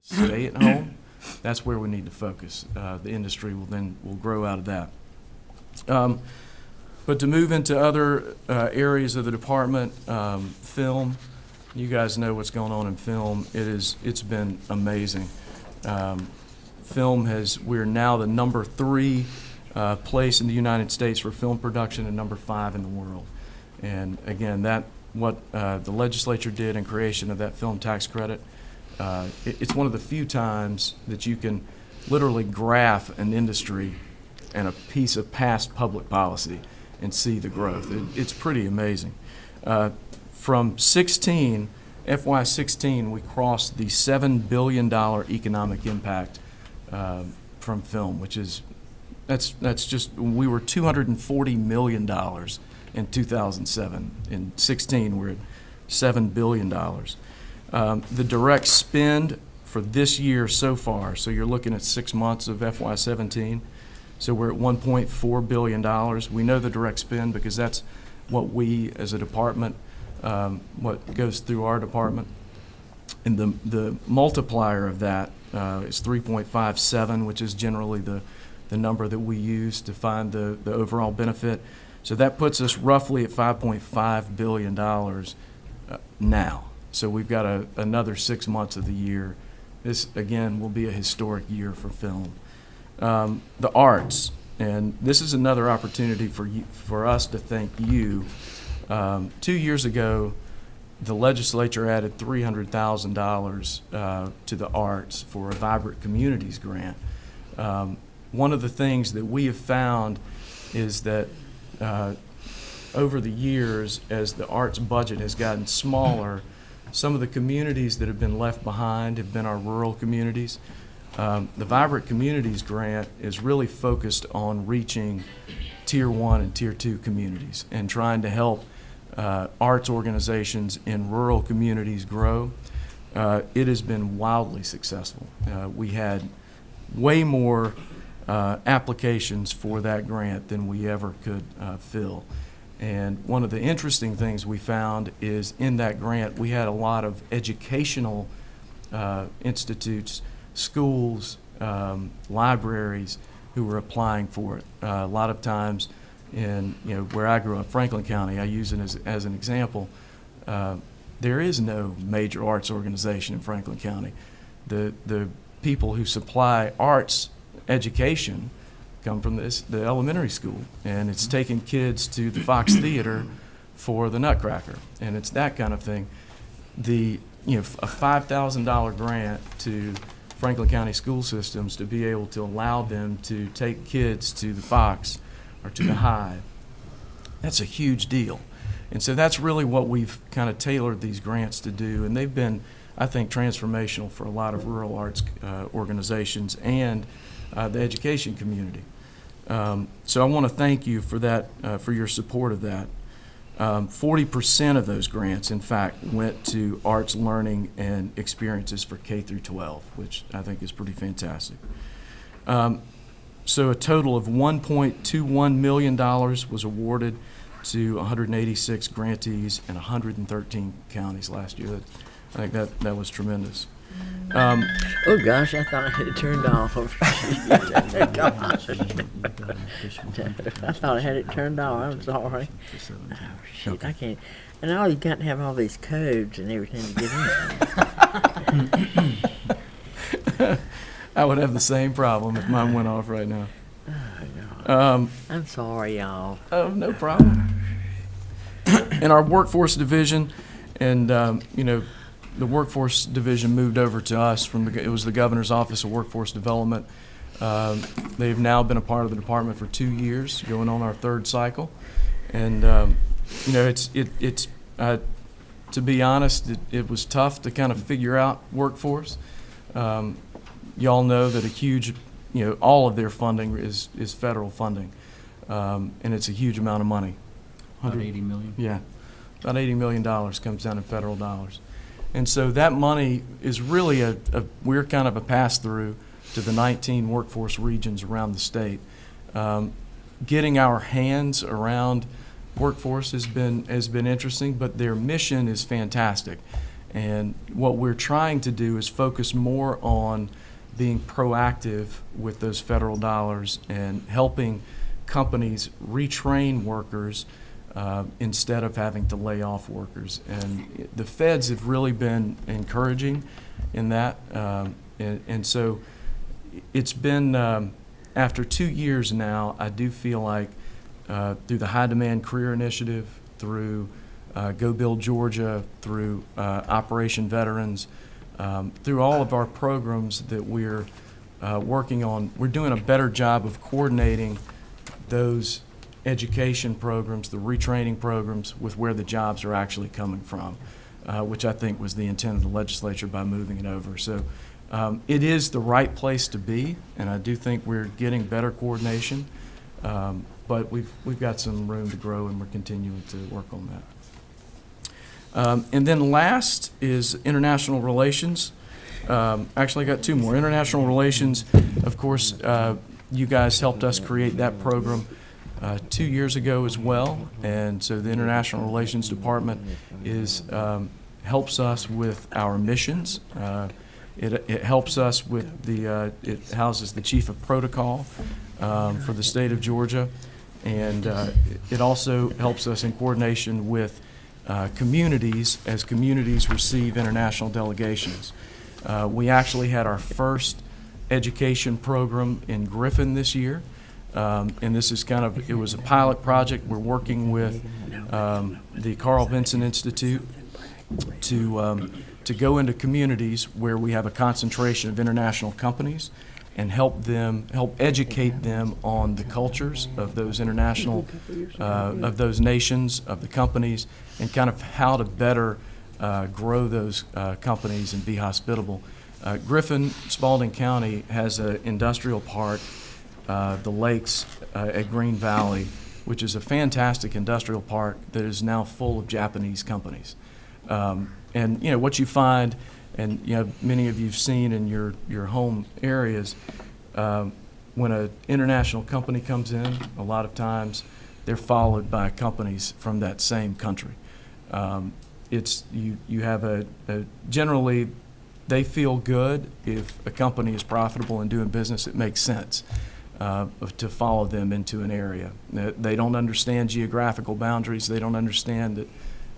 stay at home, that's where we need to focus. The industry will grow out of that. But to move into other areas of the department, film, you guys know what's going on in film. It's been amazing. We're now the number 3 place in the United States for film production and number 5 in the world. And again, what the legislature did in creation of that film tax credit, it's one of the few times that you can literally graph an industry and a piece of past public policy and see the growth. It's pretty amazing. From FY16, we crossed the $7 billion economic impact from film, which is, that's just, we were $240 million in 2007. In 16, we're at $7 billion. The direct spend for this year so far, so you're looking at 6 months of FY17, so we're at $1.4 billion. We know the direct spend because that's what we as a department, what goes through our department. And the multiplier of that is 3.57, which is generally the number that we use to find the overall benefit. So that puts us roughly at $5.5 billion now. So we've got another 6 months of the year. This, again, will be a historic year for film. The arts, and this is another opportunity for us to thank you. 2 years ago, the legislature added $300,000 to the arts for a Vibrant Communities grant. One of the things that we have found is that over the years, as the arts budget has gotten smaller, some of the communities that have been left behind have been our rural communities. The Vibrant Communities grant is really focused on reaching Tier 1 and Tier 2 communities and trying to help arts organizations in rural communities grow. It has been wildly successful. We had way more applications for that grant than we ever could fill. And one of the interesting things we found is in that grant we had a lot of educational institutes, schools, libraries who were applying for it. A lot of times in where I grew up, Franklin County, I use it as an example. There is no major arts organization in Franklin County. The people who supply arts education come from the elementary school, and it's taking kids to the Fox Theater for the Nutcracker, and it's that kind of thing. A $5,000 grant to Franklin County school systems to be able to allow them to take kids to the Fox or to the Hive, that's a huge deal. And so that's really what we've kind of tailored these grants to do, and they've been, I think, transformational for a lot of rural arts organizations and the education community. So I want to thank you for that, for your support of that. 40% of those grants, in fact, went to arts learning and experiences for K through 12, which I think is pretty fantastic. So a total of $1.21 million was awarded to 186 grantees in 113 counties last year. I think that was tremendous. Oh gosh, I thought I had it turned off. Gosh. I thought I had it turned off. I'm sorry. Oh, shit, okay. I can't. And all you got to have all these codes and everything to get in. I would have the same problem if mine went off right now. Oh, I'm sorry, y'all. Oh, no problem. In our workforce division, and the workforce division moved over to us it was the Governor's Office of Workforce Development. They've now been a part of the department for 2 years, going on our 3rd cycle. And to be honest, it was tough to kind of figure out workforce. Y'all know that a huge, all of their funding is federal funding, and it's a huge amount of money. About $80 million. Yeah, about $80 million comes down in federal dollars. And so that money is really we're kind of a pass-through to the 19 workforce regions around the state. Getting our hands around workforce has been interesting, but their mission is fantastic. And what we're trying to do is focus more on being proactive with those federal dollars and helping companies retrain workers instead of having to lay off workers. And the feds have really been encouraging in that. And so it's been, after 2 years now, I do feel like through the High Demand Career Initiative, through Go Build Georgia, through Operation Veterans, through all of our programs that we're working on, we're doing a better job of coordinating those education programs, the retraining programs, with where the jobs are actually coming from, which I think was the intent of the legislature by moving it over. So it is the right place to be, and I do think we're getting better coordination, but we've got some room to grow, and we're continuing to work on that. And then last is international relations. Actually, I got two more. International relations, of course, you guys helped us create that program 2 years ago as well, and so the International Relations Department helps us with our missions. It helps us with it houses the chief of protocol for the state of Georgia, and it also helps us in coordination with communities as communities receive international delegations. We actually had our first education program in Griffin this year. And this is it was a pilot project. We're working with the Carl Vinson Institute to go into communities where we have a concentration of international companies and help educate them on the cultures of those international, of those nations, of the companies, and kind of how to better grow those companies and be hospitable. Griffin, Spalding County has an industrial park, the lakes at Green Valley, which is a fantastic industrial park that is now full of Japanese companies. And what you find, and many of you've seen in your home areas, when an international company comes in, a lot of times they're followed by companies from that same country. You have generally they feel good if a company is profitable and doing business. It makes sense to follow them into an area. They don't understand geographical boundaries. They don't understand that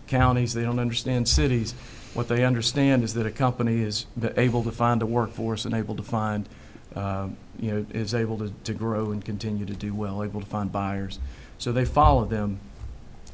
counties. They don't understand cities. What they understand is that a company is able to find a workforce and able to find, is able to grow and continue to do well, able to find buyers. So they follow them.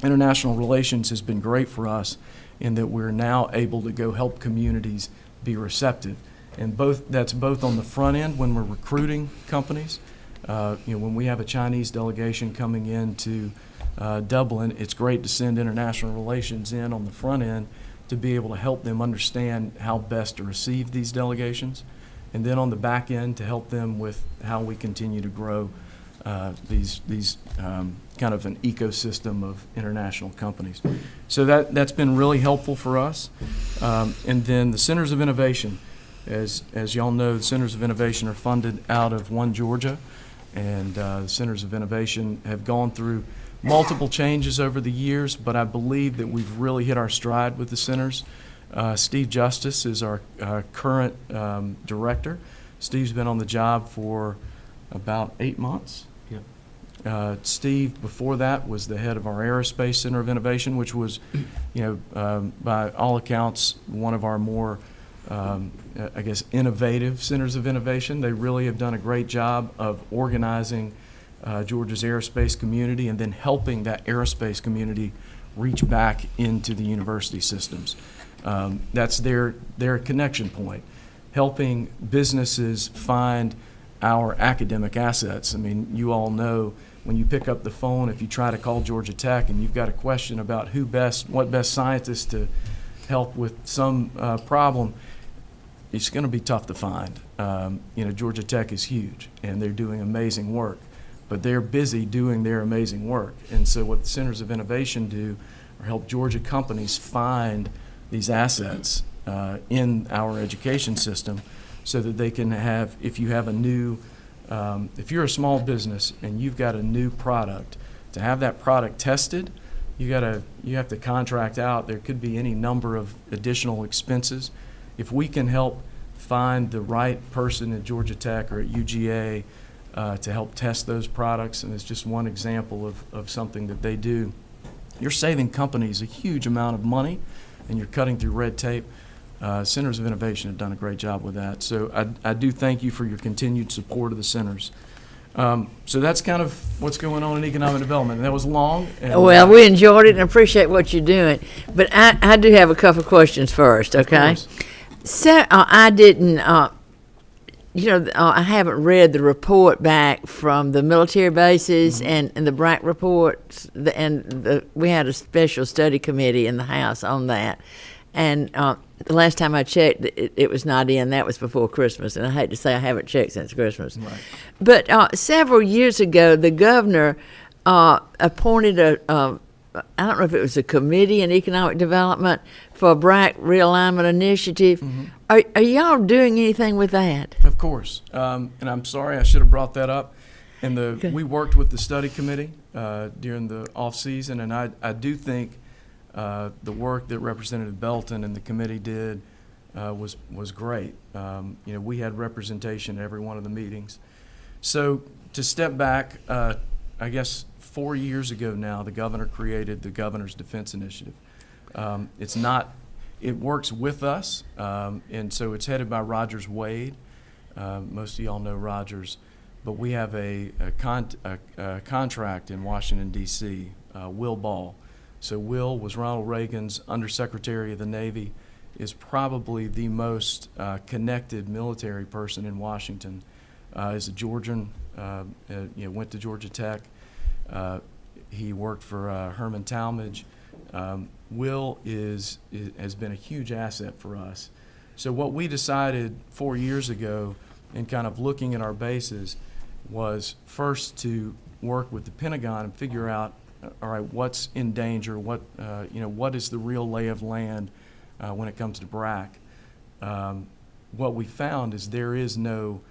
International relations has been great for us in that we're now able to go help communities be receptive. And that's both on the front end when we're recruiting companies. When we have a Chinese delegation coming into Dublin, it's great to send international relations in on the front end to be able to help them understand how best to receive these delegations, and then on the back end to help them with how we continue to grow these kind of an ecosystem of international companies. So that's been really helpful for us. And then the Centers of Innovation, as y'all know, the Centers of Innovation are funded out of One Georgia, and the Centers of Innovation have gone through multiple changes over the years, but I believe that we've really hit our stride with the centers. Steve Justice is our current director. Steve's been on the job for about 8 months. Steve, before that, was the head of our Aerospace Center of Innovation, which was, by all accounts, one of our more, innovative centers of innovation. They really have done a great job of organizing Georgia's aerospace community and then helping that aerospace community reach back into the university systems. That's their connection point, helping businesses find our academic assets. I mean, you all know when you pick up the phone, if you try to call Georgia Tech and you've got a question about what best scientists to help with some problem, it's going to be tough to find. Georgia Tech is huge and they're doing amazing work, but they're busy doing their amazing work. And so what the Centers of Innovation do are help Georgia companies find these assets in our education system so that they can have, if you have a new, if you're a small business and you've got a new product, to have that product tested, you have to contract out. There could be any number of additional expenses. If we can help find the right person at Georgia Tech or at UGA to help test those products, and it's just one example of something that they do, you're saving companies a huge amount of money, and you're cutting through red tape. Centers of Innovation have done a great job with that. So I do thank you for your continued support of the centers. So that's kind of what's going on in economic development. And that was long. And Well, we enjoyed it and appreciate what you're doing. But I do have a couple of questions first, okay? So I didn't, I haven't read the report back from the military bases and the BRAC reports, we had a special study committee in the House on that. And the last time I checked, it was not in. That was before Christmas, and I hate to say I haven't checked since Christmas. Right. But several years ago, the governor appointed I don't know if it was a committee in economic development for a BRAC realignment initiative. Mm-hmm. Are y'all doing anything with that? Of course. And I'm sorry, I should have brought that up. We worked with the study committee during the off season, and I do think the work that Representative Belton and the committee did was great. We had representation at every one of the meetings. So to step back, I guess 4 years ago now, the governor created the Governor's Defense Initiative. It works with us, and so it's headed by Rogers Wade. Most of y'all know Rogers, but we have a contract in Washington, D.C., Will Ball. So Will was Ronald Reagan's Undersecretary of the Navy, is probably the most connected military person in Washington. Is a Georgian, went to Georgia Tech. He worked for Herman Talmadge. Will has been a huge asset for us. So what we decided 4 years ago in kind of looking at our bases was first to work with the Pentagon and figure out, all right, what's in danger, what is the real lay of land when it comes to BRAC. What we found is there is no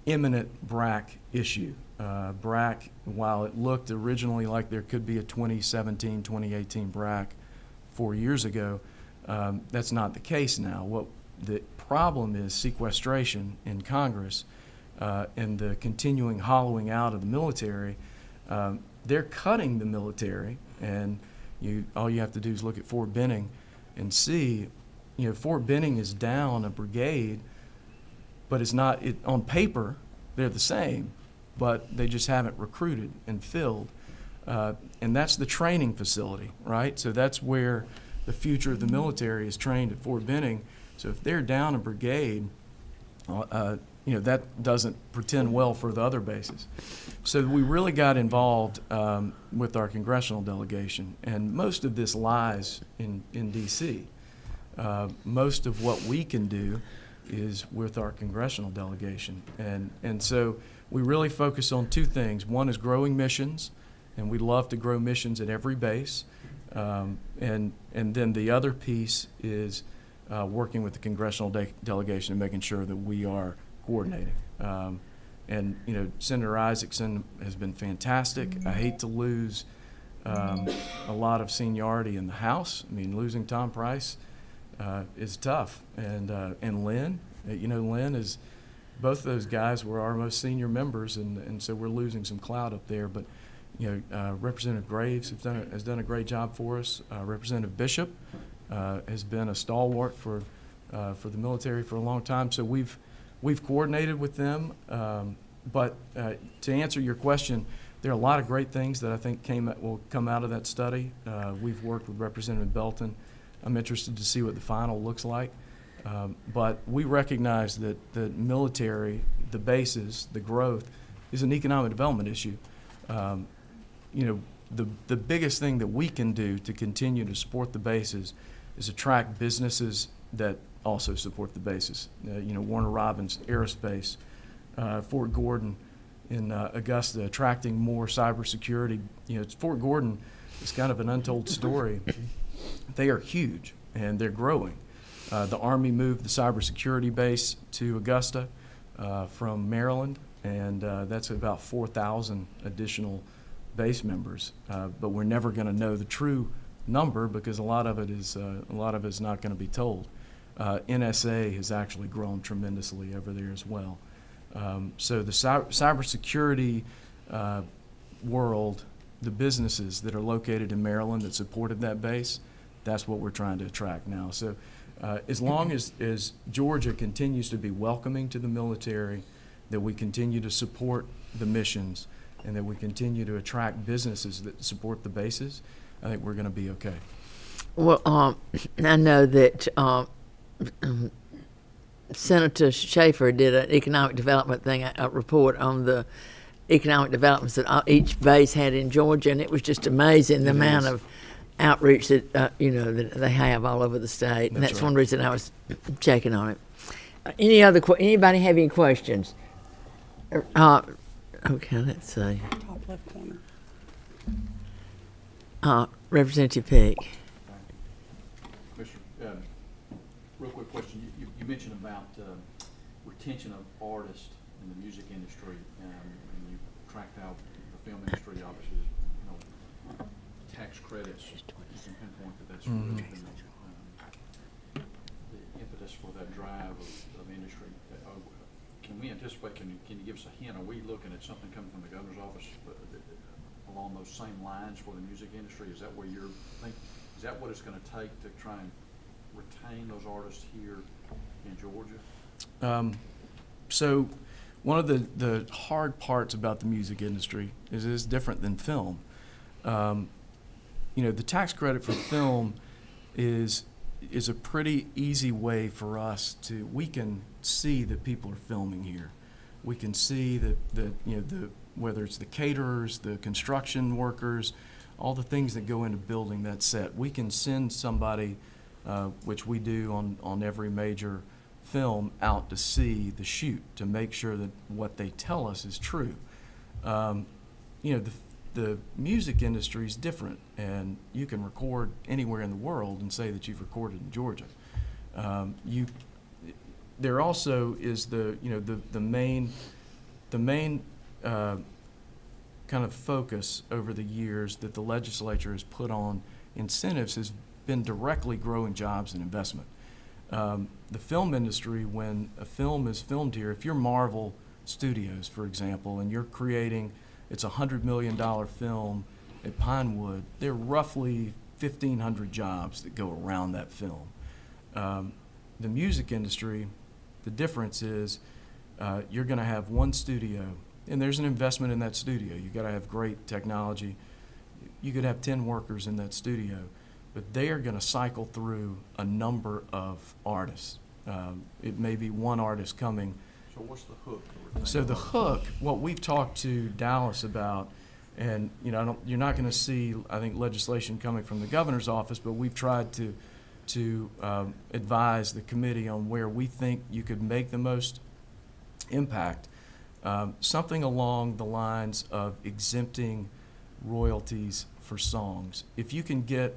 imminent BRAC issue. BRAC, while it looked originally like there could be a 2017, 2018 BRAC 4 years ago, that's not the case now. What the problem is sequestration in Congress and the continuing hollowing out of the military. They're cutting the military, and all you have to do is look at Fort Benning and see, Fort Benning is down a brigade, but it's not, on paper, they're the same, but they just haven't recruited and filled. And that's the training facility, right? So that's where the future of the military is trained at Fort Benning. So if they're down a brigade, that doesn't pretend well for the other bases. So we really got involved with our congressional delegation, and most of this lies in D.C. Most of what we can do is with our congressional delegation. And so we really focus on two things. One is growing missions, and we love to grow missions at every base. And then the other piece is working with the congressional delegation and making sure that we are coordinating. Senator Isaacson has been fantastic. I hate to lose a lot of seniority in the House. I mean, losing Tom Price is tough. And Lynn, Lynn is, both of those guys were our most senior members, and so we're losing some clout up there. But Representative Graves has done a great job for us. Representative Bishop has been a stalwart for the military for a long time. So we've coordinated with them. But to answer your question, there are a lot of great things that I think will come out of that study. We've worked with Representative Belton. I'm interested to see what the final looks like. But we recognize that the military, the bases, the growth is an economic development issue. The biggest thing that we can do to continue to support the bases is attract businesses that also support the bases. Warner Robins Aerospace, Fort Gordon in Augusta, attracting more cybersecurity. Fort Gordon is kind of an untold story. They are huge, and they're growing. The Army moved the cybersecurity base to Augusta from Maryland, and that's about 4,000 additional base members, but we're never going to know the true number because a lot of it is not going to be told. NSA has actually grown tremendously over there as well. So the cybersecurity world, the businesses that are located in Maryland that supported that base, that's what we're trying to attract now. So as long as Georgia continues to be welcoming to the military, that we continue to support the missions, and that we continue to attract businesses that support the bases, I think we're going to be okay. Well, I know that Senator Schaefer did an economic development thing, a report on the economic developments that each base had in Georgia, and it was just amazing the amount of outreach that that they have all over the state. And that's right. one reason I was checking on it. Anybody have any questions? Okay, let's see. Top left corner. Representative Peck. Commissioner, real quick question. You mentioned about retention of artists in the music industry, and you tracked out the film industry, obviously, tax credits. You can pinpoint that's really been the impetus for that drive of industry. Can we anticipate, can you give us a hint, are we looking at something coming from the governor's office along those same lines for the music industry? Is that where you're thinking, is that what it's going to take to try and retain those artists here in Georgia? So one of the hard parts about the music industry is it's different than film. The tax credit for film is a pretty easy way for us we can see that people are filming here. We can see that whether it's the caterers, the construction workers, all the things that go into building that set. We can send somebody, which we do on every major film, out to see the shoot to make sure that what they tell us is true. The music industry is different, and you can record anywhere in the world and say that you've recorded in Georgia. There also is the main kind of focus over the years that the legislature has put on incentives has been directly growing jobs and investment. The film industry, when a film is filmed here, if you're Marvel Studios, for example, and you're creating, it's a $100 million film at Pinewood, there are roughly 1,500 jobs that go around that film. The music industry, the difference is you're going to have one studio, and there's an investment in that studio. You've got to have great technology. You could have 10 workers in that studio, but they are going to cycle through a number of artists. It may be one artist coming. So what's the hook? So the hook, what we've talked to Dallas about, and you're not going to see, I think, legislation coming from the governor's office, but we've tried to advise the committee on where we think you could make the most impact. Something along the lines of exempting royalties for songs. If you can get,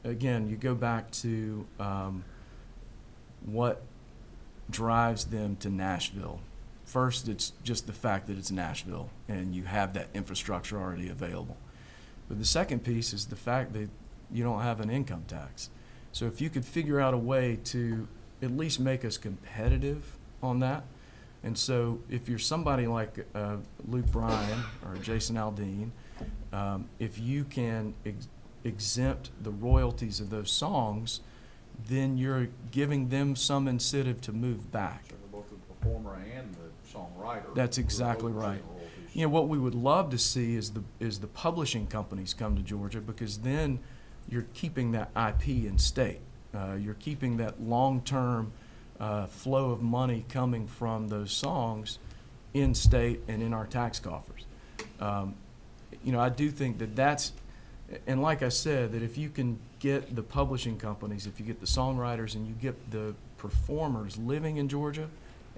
again, you go back to what drives them to Nashville. First, it's just the fact that it's Nashville and you have that infrastructure already available. But the second piece is the fact that you don't have an income tax. So if you could figure out a way to at least make us competitive on that. And so if you're somebody like Luke Bryan or Jason Aldean, if you can exempt the royalties of those songs, then you're giving them some incentive to move back. So both the performer and the songwriter. That's exactly right. What we would love to see is the publishing companies come to Georgia, because then you're keeping that IP in state. You're keeping that long-term flow of money coming from those songs in state and in our tax coffers. I do think that's, and like I said, that if you can get the publishing companies, if you get the songwriters, and you get the performers living in Georgia,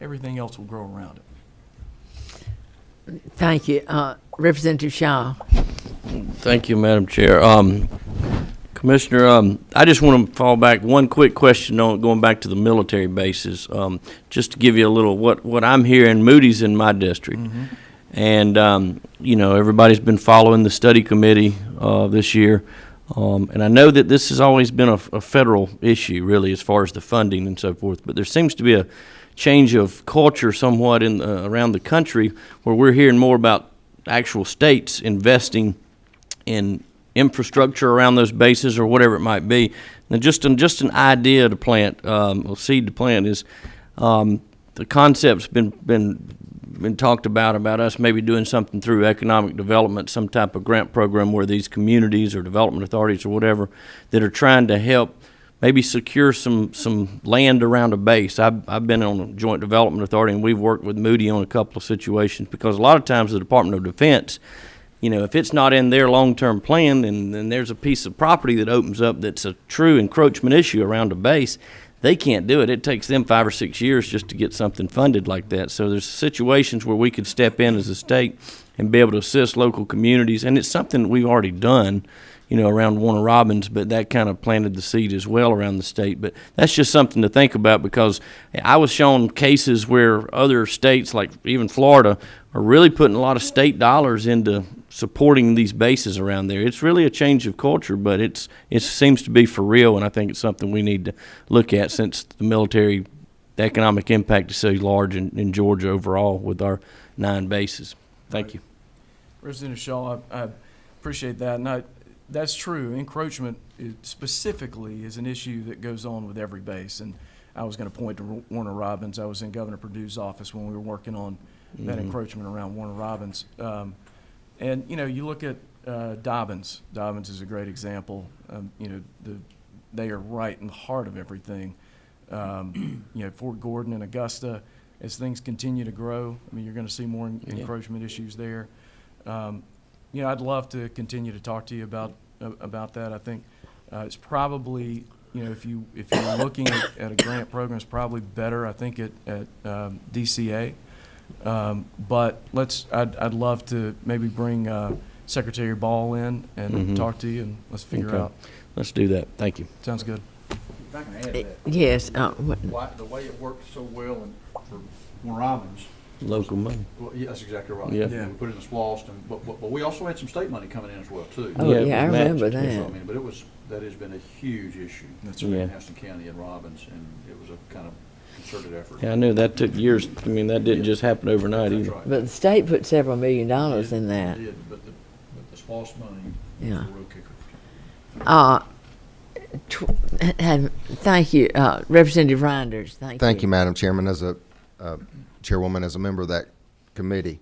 everything else will grow around it. Thank you. Representative Shaw. Thank you, Madam Chair. Commissioner, I just want to fall back one quick question on going back to the military bases, just to give you a little what I'm hearing. Moody's in my district, And, everybody's been following the study committee this year. And I know that this has always been a federal issue, really, as far as the funding and so forth. But there seems to be a change of culture somewhat around the country where we're hearing more about actual states investing in infrastructure around those bases or whatever it might be. And just an idea to plant, a seed to plant is the concept's been talked about us maybe doing something through economic development, some type of grant program where these communities or development authorities or whatever that are trying to help maybe secure some land around a base. I've been on a joint development authority, and we've worked with Moody on a couple of situations because a lot of times the Department of Defense, if it's not in their long-term plan, then there's a piece of property that opens up that's a true encroachment issue around a base. They can't do it. It takes them 5 or 6 years just to get something funded like that. So there's situations where we could step in as a state and be able to assist local communities, and it's something that we've already done, around Warner Robins, but that kind of planted the seed as well around the state. But that's just something to think about because I was shown cases where other states, like even Florida, are really putting a lot of state dollars into supporting these bases around there. It's really a change of culture, but it seems to be for real, and I think it's something we need to look at since the economic impact is so large in Georgia overall with our 9 bases. Thank you. Representative Shaw, I appreciate that. And that's true. Encroachment specifically is an issue that goes on with every base. And I was going to point to Warner Robins. I was in Governor Perdue's office when we were working on that encroachment around Warner Robins. And, you look at Dobbins. Dobbins is a great example. They are right in the heart of everything. Fort Gordon and Augusta, as things continue to grow, you're going to see more encroachment issues there. I'd love to continue to talk to you about that. I think it's probably, if you're looking at a grant program, it's probably better, I think, at DCA. But I'd love to maybe bring Secretary Ball in and talk to you, and let's figure out. Let's do that. Thank you. Sounds good. If I can add to that. Yes. The way it worked so well for Warner Robins. Local money. Well, yeah, that's exactly right. Yeah. We put it in the SPLOST, but we also had some state money coming in as well too. Oh, yeah, I remember So, that. but that has been a huge issue. That's in right. Houston County and Robbins, and it was a kind of concerted effort. Yeah, I knew that took years. That didn't just happen overnight That's either. right. But the state put several $1 million in that. It did, but the SPLOST money was Yeah. a real kicker. Thank you, Representative Reinders. Thank you, Madam Chairman. As a chairwoman, as a member of that committee,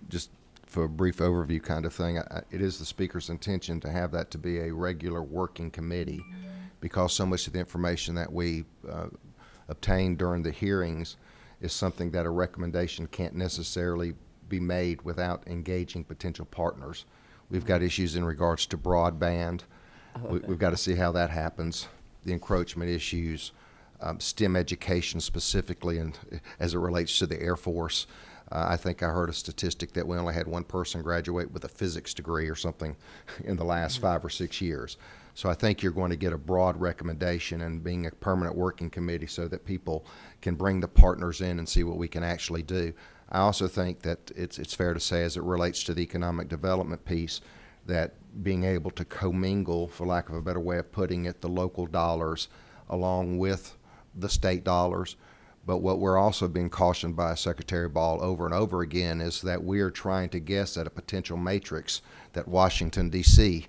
just for a brief overview kind of thing, it is the Speaker's intention to have that to be a regular working committee because so much of the information that we obtained during the hearings is something that a recommendation can't necessarily be made without engaging potential partners. We've got issues in regards to broadband. We've got to see how that happens, the encroachment issues, STEM education specifically, and as it relates to the Air Force. I think I heard a statistic that we only had one person graduate with a physics degree or something in the last 5 or 6 years. So I think you're going to get a broad recommendation and being a permanent working committee so that people can bring the partners in and see what we can actually do. I also think that it's fair to say, as it relates to the economic development piece, that being able to commingle, for lack of a better way of putting it, the local dollars along with the state dollars. But what we're also being cautioned by Secretary Ball over and over again is that we are trying to guess at a potential matrix that Washington, D.C.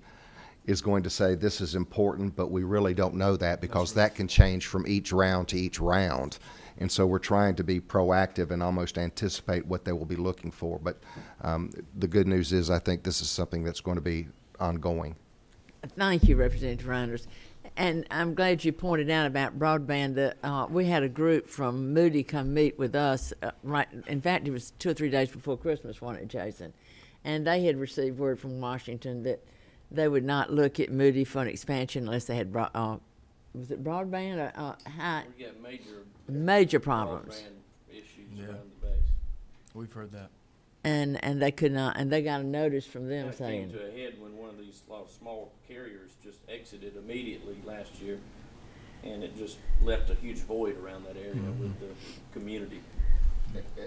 is going to say this is important, but we really don't know that because that can change from each round to each round. And so we're trying to be proactive and almost anticipate what they will be looking for. But the good news is I think this is something that's going to be ongoing. Thank you, Representative Reinders. And I'm glad you pointed out about broadband. We had a group from Moody come meet with us. In fact, it was 2 or 3 days before Christmas, wasn't it, Jason? And they had received word from Washington that they would not look at Moody for an expansion unless they had was it broadband or high? We got Major problems. issues Yeah. around the base. We've heard that. And they could not, and they got a notice from them That came saying, to a head when one of these small carriers just exited immediately last year, and it just left a huge void around that area with the community.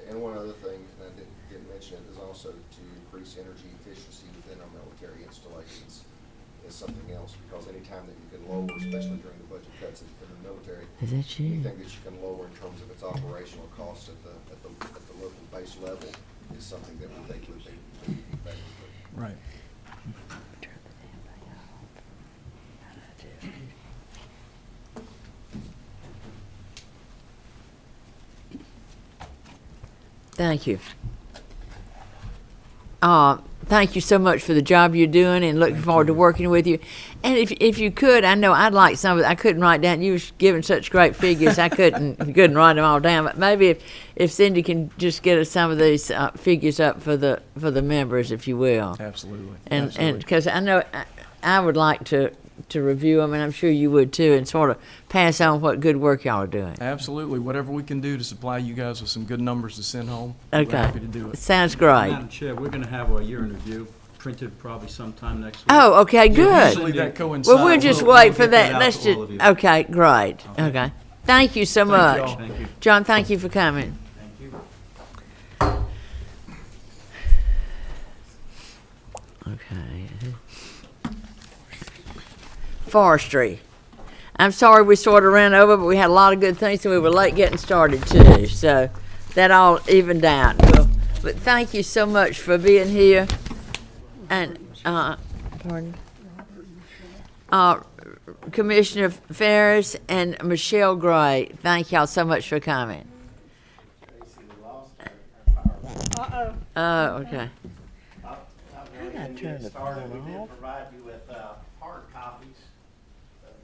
And one other thing, and I didn't mention it, is also to increase energy efficiency within our military installations is something else, because anytime that you can lower, especially during the budget cuts in the military, Is that you? anything that you can lower in terms of its operational costs at the local base level is something that we think would be favorable. Right. Thank you. Thank you so much for the job you're doing, and looking forward to working with you. And if you could, I know I'd like some of it. I couldn't write down. You was giving such great figures. I couldn't write them all down. But maybe if Cindy can just get us some of these figures up for the members, if you will. Absolutely. And because I know I would like to review them, and I'm sure you would too, and sort of pass on what good work y'all are doing. Absolutely. Whatever we can do to supply you guys with some good numbers to send home, Okay. we're happy to do it. Sounds great. Madam Chair, we're going to have a year in review printed probably sometime next week. Oh, okay, good. Usually that coincides. Well, we'll just We'll wait for get that that. out Let's to just, all of you. okay, great. Okay. Thank you so much. y'all. Thank you. John, thank you for coming. Thank you. Okay. Forestry. I'm sorry we sort of ran over, but we had a lot of good things, and we were late getting started too. So that all evened out. Well, but thank you so much for being here. And, pardon? Commissioner Ferris and Michelle Gray, thank y'all so much for coming. Oh, okay. I'll go ahead and get started. We did provide you with hard copies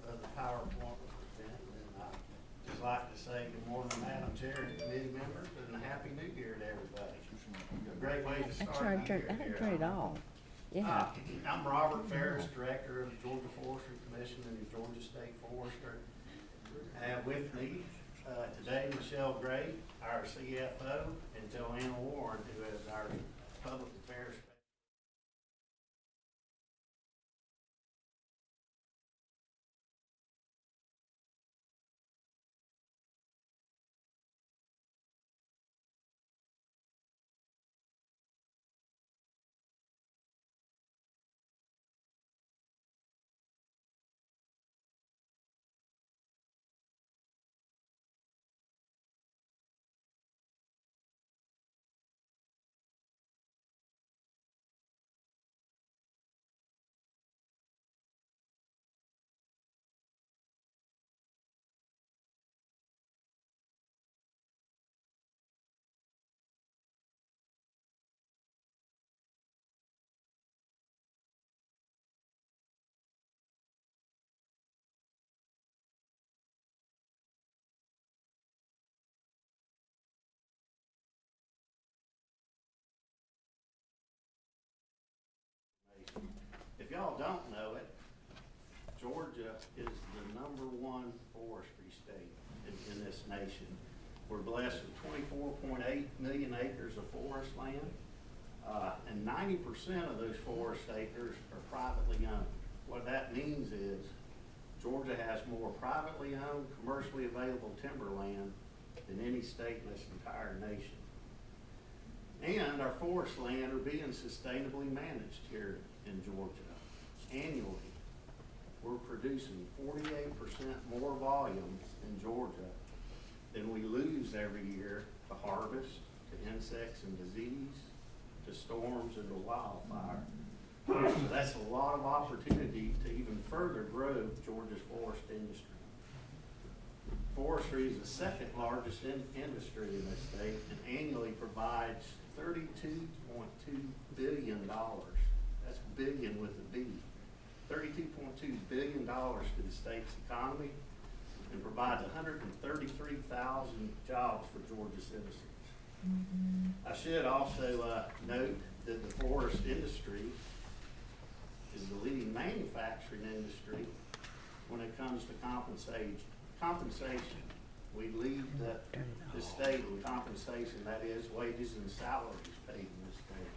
of the PowerPoint was presented. And I'd just like to say good morning, Madam Chair and committee members, and a Happy New Year to everybody. A great way to start the year here. it all. Yeah. I'm Robert Ferris, Director of the Georgia Forestry Commission and the Georgia State Forester. I have with me today Michelle Gray, our CFO, and Joanna Warren, who is our Public Affairs. If y'all don't know it, Georgia is the #1 forestry state in this nation. We're blessed with 24.8 million acres of forest land, and 90% of those forest acres are privately owned. What that means is Georgia has more privately owned, commercially available timberland than any state in this entire nation. And our forest land are being sustainably managed here in Georgia. Annually, we're producing 48% more volume in Georgia than we lose every year to harvest, to insects and disease, to storms and to wildfire. So that's a lot of opportunity to even further grow Georgia's forest industry. Forestry is the second largest industry in the state and annually provides $32.2 billion. That's billion with a B. $32.2 billion to the state's economy and provides 133,000 jobs for Georgia citizens. I should also note that the forest industry is the leading manufacturing industry when it comes to compensation. We lead the state in compensation, that is wages and salaries paid in this state.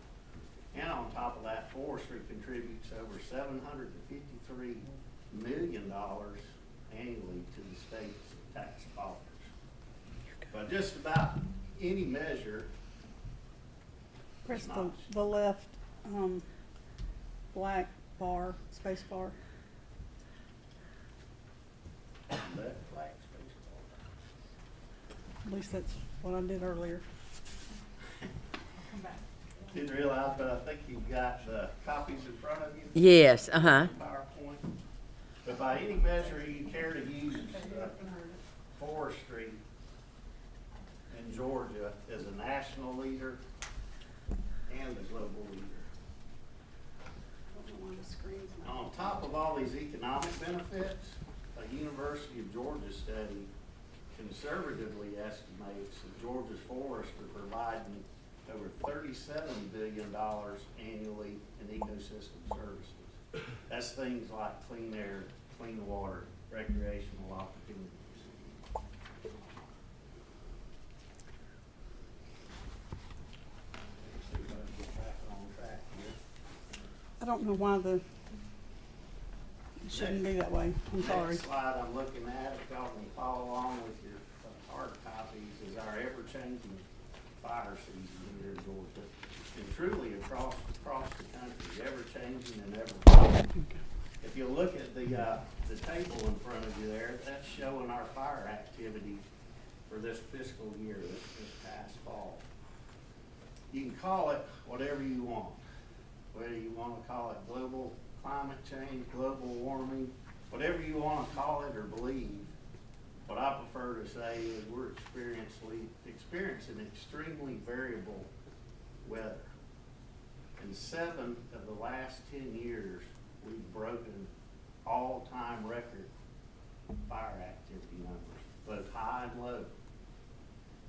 And on top of that, forestry contributes over $753 million annually to the state's tax coffers. But just about any measure, Press It's the, not. the left, black bar, space bar. left flag space At least that's what I did earlier. Didn't realize, but I think you've got the copies in front of you. Yes, uh-huh. PowerPoint. But by any measure you care to use, forestry in Georgia is a national leader and a global leader. On top of all these economic benefits, a University of Georgia study conservatively estimates that Georgia's forests are providing over $37 billion annually in ecosystem services. That's things like clean air, clean water, recreational opportunities. Let's see if I can get back on track here. I don't know why it shouldn't be that way. I'm sorry. Next slide I'm looking at, if y'all can follow along with your hard copies, is our ever-changing fire season here in Georgia. And truly across the country, ever-changing and ever-growing. If you look at the table in front of you there, that's showing our fire activity for this fiscal year, this past fall. You can call it whatever you want. Whether you want to call it global climate change, global warming, whatever you want to call it or believe, what I prefer to say is we're experiencing extremely variable weather. In 7 of the last 10 years, we've broken all-time record fire activity numbers, both high and low.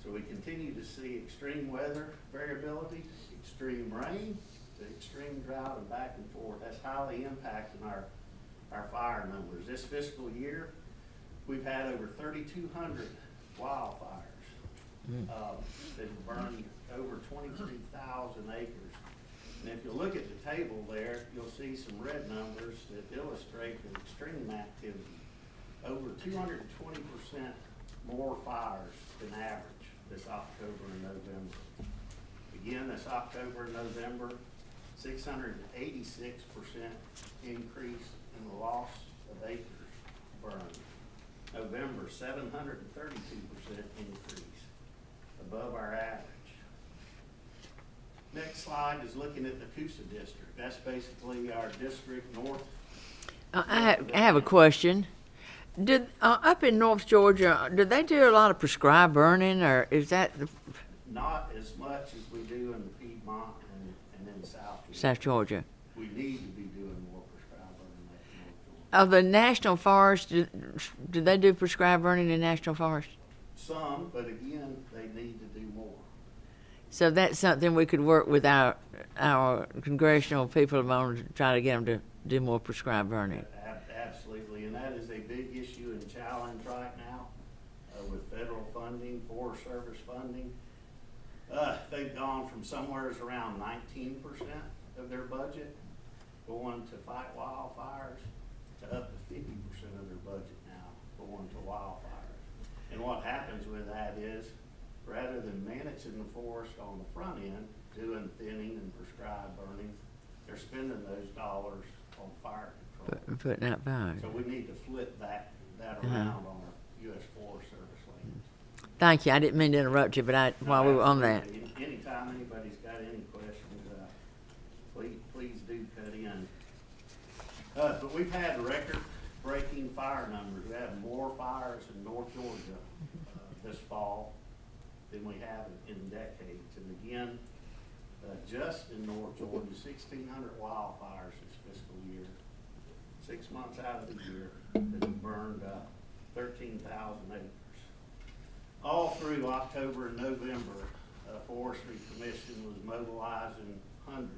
So we continue to see extreme weather variability, extreme rain, to extreme drought and back and forth. That's highly impacting our fire numbers. This fiscal year, we've had over 3,200 wildfires that have burned over 23,000 acres. And if you look at the table there, you'll see some red numbers that illustrate the extreme activity. Over 220% more fires than average this October and November. Again, this October and November, 686% increase in the loss of acres burned. November, 732% increase, above our average. Next slide is looking at the Coosa district. That's basically our district north. I have a question. Did up in North Georgia, do they do a lot of prescribed burning, or is that Not as much as we do in the Piedmont and in South Georgia. South Georgia? We need to be doing more prescribed burning at North Georgia. Of the national forest, do they do prescribed burning in national forest? Some, but again, they need to do more. So that's something we could work with our congressional people on to try to get them to do more prescribed burning. Absolutely, and that is a big issue and challenge right now with federal funding, Forest Service funding. They've gone from somewhere around 19% of their budget going to fight wildfires to up to 50% of their budget now going to wildfires. And what happens with that is, rather than managing the forest on the front end, doing thinning and prescribed burning, they're spending those dollars on fire control. Putting out fires. So we need to flip that around on our U.S. Forest Service lands. Thank you. I didn't mean to interrupt you, but while we were on that. Absolutely. Anytime anybody's got any questions, please do cut in. But we've had record-breaking fire numbers. We had more fires in North Georgia this fall than we have in decades. And again, just in North Georgia, 1,600 wildfires this fiscal year. 6 months out of the year that have burned 13,000 acres. All through October and November, Forestry Commission was mobilizing hundreds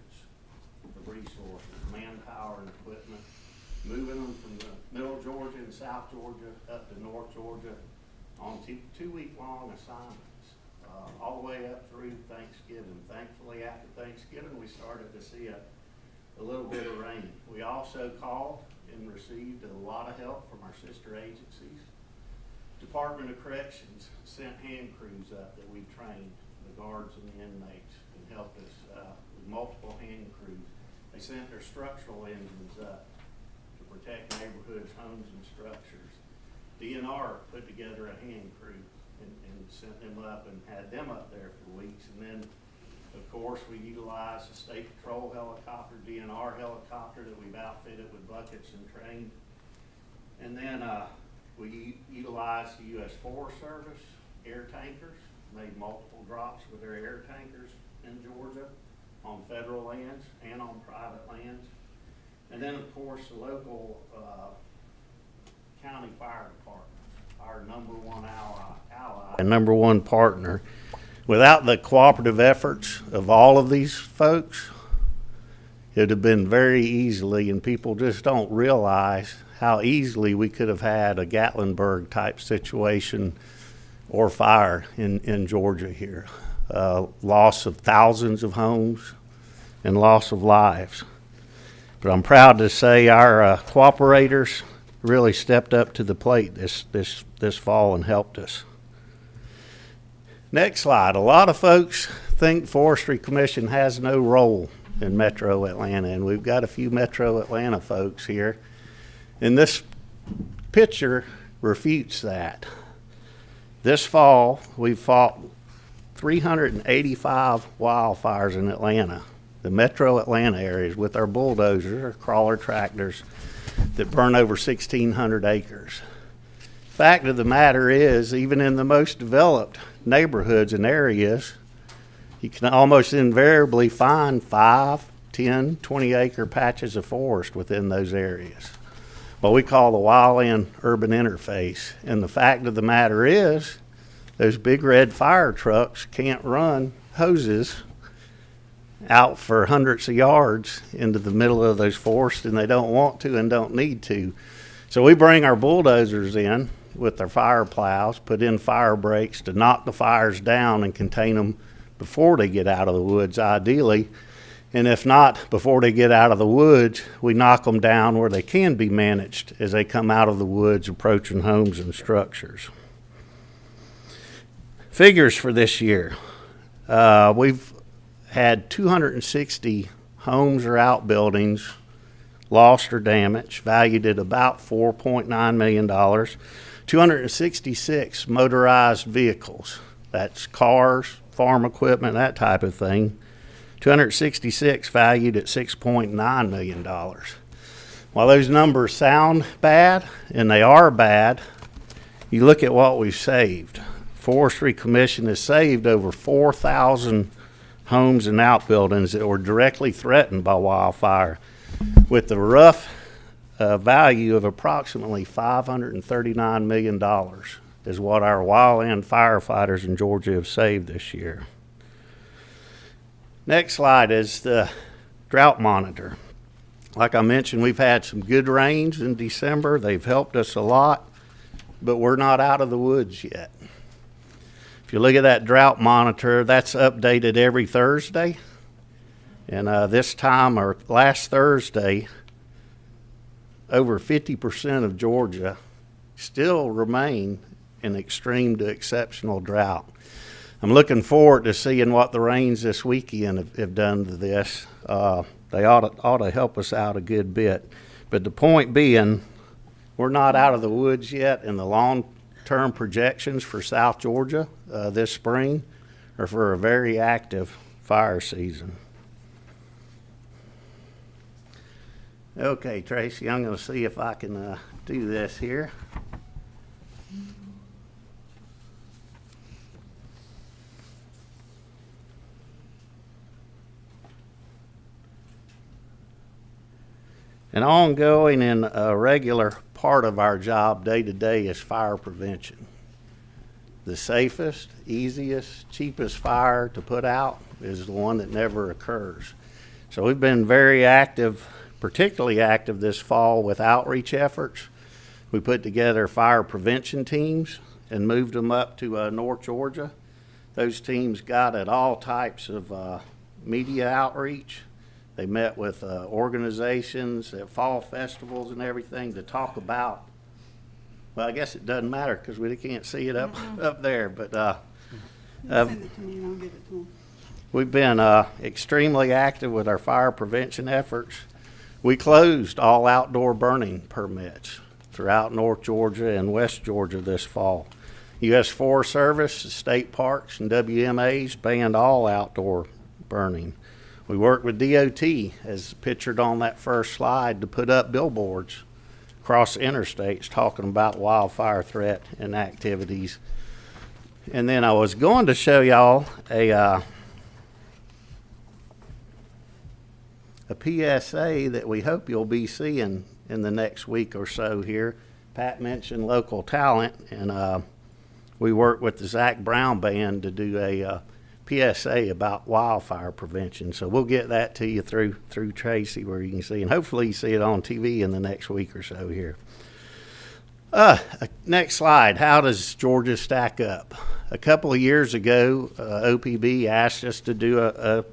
of resources, manpower and equipment, moving them from the middle Georgia and South Georgia up to North Georgia on two-week-long assignments, all the way up through Thanksgiving. Thankfully, after Thanksgiving, we started to see a little bit of rain. We also called and received a lot of help from our sister agencies. Department of Corrections sent hand crews up that we trained guards and the inmates and helped us with multiple hand crews. They sent their structural engines up to protect neighborhoods, homes, and structures. DNR put together a hand crew and sent them up and had them up there for weeks. And then, of course, we utilized a state patrol helicopter, DNR helicopter that we've outfitted with buckets and trained. And then we utilized the U.S. Forest Service air tankers, made multiple drops with their air tankers in Georgia on federal lands and on private lands. And then, of course, the local county fire department, our number one ally and number one partner. Without the cooperative efforts of all of these folks, it would have been very easily, and people just don't realize how easily we could have had a Gatlinburg type situation or fire in Georgia here. Loss of thousands of homes and loss of lives. But I'm proud to say our cooperators really stepped up to the plate this fall and helped us. Next slide. A lot of folks think Forestry Commission has no role in Metro Atlanta, and we've got a few Metro Atlanta folks here. And this picture refutes that. This fall, we've fought 385 wildfires in Atlanta, the Metro Atlanta areas, with our bulldozers or crawler tractors that burn over 1,600 acres. Fact of the matter is, even in the most developed neighborhoods and areas, you can almost invariably find 5, 10, 20 acre patches of forest within those areas. What we call the wildland urban interface. And the fact of the matter is, those big red fire trucks can't run hoses out for hundreds of yards into the middle of those forests, and they don't want to and don't need to. So we bring our bulldozers in with their fire plows, put in fire breaks to knock the fires down and contain them before they get out of the woods, ideally. And if not, before they get out of the woods, we knock them down where they can be managed as they come out of the woods, approaching homes and structures. Figures for this year. We've had 260 homes or outbuildings lost or damaged, valued at about $4.9 million. 266 motorized vehicles. That's cars, farm equipment, that type of thing. 266 valued at $6.9 million. While those numbers sound bad, and they are bad, you look at what we've saved. Forestry Commission has saved over 4,000 homes and outbuildings that were directly threatened by wildfire, with the rough value of approximately $539 million is what our wildland firefighters in Georgia have saved this year. Next slide is the drought monitor. Like I mentioned, we've had some good rains in December. They've helped us a lot, but we're not out of the woods yet. If you look at that drought monitor, that's updated every Thursday. And this time, or last Thursday, over 50% of Georgia still remain in extreme to exceptional drought. I'm looking forward to seeing what the rains this weekend have done to this. They ought to help us out a good bit. But the point being, we're not out of the woods yet, and the long-term projections for South Georgia this spring are for a very active fire season. Okay, Tracy, I'm going to see if I can do this here. An ongoing and a regular part of our job day to day is fire prevention. The safest, easiest, cheapest fire to put out is the one that never occurs. So we've been very active, particularly active this fall with outreach efforts. We put together fire prevention teams and moved them up to North Georgia. Those teams got at all types of media outreach. They met with organizations at fall festivals and everything to talk about, well, I guess it doesn't matter because we can't see it up there, but Send it to me and I'll give it to them. We've been extremely active with our fire prevention efforts. We closed all outdoor burning permits throughout North Georgia and West Georgia this fall. U.S. Forest Service, state parks, and WMAs banned all outdoor burning. We worked with DOT, as pictured on that first slide, to put up billboards across interstates talking about wildfire threat and activities. And then I was going to show y'all a PSA that we hope you'll be seeing in the next week or so here. Pat mentioned local talent, and we worked with the Zach Brown Band to do a PSA about wildfire prevention. So we'll get that to you through Tracy, where you can see, and hopefully you see it on TV in the next week or so here. Next slide. How does Georgia stack up? A couple of years ago, OPB asked us to do a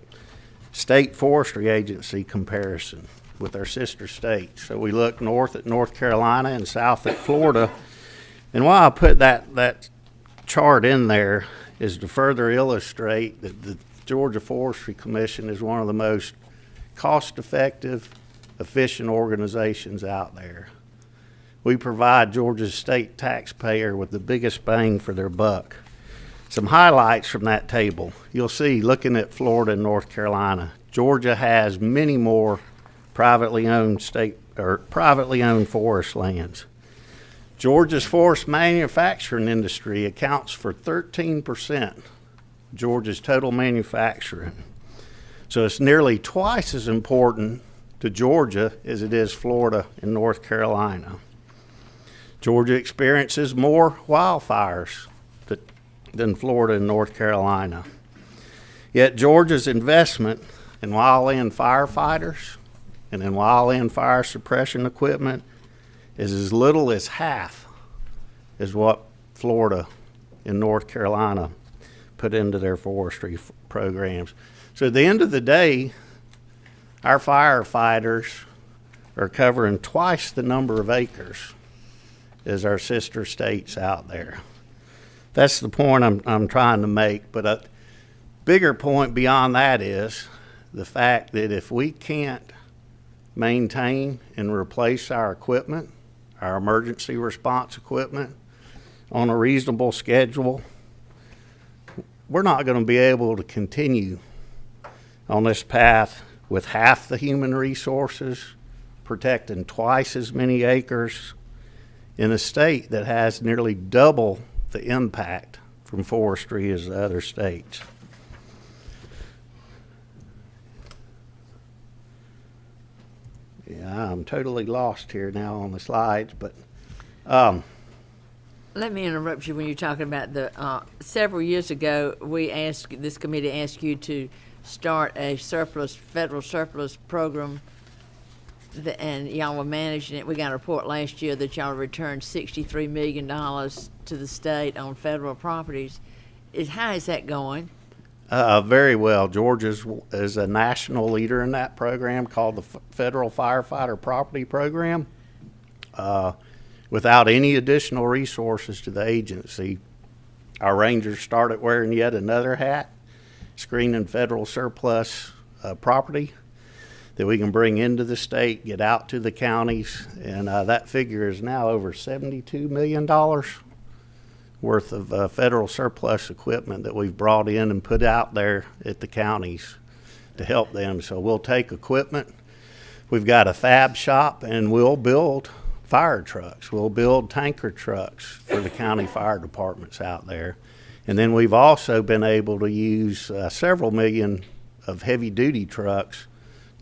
state forestry agency comparison with our sister states. So we looked north at North Carolina and south at Florida. And why I put that chart in there is to further illustrate that the Georgia Forestry Commission is one of the most cost-effective, efficient organizations out there. We provide Georgia's state taxpayer with the biggest bang for their buck. Some highlights from that table. You'll see, looking at Florida and North Carolina, Georgia has many more privately owned forest lands. Georgia's forest manufacturing industry accounts for 13% of Georgia's total manufacturing. So it's nearly twice as important to Georgia as it is Florida and North Carolina. Georgia experiences more wildfires than Florida and North Carolina. Yet Georgia's investment in wildland firefighters and in wildland fire suppression equipment is as little as half as what Florida and North Carolina put into their forestry programs. So at the end of the day, our firefighters are covering twice the number of acres as our sister states out there. That's the point I'm trying to make. But a bigger point beyond that is the fact that if we can't maintain and replace our equipment, our emergency response equipment, on a reasonable schedule, we're not going to be able to continue on this path with half the human resources, protecting twice as many acres in a state that has nearly double the impact from forestry as the other states. Yeah, I'm totally lost here now on the slides, but Let me interrupt you when you're talking about the, several years ago, this committee asked you to start a federal surplus program, and y'all were managing it. We got a report last year that y'all returned $63 million to the state on federal properties. How is that going? Very well. Georgia is a national leader in that program called the Federal Firefighter Property Program. Without any additional resources to the agency, our rangers started wearing yet another hat, screening federal surplus property that we can bring into the state, get out to the counties, and that figure is now over $72 million worth of federal surplus equipment that we've brought in and put out there at the counties to help them. So we'll take equipment. We've got a fab shop, and we'll build fire trucks. We'll build tanker trucks for the county fire departments out there. And then we've also been able to use several million of heavy-duty trucks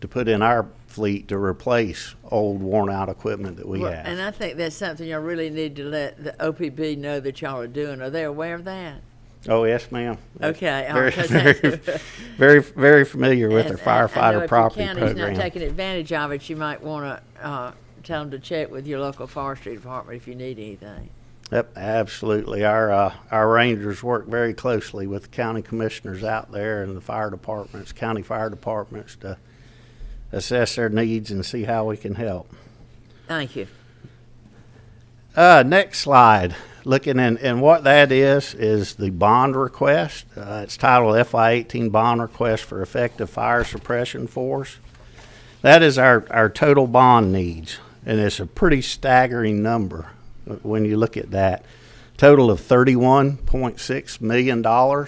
to put in our fleet to replace old, worn-out equipment that we have. And I think that's something y'all really need to let the OPB know that y'all are doing. Are they aware of that? Oh, yes, ma'am. Okay. Very, very familiar with their I know firefighter property if your county's program. not taking advantage of it, you might want to tell them to check with your local forestry department if you need anything. Yep, absolutely. Our rangers work very closely with the county commissioners out there and the fire departments, county fire departments, to assess their needs and see how we can help. Thank you. Next slide. looking and what that is the bond request. It's titled FY18 Bond Request for Effective Fire Suppression Force. That is our total bond needs, and it's a pretty staggering number when you look at that. Total of $31.6 million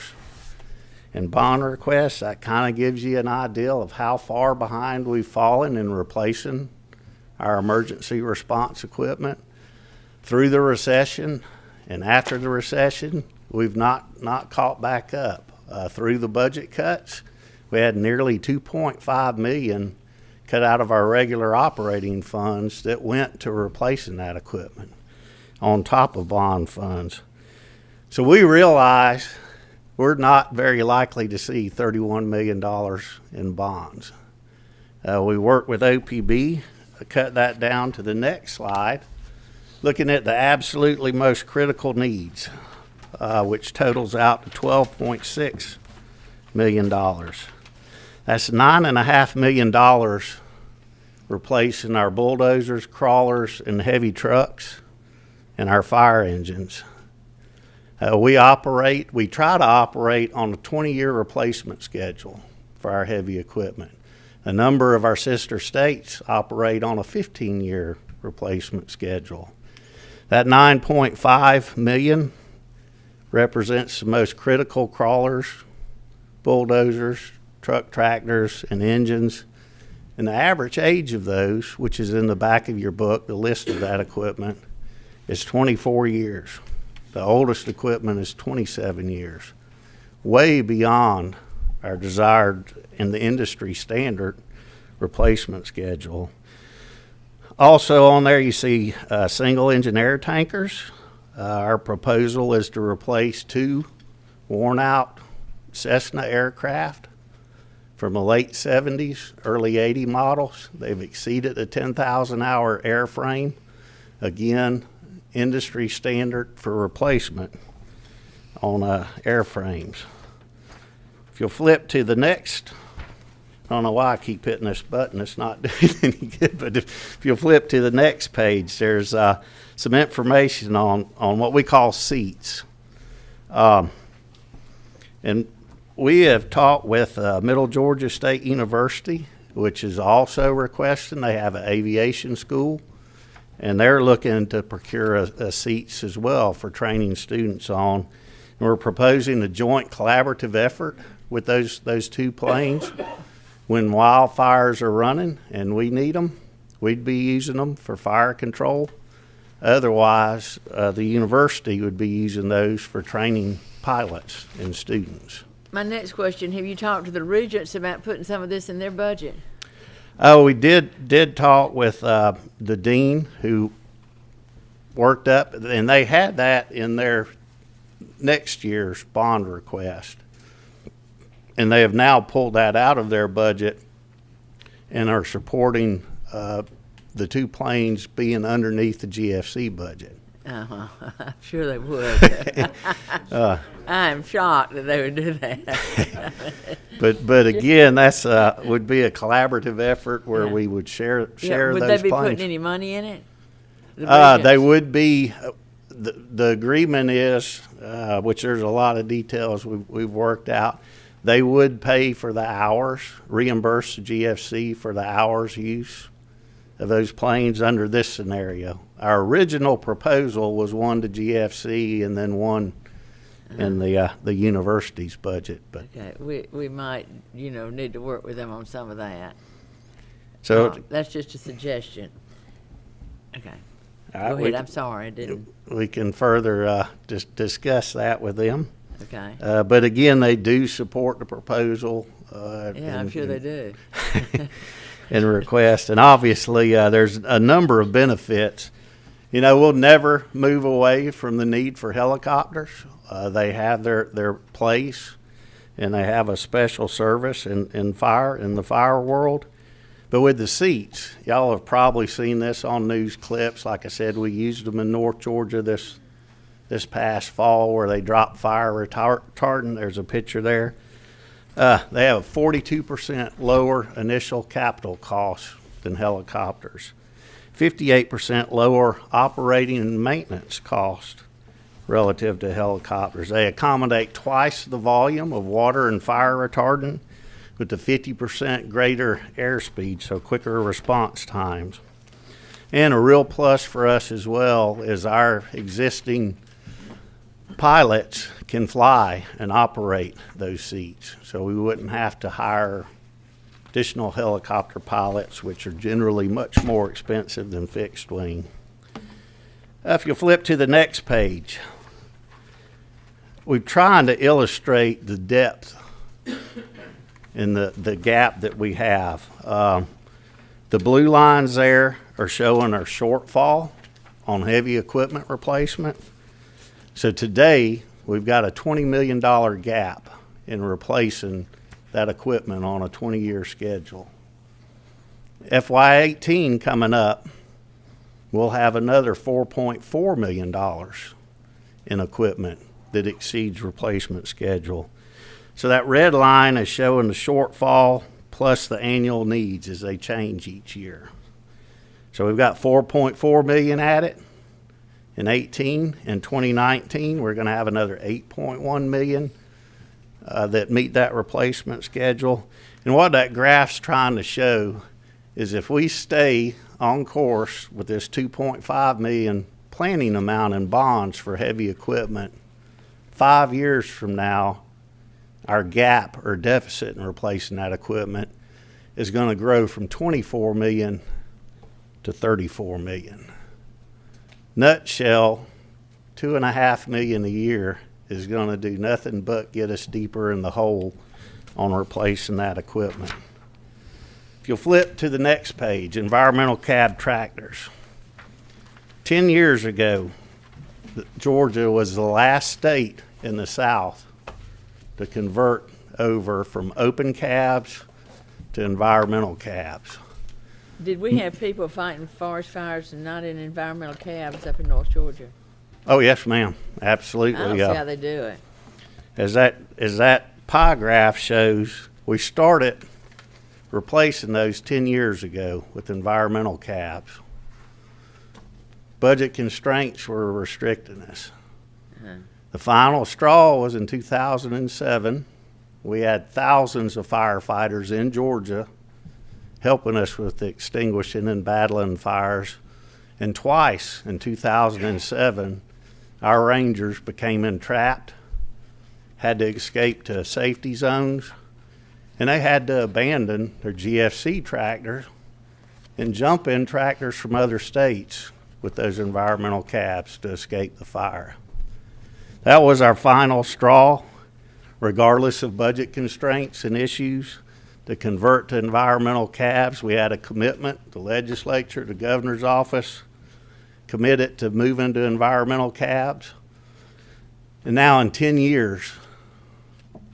in bond requests. That kind of gives you an idea of how far behind we've fallen in replacing our emergency response equipment. Through the recession and after the recession, we've not caught back up. Through the budget cuts, we had nearly $2.5 million cut out of our regular operating funds that went to replacing that equipment on top of bond funds. So we realize we're not very likely to see $31 million in bonds. We worked with OPB, cut that down to the next slide, looking at the absolutely most critical needs, which totals out to $12.6 million. That's $9.5 million replacing our bulldozers, crawlers, and heavy trucks and our fire engines. We try to operate on a 20-year replacement schedule for our heavy equipment. A number of our sister states operate on a 15-year replacement schedule. That $9.5 million represents the most critical crawlers, bulldozers, truck tractors, and engines. And the average age of those, which is in the back of your book, the list of that equipment, is 24 years. The oldest equipment is 27 years, way beyond our desired and the industry standard replacement schedule. Also on there you see single engine air tankers. Our proposal is to replace 2 worn out Cessna aircraft from the late 70s, early 80 models. They've exceeded the 10,000 hour airframe. Again, industry standard for replacement on airframes. If you'll flip to the next, I don't know why I keep hitting this button, it's not doing any good, but if you'll flip to the next page, there's some information on what we call seats. And we have talked with Middle Georgia State University, which is also requesting, they have an aviation school, and they're looking to procure seats as well for training students on. And we're proposing a joint collaborative effort with those 2 planes. When wildfires are running and we need them, we'd be using them for fire control. Otherwise, the university would be using those for training pilots and students. My next question, have you talked to the regents about putting some of this in their budget? Oh, we did talk with the dean who worked up, and they had that in their next year's bond request. And they have now pulled that out of their budget and are supporting the 2 planes being underneath the GFC budget. I'm sure they would. I'm shocked that they would do that. But again, that's would be a collaborative effort where we would share Would those they be planes. putting any money in it? They would be. The agreement is, which there's a lot of details we've worked out. They would pay for the hours, reimburse the GFC for the hours use of those planes under this scenario. Our original proposal was 1 to GFC and then 1 in the university's budget. But Okay, we might, need to work with them on some of that. so That's just a suggestion. Okay. all right, Go we ahead, can- I'm sorry, I didn't. we can further discuss that with them. Okay. But again, they do support the proposal. Yeah, I'm and- sure they do. and request. And obviously, there's a number of benefits. We'll never move away from the need for helicopters. They have their place, and they have a special service in the fire world. But with the seats, y'all have probably seen this on news clips. Like I said, we used them in North Georgia this past fall where they dropped fire retardant. There's a picture there. They have a 42% lower initial capital cost than helicopters, 58% lower operating and maintenance cost relative to helicopters. They accommodate twice the volume of water and fire retardant with the 50% greater airspeed, so quicker response times. And a real plus for us as well is our existing pilots can fly and operate those seats, so we wouldn't have to hire additional helicopter pilots, which are generally much more expensive than fixed wing. If you flip to the next page, we're trying to illustrate the depth and the gap that we have. The blue lines there are showing our shortfall on heavy equipment replacement. So today, we've got a $20 million gap in replacing that equipment on a 20-year schedule. FY18 coming up, we'll have another $4.4 million in equipment that exceeds replacement schedule. So that red line is showing the shortfall plus the annual needs as they change each year. So we've got 4.4 million at it in 18. In 2019, we're going to have another 8.1 million that meet that replacement schedule. And what that graph's trying to show is if we stay on course with this 2.5 million planning amount in bonds for heavy equipment, 5 years from now, our gap or deficit in replacing that equipment is going to grow from 24 million to 34 million. Nutshell, 2.5 million a year is going to do nothing but get us deeper in the hole on replacing that equipment. If you'll flip to the next page, environmental cab tractors. 10 years ago, Georgia was the last state in the South to convert over from open cabs to environmental cabs. Did we have people fighting forest fires and not in environmental cabs up in North Georgia? Oh, yes, ma'am. Absolutely. I don't see how they do it. As that pie graph shows, we started replacing those 10 years ago with environmental cabs. Budget constraints were restricting us. The final straw was in 2007. We had thousands of firefighters in Georgia helping us with extinguishing and battling fires. And twice in 2007, our rangers became entrapped, had to escape to safety zones, and they had to abandon their GFC tractors and jump in tractors from other states with those environmental cabs to escape the fire. That was our final straw, regardless of budget constraints and issues, to convert to environmental cabs. We had a commitment, the legislature, the governor's office, committed to moving to environmental cabs. And now in 10 years,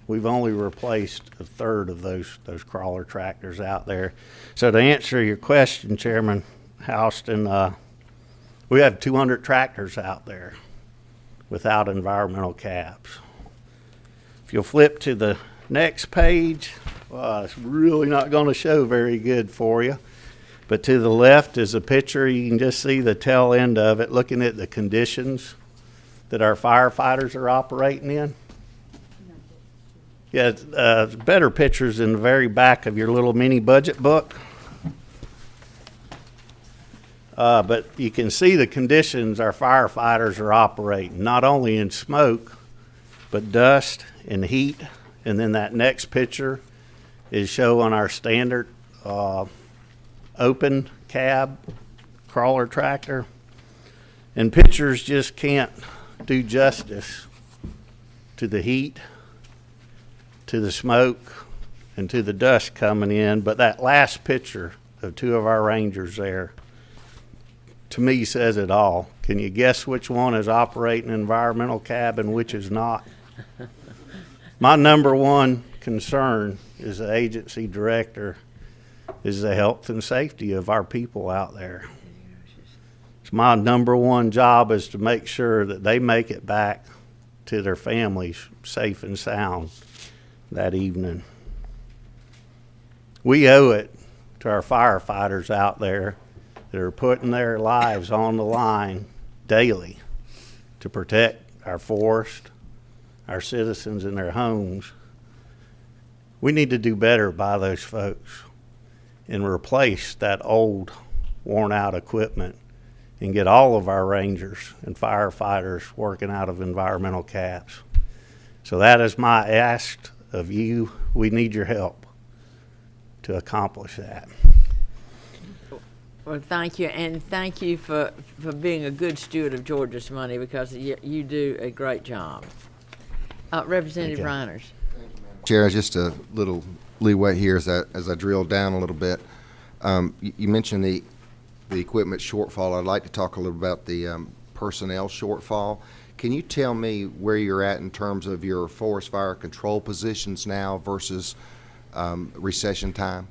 we've only replaced a third of those crawler tractors out there. So to answer your question, Chairman Houston, we have 200 tractors out there without environmental cabs. If you'll flip to the next page, well, it's really not going to show very good for you. But to the left is a picture. You can just see the tail end of it, looking at the conditions that our firefighters are operating in. Yeah, better pictures in the very back of your little mini budget book. But you can see the conditions our firefighters are operating, not only in smoke, but dust and heat. And then that next picture is showing our standard open cab crawler tractor. And pictures just can't do justice to the heat, to the smoke, and to the dust coming in. But that last picture of two of our rangers there, to me, says it all. Can you guess which one is operating an environmental cab and which is not? My number one concern as the agency director is the health and safety of our people out there. It's my number one job is to make sure that they make it back to their families safe and sound that evening. We owe it to our firefighters out there that are putting their lives on the line daily to protect our forest, our citizens and their homes. We need to do better by those folks and replace that old, worn-out equipment and get all of our rangers and firefighters working out of environmental cabs. So that is my ask of you. We need your help to accomplish that. Well, thank you, and thank you for being a good steward of Georgia's money, because you do a great job. Representative Reiners. Chair, just a little leeway here as I drill down a little bit. You mentioned the equipment shortfall. I'd like to talk a little about the personnel shortfall. Can you tell me where you're at in terms of your forest fire control positions now versus recession time?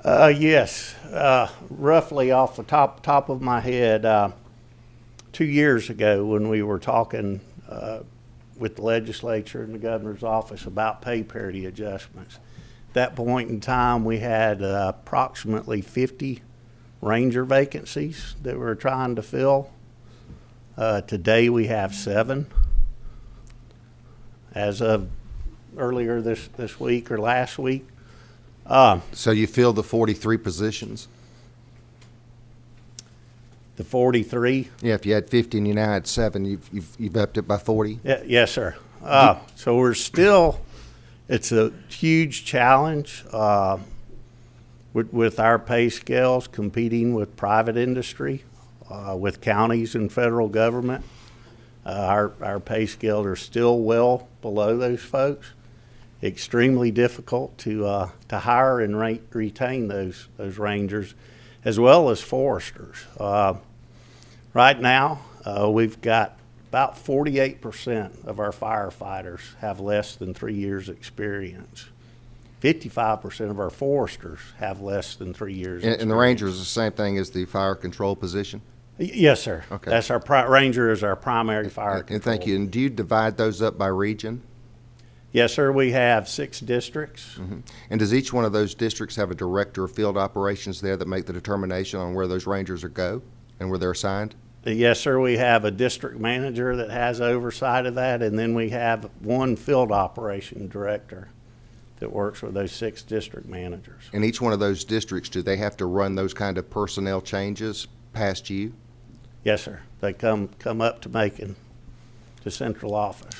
Yes, roughly off the top of my head, 2 years ago when we were talking with the legislature and the governor's office about pay parity adjustments, at that point in time we had approximately 50 ranger vacancies that we're trying to fill. Today we have 7. As of earlier this week or last week. So you filled the 43 positions? The 43? Yeah, if you had 50 and you now had 7, you've upped it by 40? Yes, sir. So we're still, it's a huge challenge with our pay scales competing with private industry, with counties and federal government. Our pay scales are still well below those folks. Extremely difficult to hire and retain those rangers, as well as foresters. Right now, we've got about 48% of our firefighters have less than 3 years experience. 55% of our foresters have less than 3 years experience. And the ranger is the same thing as the fire control position? Yes, sir. Okay. That's our ranger is our primary fire control. And thank you. And do you divide those up by region? Yes, sir. We have 6 districts. Mm-hmm. And does each one of those districts have a director of field operations there that make the determination on where those rangers are go and where they're assigned? Yes, sir. We have a district manager that has oversight of that, and then we have one field operation director that works with those 6 district managers. In each one of those districts, do they have to run those kind of personnel changes past you? Yes, sir. They come up to Macon, to central office.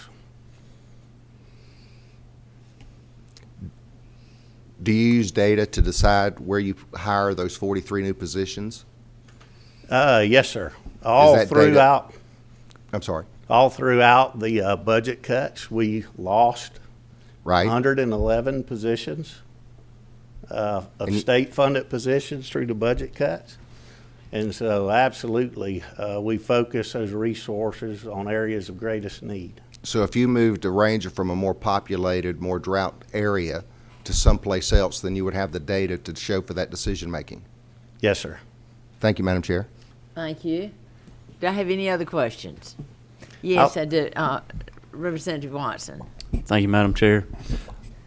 Do you use data to decide where you hire those 43 new positions? Yes, sir. All that throughout I'm sorry. the budget cuts, we lost Right? 111 positions of state-funded positions through the budget cuts. And so absolutely, we focus those resources on areas of greatest need. So if you moved a ranger from a more populated, more drought area to someplace else, then you would have the data to show for that decision-making. Yes, sir. Thank you, Madam Chair. Thank you. Do I have any other questions? Yes, I do. Representative Watson. Thank you, Madam Chair.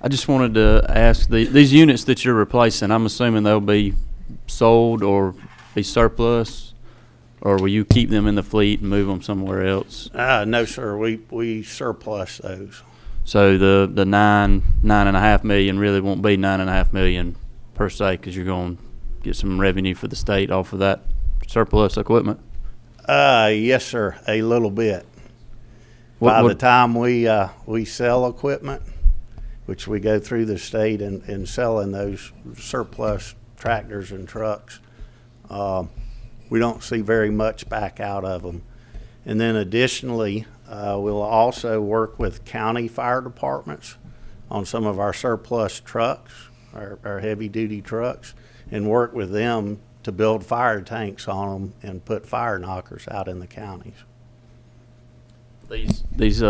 I just wanted to ask, these units that you're replacing, I'm assuming they'll be sold or be surplus, or will you keep them in the fleet and move them somewhere else? No, sir. We surplus those. So the 9.5 million really won't be 9.5 million per se, because you're going to get some revenue for the state off of that surplus equipment. Yes, sir. A little bit. By the time we sell equipment, which we go through the state and selling those surplus tractors and trucks, we don't see very much back out of them. And then additionally, we'll also work with county fire departments on some of our surplus trucks, our heavy-duty trucks, and work with them to build fire tanks on them and put fire knockers out in the counties. These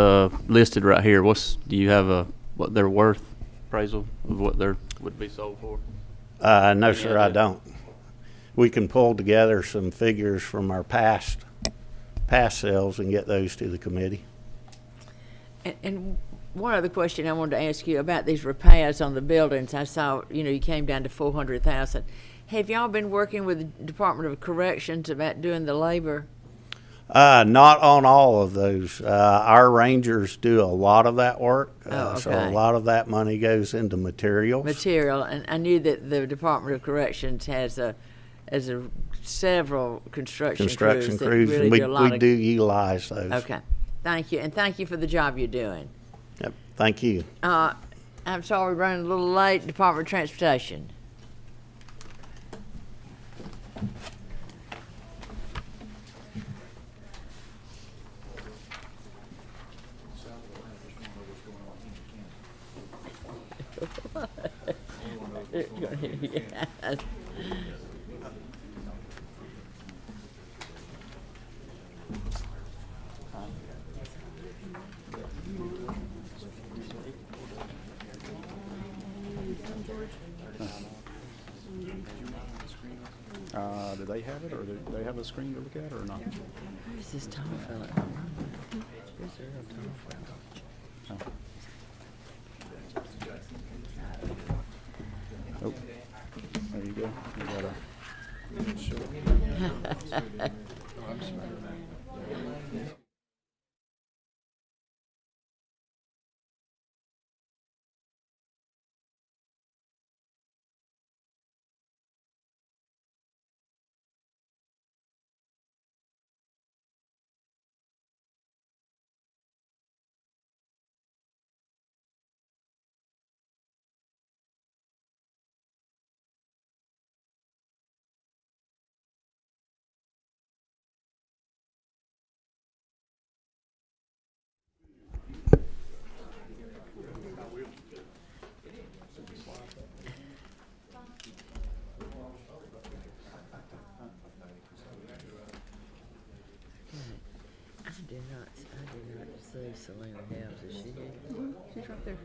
listed right here, do you have what they're worth, appraisal of what they would be sold for? No, sir, I don't. We can pull together some figures from our past sales and get those to the committee. And one other question I wanted to ask you about these repairs on the buildings. I saw, you came down to 400,000. Have y'all been working with the Department of Corrections about doing the labor? Not on all of those. Our rangers do a lot of that work. Oh, So a okay. lot of that money goes into materials. Material, and I knew that the Department of Corrections has several construction Construction that crews, really and we, do a lot we of. do utilize those. Okay, thank you, and thank you for the job you're doing. Yep, thank you. I'm sorry we're running a little late. Department of Transportation. Yes. Do they have it, or do they have a screen to look at, or not? Who's this tall fella? Who's the real tall fella? Oh, there you go. You got a. I did not see Selena Helms. Is she here? She's right there.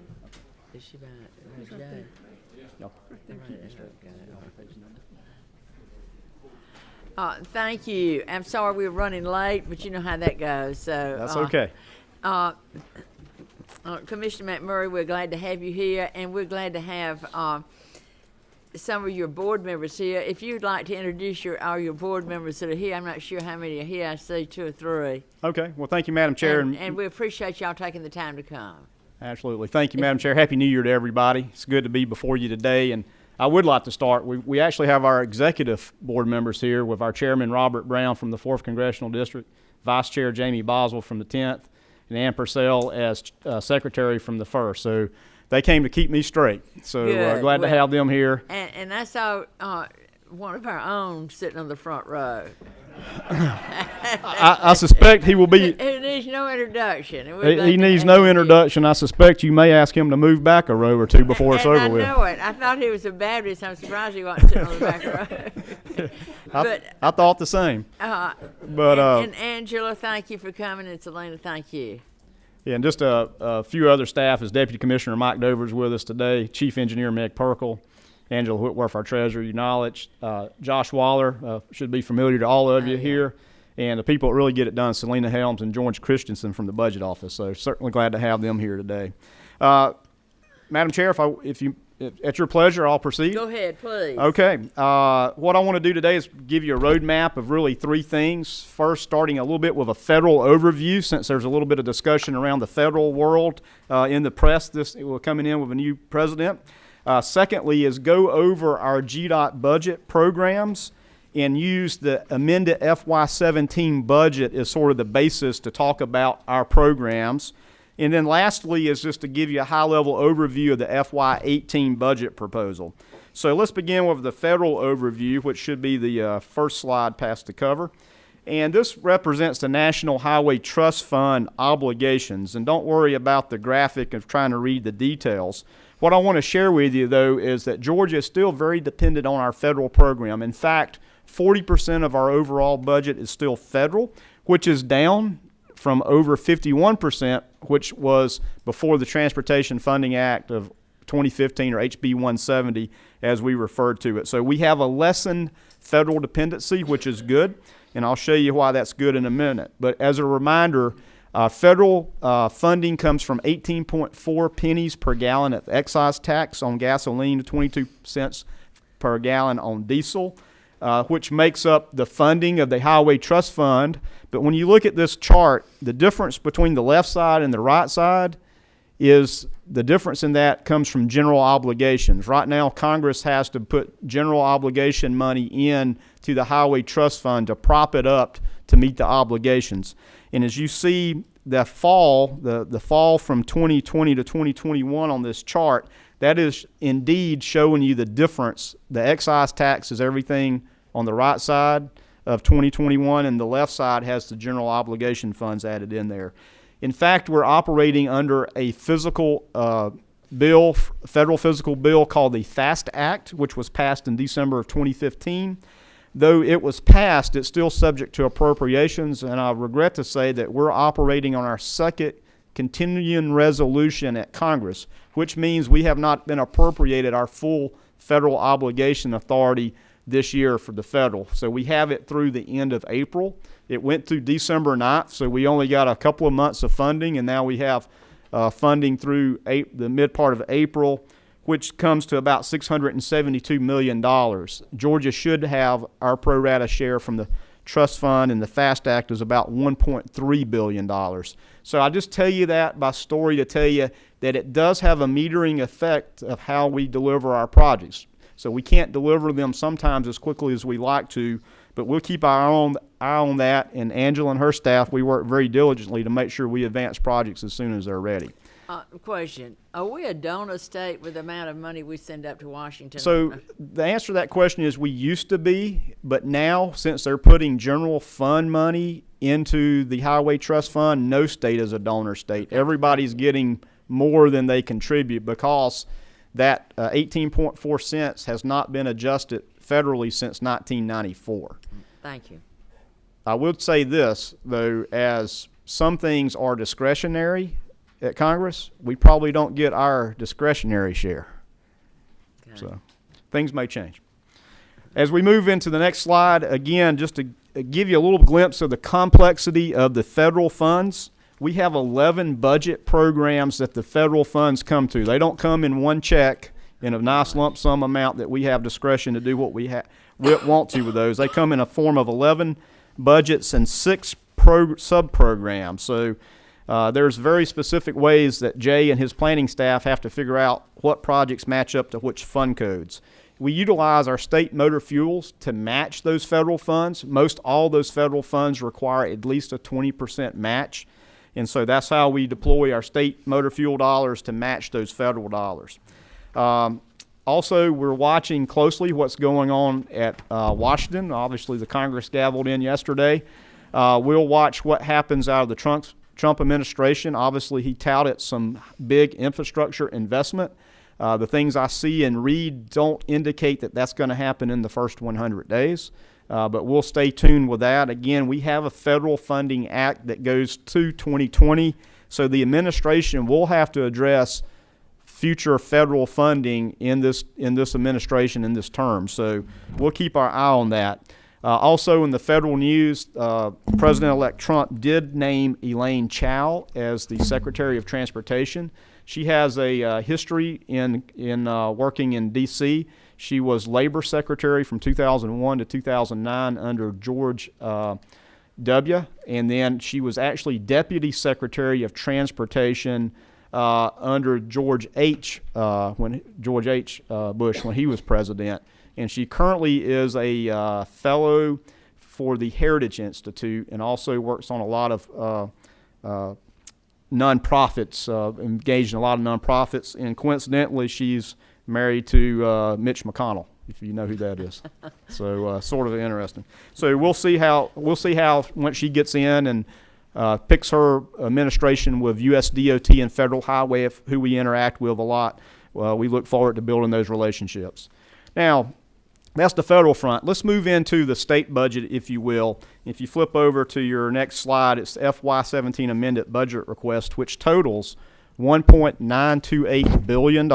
Is she by She's Joe? right there. No. Right there. Right, that's okay. Thank you. I'm sorry we were running late, but you know how that goes. So That's okay. Commissioner McMurray, we're glad to have you here, and we're glad to have some of your board members here. If you'd like to introduce all your board members that are here, I'm not sure how many are here. I see 2 or 3. Okay. Well, thank you, Madam Chair. And we appreciate y'all taking the time to come. Absolutely. Thank you, Madam Chair. Happy New Year to everybody. It's good to be before you today. And I would like to start. We actually have our executive board members here with our chairman, Robert Brown from the 4th Congressional District, Vice Chair Jamie Boswell from the 10th, and Ann Purcell as secretary from the 1st. So they came to keep me straight. So Good. glad to have them here. And I saw one of our own sitting on the front row. I suspect he will be. He needs no introduction. And we're glad He to needs have no you. introduction. I suspect you may ask him to move back a row or two before it's And over with. I know it. I thought he was a Baptist. I'm surprised he wasn't sitting on the back row. But I thought the same. But and Angela, thank you for coming, and Selena, thank you. yeah, and just a few other staff. As Deputy Commissioner Mike Dover is with us today, Chief Engineer Meg Perkle, Angela Whitworth, our treasurer, you knowledge. Josh Waller should be familiar to all of you here. And the people that really get it done, Selena Helms and George Christensen from the Budget Office. So certainly glad to have them here today. Madam Chair, if at your pleasure, I'll proceed. Go ahead, please. Okay. What I want to do today is give you a roadmap of really 3 things. First, starting a little bit with a federal overview, since there's a little bit of discussion around the federal world in the press. We're coming in with a new president. Secondly, is go over our GDOT budget programs and use the amended FY17 budget as sort of the basis to talk about our programs. And then lastly is just to give you a high-level overview of the FY18 budget proposal. So let's begin with the federal overview, which should be the first slide past the cover. And this represents the National Highway Trust Fund obligations. And don't worry about the graphic of trying to read the details. What I want to share with you, though, is that Georgia is still very dependent on our federal program. In fact, 40% of our overall budget is still federal, which is down from over 51%, which was before the Transportation Funding Act of 2015, or HB 170, as we referred to it. So we have a lessened federal dependency, which is good, and I'll show you why that's good in a minute. But as a reminder, federal funding comes from 18.4 pennies per gallon of excise tax on gasoline, 22 cents per gallon on diesel. which makes up the funding of the Highway Trust Fund. But when you look at this chart, the difference between the left side and the right side is the difference in that comes from general obligations. Right now, Congress has to put general obligation money in to the Highway Trust Fund to prop it up to meet the obligations. And as you see the fall from 2020 to 2021 on this chart, that is indeed showing you the difference. The excise tax is everything on the right side of 2021, and the left side has the general obligation funds added in there. In fact, we're operating under a physical bill, federal physical bill called the FAST Act, which was passed in December of 2015. Though it was passed, it's still subject to appropriations, and I regret to say that we're operating on our second continuing resolution at Congress, which means we have not been appropriated our full federal obligation authority this year for the federal. So we have it through the end of April. It went through December 9th, so we only got a couple of months of funding, and now we have funding through the mid part of April, which comes to about $672 million. Georgia should have our pro rata share from the trust fund, and the FAST Act is about $1.3 billion. So I just tell you that by story to tell you that it does have a metering effect of how we deliver our projects. So we can't deliver them sometimes as quickly as we like to, but we'll keep our eye on that, and Angela and her staff, we work very diligently to make sure we advance projects as soon as they're ready. Question, are we a donor state with the amount of money we send up to Washington? So the answer to that question is we used to be, but now since they're putting general fund money into the Highway Trust Fund, no state is a donor state. Everybody's getting more than they contribute because that 18.4 cents has not been adjusted federally since 1994. Thank you. I would say this, though, as some things are discretionary at Congress, we probably don't get our discretionary share. Okay. So things may change. As we move into the next slide, again, just to give you a little glimpse of the complexity of the federal funds, we have 11 budget programs that the federal funds come to. They don't come in one check in a nice lump sum amount that we have discretion to do what we want to with those. They come in a form of 11 budgets and 6 sub-programs. So there's very specific ways that Jay and his planning staff have to figure out what projects match up to which fund codes. We utilize our state motor fuels to match those federal funds. Most all those federal funds require at least a 20% match. And so that's how we deploy our state motor fuel dollars to match those federal dollars. Also, we're watching closely what's going on at Washington. Obviously, the Congress gavelled in yesterday. We'll watch what happens out of the Trump administration. Obviously, he touted some big infrastructure investment. The things I see and read don't indicate that that's going to happen in the first 100 days. But we'll stay tuned with that. Again, we have a federal funding act that goes to 2020, so the administration will have to address future federal funding in this administration in this term. So we'll keep our eye on that. Also in the federal news, President-elect Trump did name Elaine Chao as the Secretary of Transportation. She has a history in working in D.C. She was Labor Secretary from 2001 to 2009 under George W. And then she was actually Deputy Secretary of Transportation under George H. Bush when he was president. And she currently is a fellow for the Heritage Institute and also works on a lot of nonprofits, engaged in a lot of nonprofits. And coincidentally, she's married to Mitch McConnell, if you know who that is. So sort of interesting. So we'll see how once she gets in and picks her administration with U.S. DOT and Federal Highway, who we interact with a lot. We look forward to building those relationships. Now, that's the federal front. Let's move into the state budget, if you will. If you flip over to your next slide, it's FY17 amended budget request, which totals $1.928 billion.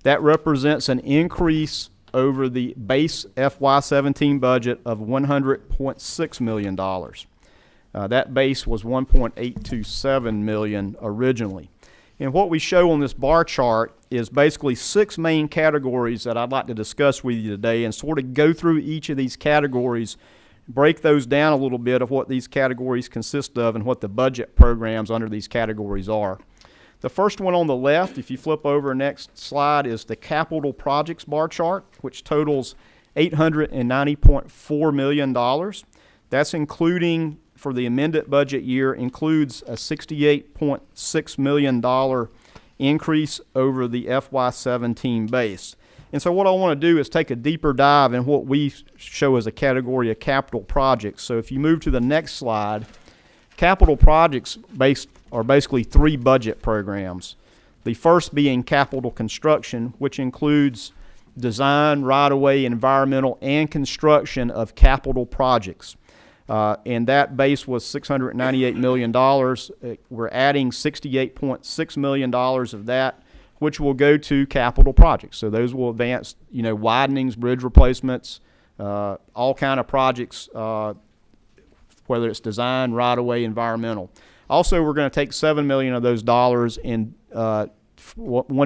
That represents an increase over the base FY17 budget of $100.6 million. That base was $1.827 million originally. And what we show on this bar chart is basically 6 main categories that I'd like to discuss with you today and sort of go through each of these categories, break those down a little bit of what these categories consist of and what the budget programs under these categories are. The first one on the left, if you flip over next slide, is the capital projects bar chart, which totals $890.4 million. That's including, for the amended budget year, includes a $68.6 million increase over the FY17 base. And so what I want to do is take a deeper dive in what we show as a category of capital projects. So if you move to the next slide, capital projects are basically 3 budget programs. The first being capital construction, which includes design, right-of-way, environmental, and construction of capital projects. And that base was $698 million. We're adding $68.6 million of that, which will go to capital projects. So those will advance, widenings, bridge replacements, all kind of projects, whether it's design, right-of-way, environmental. Also, we're going to take $7 million of those dollars and $1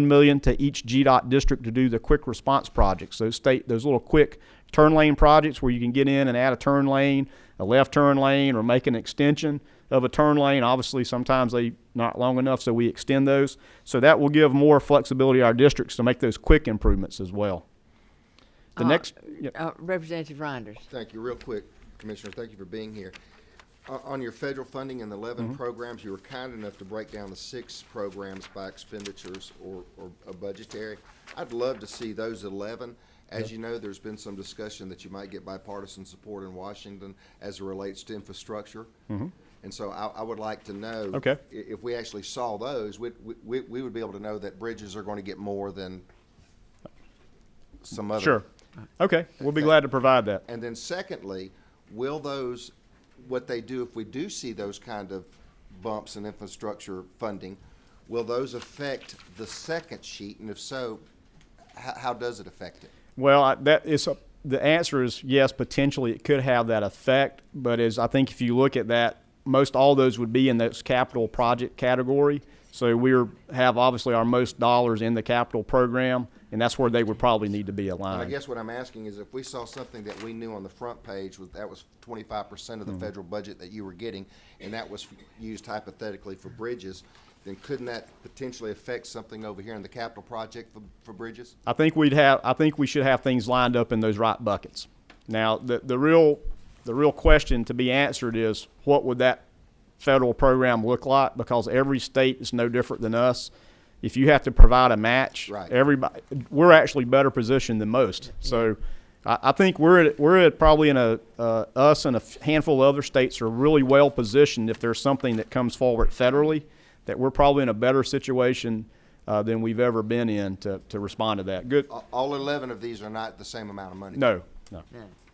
million to each GDOT district to do the quick response projects. Those little quick turn lane projects where you can get in and add a turn lane, a left turn lane, or make an extension of a turn lane. Obviously, sometimes they're not long enough, so we extend those. So that will give more flexibility to our districts to make those quick improvements as well. The next, Representative Reinders. Thank you. Real quick, Commissioner, thank you for being here. On your federal funding and the 11 programs, you were kind enough to break down the 6 programs by expenditures or budgetary. I'd love to see those 11. As you know, there's been some discussion that you might get bipartisan support in Washington as it relates to infrastructure. And so I would like to know if we actually saw those, we would be able to know that bridges are going to get more than some other. Sure. Okay. We'll be glad to provide that. And then secondly, will those, what they do if we do see those kind of bumps in infrastructure funding, will those affect the second sheet? And if so, how does it affect it? Well, the answer is yes, potentially it could have that effect. But I think if you look at that, most all those would be in this capital project category. So we have obviously our most dollars in the capital program, and that's where they would probably need to be aligned. And I guess what I'm asking is if we saw something that we knew on the front page that was 25% of the federal budget that you were getting, and that was used hypothetically for bridges, then couldn't that potentially affect something over here in the capital project for bridges? I think we should have things lined up in those right buckets. Now, the real question to be answered is what would that federal program look like? Because every state is no different than us. If you have to provide a match, right, we're actually better positioned than most. So I think we're probably in us and a handful of other states are really well positioned if there's something that comes forward federally, that we're probably in a better situation than we've ever been in to respond to that. Good. All 11 of these are not the same amount of money? No.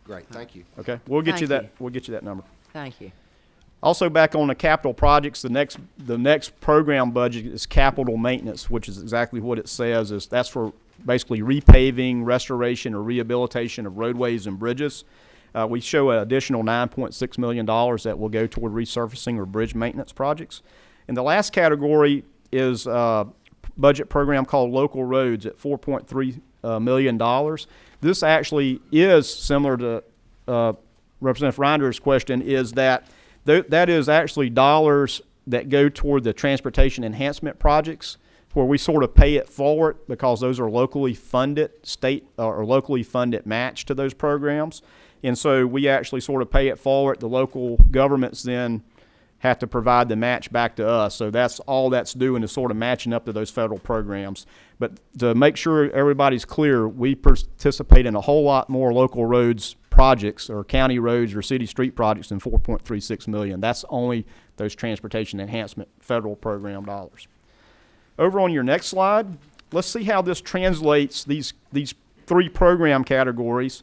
Great, thank you. Okay, we'll get you that. Thank you. We'll get you that number. Thank you. Also, back on the capital projects, the next program budget is capital maintenance, which is exactly what it says. That's for basically repaving, restoration, or rehabilitation of roadways and bridges. We show an additional $9.6 million that will go toward resurfacing or bridge maintenance projects. And the last category is a budget program called local roads at $4.3 million. This actually is similar to Representative Reinder's question, is that that is actually dollars that go toward the transportation enhancement projects, where we sort of pay it forward because those are locally funded, state or locally funded match to those programs. And so we actually sort of pay it forward. The local governments then have to provide the match back to us. So that's all that's doing is sort of matching up to those federal programs. But to make sure everybody's clear, we participate in a whole lot more local roads projects or county roads or city street projects than $4.36 million. That's only those transportation enhancement federal program dollars. Over on your next slide, let's see how this translates, these 3 program categories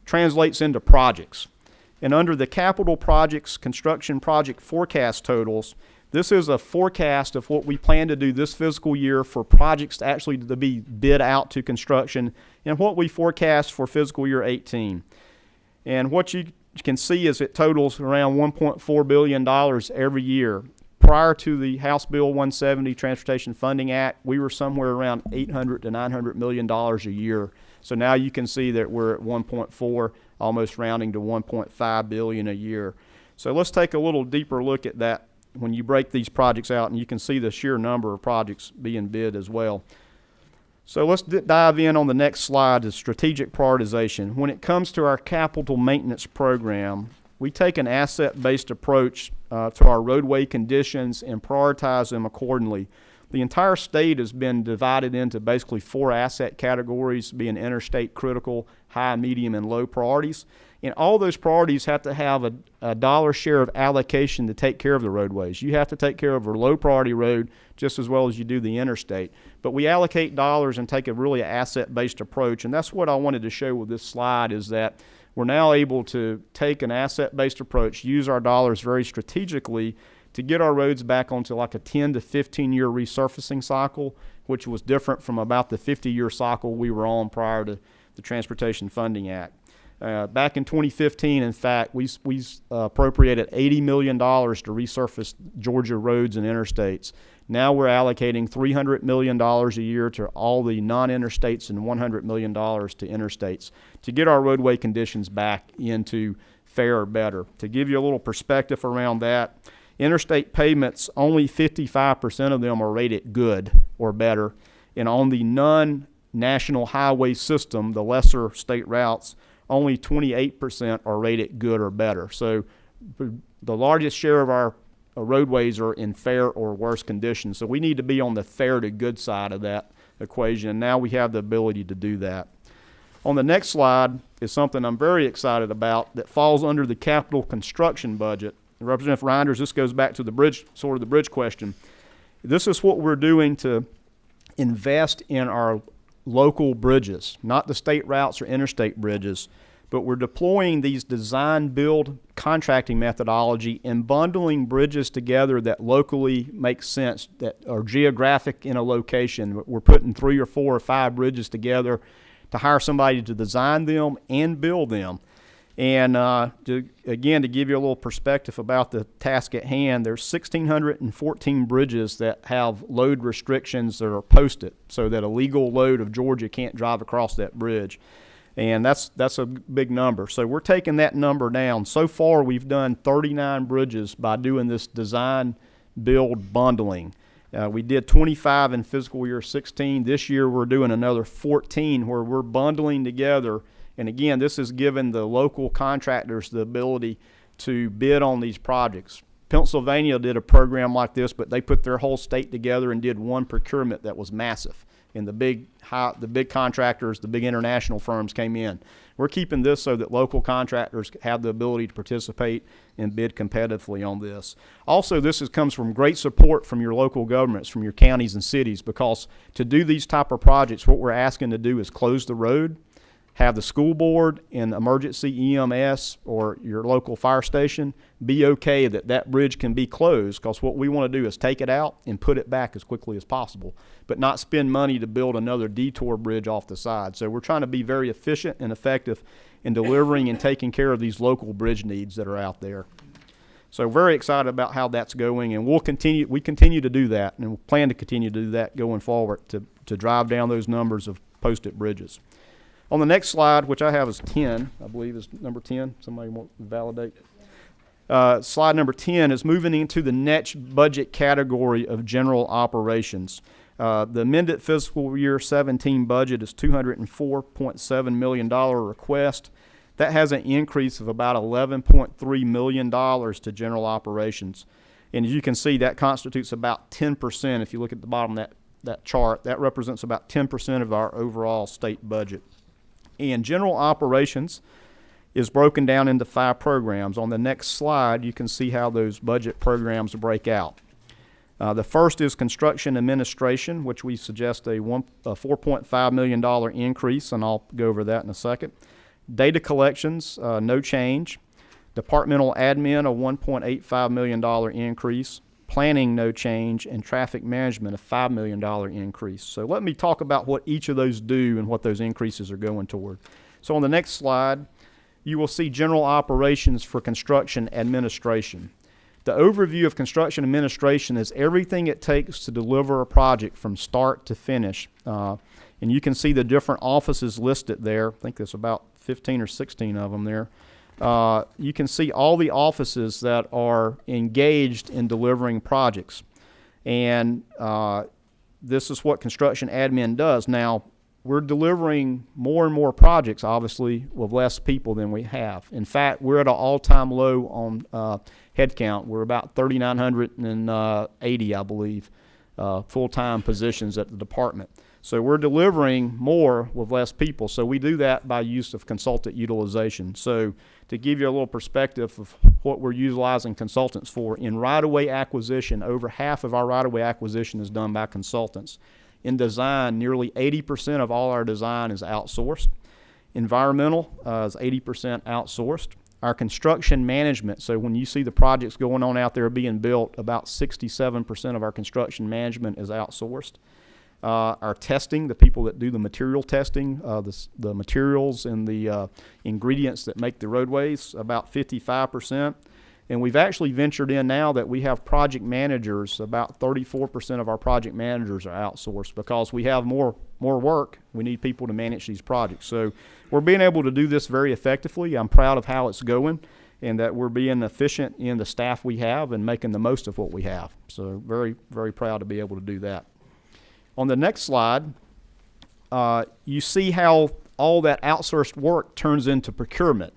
translates into projects. And under the capital projects, construction project forecast totals, this is a forecast of what we plan to do this fiscal year for projects to actually to be bid out to construction and what we forecast for fiscal year 18. And what you can see is it totals around $1.4 billion every year. prior to the House Bill 170 Transportation Funding Act, we were somewhere around $800 to $900 million a year. So now you can see that we're at 1.4, almost rounding to 1.5 billion a year. So let's take a little deeper look at that when you break these projects out, and you can see the sheer number of projects being bid as well. So let's dive in on the next slide to strategic prioritization. When it comes to our capital maintenance program, we take an asset-based approach to our roadway conditions and prioritize them accordingly. The entire state has been divided into basically 4 asset categories, being interstate critical, high, medium, and low priorities. And all those priorities have to have a dollar share of allocation to take care of the roadways. You have to take care of a low priority road just as well as you do the interstate. But we allocate dollars and take a really asset-based approach. And that's what I wanted to show with this slide, is that we're now able to take an asset-based approach, use our dollars very strategically to get our roads back onto like a 10 to 15 year resurfacing cycle, which was different from about the 50-year cycle we were on prior to the Transportation Funding Act. Back in 2015, in fact, we appropriated $80 million to resurface Georgia roads and interstates. Now we're allocating $300 million a year to all the non-interstates and $100 million to interstates to get our roadway conditions back into fair or better. To give you a little perspective around that, interstate pavements, only 55% of them are rated good or better. And on the non-national highway system, the lesser state routes, only 28% are rated good or better. So the largest share of our roadways are in fair or worse conditions. So we need to be on the fair to good side of that equation. And now we have the ability to do that. On the next slide is something I'm very excited about that falls under the capital construction budget. Representative Reinders, this goes back to the bridge, sort of the bridge question. This is what we're doing to invest in our local bridges, not the state routes or interstate bridges, but we're deploying these design build contracting methodology and bundling bridges together that locally make sense, that are geographic in a location. We're putting 3 or 4 or 5 bridges together to hire somebody to design them and build them. And to give you a little perspective about the task at hand, there's 1,614 bridges that have load restrictions that are posted so that a legal load of Georgia can't drive across that bridge. And that's a big number. So we're taking that number down. So far, we've done 39 bridges by doing this design build bundling. We did 25 in fiscal year 16. This year, we're doing another 14 where we're bundling together. And again, this has given the local contractors the ability to bid on these projects. Pennsylvania did a program like this, but they put their whole state together and did one procurement that was massive. And the big contractors, the big international firms came in. We're keeping this so that local contractors have the ability to participate and bid competitively on this. Also, comes from great support from your local governments, from your counties and cities, because to do these type of projects, what we're asking to do is close the road, have the school board and emergency EMS or your local fire station be okay that that bridge can be closed, because what we want to do is take it out and put it back as quickly as possible, but not spend money to build another detour bridge off the side. So we're trying to be very efficient and effective in delivering and taking care of these local bridge needs that are out there. So very excited about how that's going, and we continue to do that, and we'll plan to continue to do that going forward to drive down those numbers of posted bridges. On the next slide, which I have as 10, I believe is number 10. Somebody want to validate? Slide number 10 is moving into the next budget category of general operations. The amended fiscal year 17 budget is $204.7 million request. That has an increase of about $11.3 million to general operations. And as you can see, that constitutes about 10%. If you look at the bottom of that chart, that represents about 10% of our overall state budget. And general operations is broken down into 5 programs. On the next slide, you can see how those budget programs break out. The first is construction administration, which we suggest a $4.5 million increase, and I'll go over that in a second. Data collections, no change. Departmental admin, a $1.85 million increase. Planning, no change. And traffic management, a $5 million increase. So let me talk about what each of those do and what those increases are going toward. So on the next slide, you will see general operations for construction administration. The overview of construction administration is everything it takes to deliver a project from start to finish. And you can see the different offices listed there. I think there's about 15 or 16 of them there. You can see all the offices that are engaged in delivering projects. And this is what construction admin does. Now, we're delivering more and more projects, obviously, with less people than we have. In fact, we're at an all-time low on headcount. We're about 3,980, I believe, full-time positions at the department. So we're delivering more with less people. So we do that by use of consultant utilization. So to give you a little perspective of what we're utilizing consultants for, in right-of-way acquisition, over half of our right-of-way acquisition is done by consultants. In design, nearly 80% of all our design is outsourced. Environmental is 80% outsourced. Our construction management, so when you see the projects going on out there being built, about 67% of our construction management is outsourced. Our testing, the people that do the material testing, the materials and the ingredients that make the roadways, about 55%. And we've actually ventured in now that we have project managers. About 34% of our project managers are outsourced because we have more work. We need people to manage these projects. So we're being able to do this very effectively. I'm proud of how it's going and that we're being efficient in the staff we have and making the most of what we have. So very, very proud to be able to do that. On the next slide, you see how all that outsourced work turns into procurement.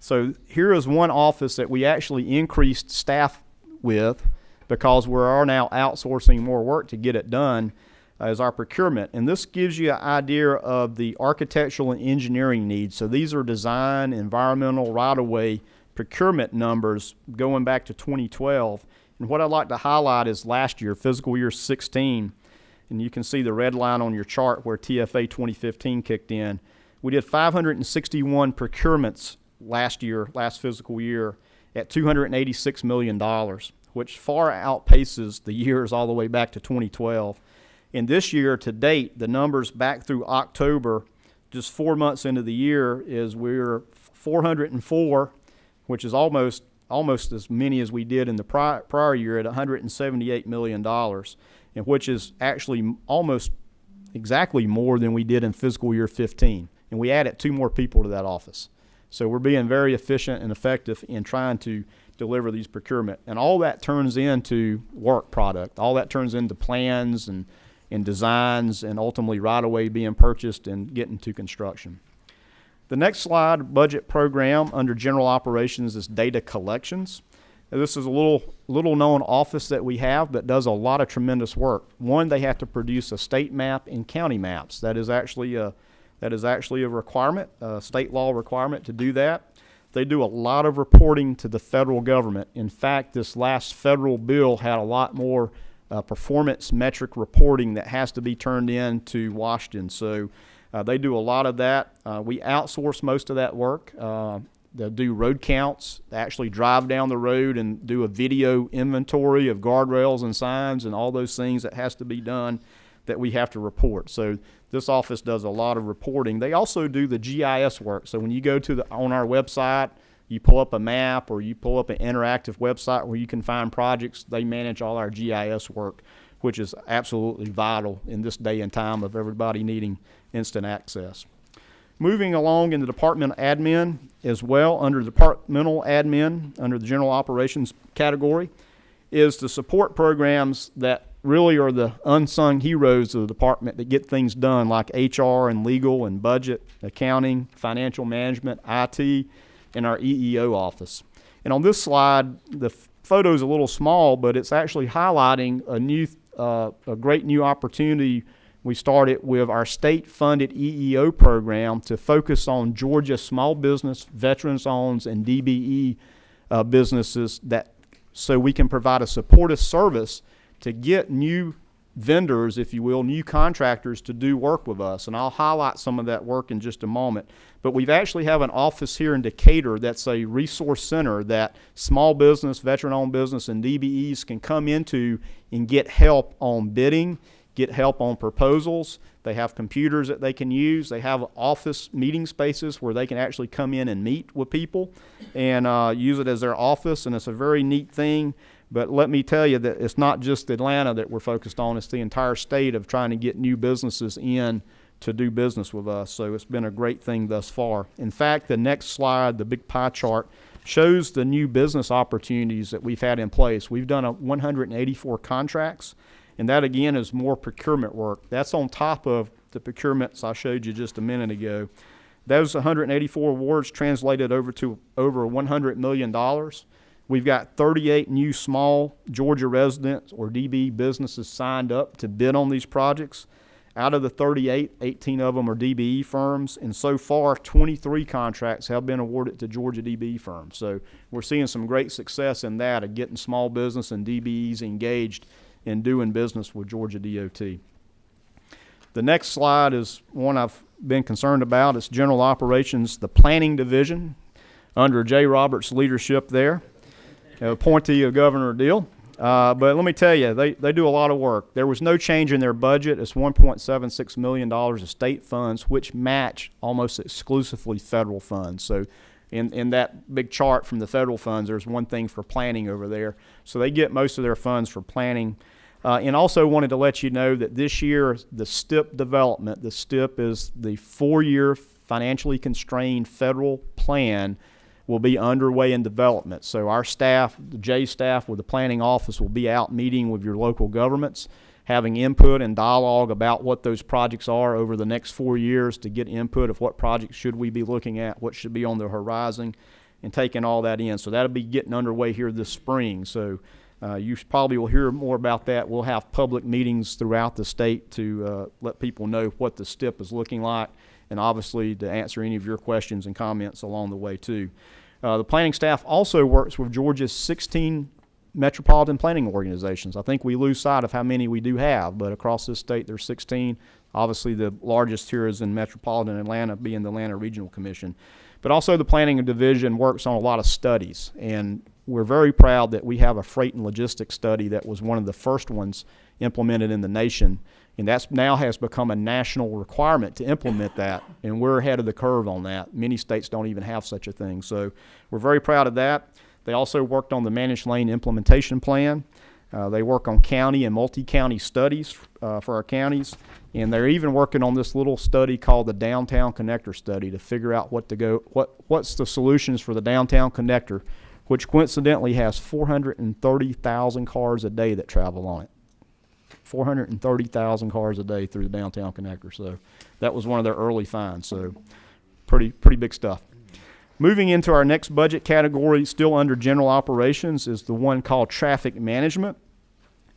So here is one office that we actually increased staff with because we are now outsourcing more work to get it done as our procurement. And this gives you an idea of the architectural and engineering needs. So these are design, environmental, right-of-way procurement numbers going back to 2012. And what I'd like to highlight is last year, fiscal year 16, and you can see the red line on your chart where TFA 2015 kicked in. We did 561 procurements last fiscal year at $286 million, which far outpaces the years all the way back to 2012. And this year to date, the numbers back through October, just 4 months into the year, is we're 404, which is almost as many as we did in the prior year at $178 million, and which is actually almost exactly more than we did in fiscal year 15. And we added 2 more people to that office. So we're being very efficient and effective in trying to deliver these procurement. And all that turns into work product. All that turns into plans and designs and ultimately right-of-way being purchased and getting to construction. The next slide, budget program under general operations, is data collections. Now, this is a little known office that we have that does a lot of tremendous work. One, they have to produce a state map and county maps. That is actually a requirement, a state law requirement to do that. They do a lot of reporting to the federal government. In fact, this last federal bill had a lot more performance metric reporting that has to be turned in to Washington. So they do a lot of that. We outsource most of that work. They'll do road counts. They actually drive down the road and do a video inventory of guardrails and signs and all those things that has to be done that we have to report. So this office does a lot of reporting. They also do the GIS work. So when you go to on our website, you pull up a map or you pull up an interactive website where you can find projects, they manage all our GIS work, which is absolutely vital in this day and time of everybody needing instant access. Moving along in the department admin as well, under departmental admin, under the general operations category, is the support programs that really are the unsung heroes of the department that get things done, like HR and legal and budget, accounting, financial management, IT, and our EEO office. And on this slide, the photo is a little small, but it's actually highlighting a great new opportunity we started with our state-funded EEO program to focus on Georgia small business, veterans-owned, and DBE businesses, so we can provide a supportive service to get new vendors, if you will, new contractors to do work with us. And I'll highlight some of that work in just a moment. But we've actually have an office here in Decatur that's a resource center that small business, veteran-owned business, and DBEs can come into and get help on bidding, get help on proposals. They have computers that they can use. They have office meeting spaces where they can actually come in and meet with people and use it as their office, and it's a very neat thing. But let me tell you that it's not just Atlanta that we're focused on. It's the entire state of trying to get new businesses in to do business with us. So it's been a great thing thus far. In fact, the next slide, the big pie chart, shows the new business opportunities that we've had in place. We've done 184 contracts, and that again is more procurement work. That's on top of the procurements I showed you just a minute ago. Those 184 awards translated over to over $100 million. We've got 38 new small Georgia residents or DB businesses signed up to bid on these projects. Out of the 38, 18 of them are DBE firms, and so far 23 contracts have been awarded to Georgia DBE firms. So we're seeing some great success in that of getting small business and DBEs engaged in doing business with Georgia DOT. The next slide is one I've been concerned about. It's General Operations, the Planning Division, under Jay Roberts' leadership there, appointee of Governor Deal. But let me tell you, they do a lot of work. There was no change in their budget. It's $1.76 million of state funds, which match almost exclusively federal funds. So in that big chart from the federal funds, there's one thing for planning over there. So they get most of their funds for planning. And also wanted to let you know that this year, the STIP development, the STIP is the 4-year financially constrained federal plan, will be underway in development. So our staff, the J staff with the planning office, will be out meeting with your local governments, having input and dialogue about what those projects are over the next 4 years to get input of what projects should we be looking at, what should be on the horizon, and taking all that in. So that'll be getting underway here this spring. So you probably will hear more about that. We'll have public meetings throughout the state to let people know what the STIP is looking like, and obviously to answer any of your questions and comments along the way too. The planning staff also works with Georgia's 16 metropolitan planning organizations. I think we lose sight of how many we do have, but across this state there's 16. Obviously the largest here is in metropolitan Atlanta, being the Atlanta Regional Commission. But also the planning division works on a lot of studies, and we're very proud that we have a freight and logistics study that was one of the first ones implemented in the nation, and that's now has become a national requirement to implement that, and we're ahead of the curve on that. Many states don't even have such a thing, so we're very proud of that. They also worked on the managed lane implementation plan. They work on county and multi-county studies for our counties, and they're even working on this little study called the Downtown Connector Study to figure out what's the solutions for the Downtown Connector, which coincidentally has 430,000 cars a day that travel on it. 430,000 cars a day through the Downtown Connector. So that was one of their early finds. So pretty big stuff. Moving into our next budget category, still under general operations, is the one called traffic management.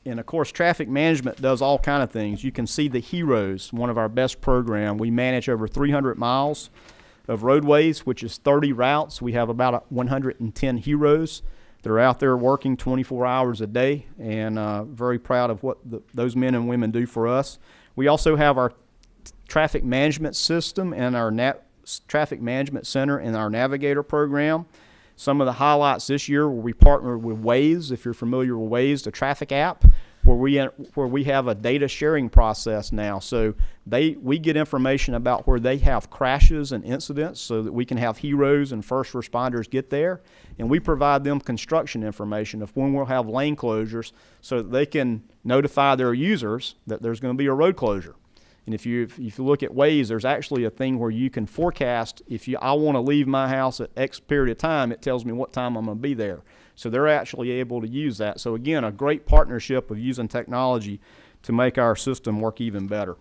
And of course, traffic management does all kind of things. You can see the HEROES, one of our best program. We manage over 300 miles of roadways, which is 30 routes. We have about 110 HEROES. They're out there working 24 hours a day, and very proud of what those men and women do for us. We also have our traffic management system and our traffic management center and our navigator program. Some of the highlights this year where we partnered with Waze, if you're familiar with Waze, the traffic app, where we have a data sharing process now. So we get information about where they have crashes and incidents so that we can have HEROES and first responders get there. And we provide them construction information of when we'll have lane closures so that they can notify their users that there's going to be a road closure. And if you look at Waze, there's actually a thing where you can forecast I want to leave my house at X period of time, it tells me what time I'm going to be there. So they're actually able to use that. So again, a great partnership of using technology to make our system work even better.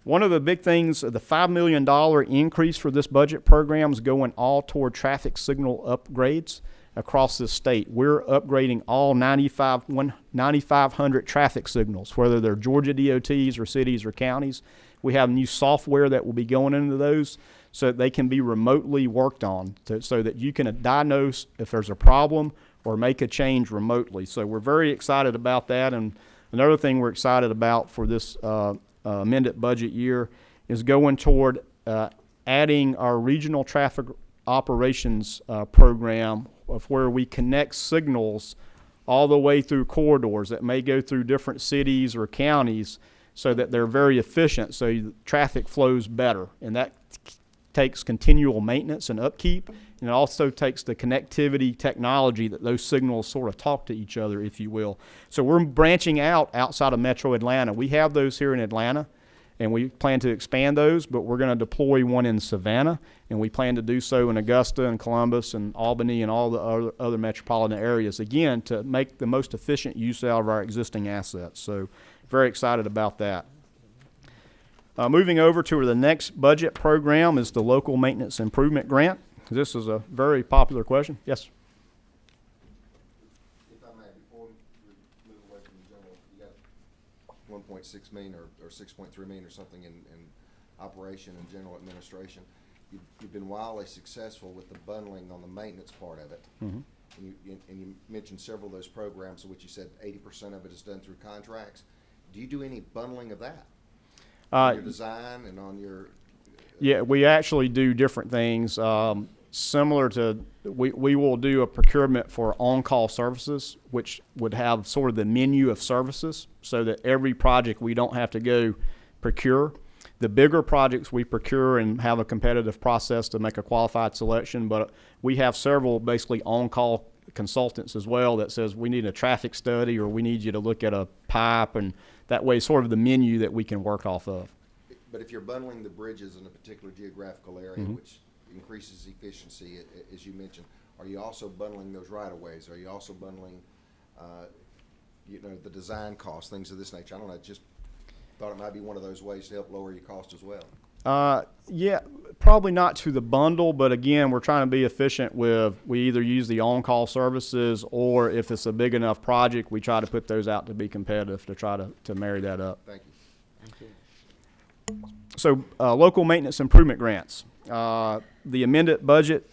One of the big things, the $5 million increase for this budget program is going all toward traffic signal upgrades across the state. We're upgrading all 9,500 traffic signals, whether they're Georgia DOTs or cities or counties. We have new software that will be going into those so that they can be remotely worked on so that you can diagnose if there's a problem or make a change remotely. So we're very excited about that. And another thing we're excited about for this amended budget year is going toward adding our regional traffic operations program of where we connect signals all the way through corridors that may go through different cities or counties so that they're very efficient, so traffic flows better. And that takes continual maintenance and upkeep, and it also takes the connectivity technology that those signals sort of talk to each other, if you will. So we're branching out outside of Metro Atlanta. We have those here in Atlanta, and we plan to expand those, but we're going to deploy one in Savannah, and we plan to do so in Augusta and Columbus and Albany and all the other metropolitan areas, again, to make the most efficient use out of our existing assets. So very excited about that. Moving over to the next budget program is the Local Maintenance Improvement Grant. This is a very popular question. Yes? If I may, before we move away from the general, you got 1.6 million or 6.3 million or something in operation and general administration. You've been wildly successful with the bundling on the maintenance part of it. Mm-hmm. And you mentioned several of those programs, of which you said 80% of it is done through contracts. Do you do any bundling of that? On your design and on your... Yeah, we actually do different things. Similar to, we will do a procurement for on-call services, which would have sort of the menu of services so that every project we don't have to go procure. The bigger projects we procure and have a competitive process to make a qualified selection, but we have several basically on-call consultants as well that says we need a traffic study or we need you to look at a pipe, and that way sort of the menu that we can work off of. But if you're bundling the bridges in a particular geographical area, Mm-hmm. which increases efficiency, as you mentioned, are you also bundling those right-of-ways? Are you also bundling, the design costs, things of this nature? I don't know, just thought it might be one of those ways to help lower your cost as well. Yeah, probably not to the bundle, but again, we're trying to be efficient with, we either use the on-call services, or if it's a big enough project, we try to put those out to be competitive to try to marry that up. Thank you. Thank you. So, local maintenance improvement grants. The amended budget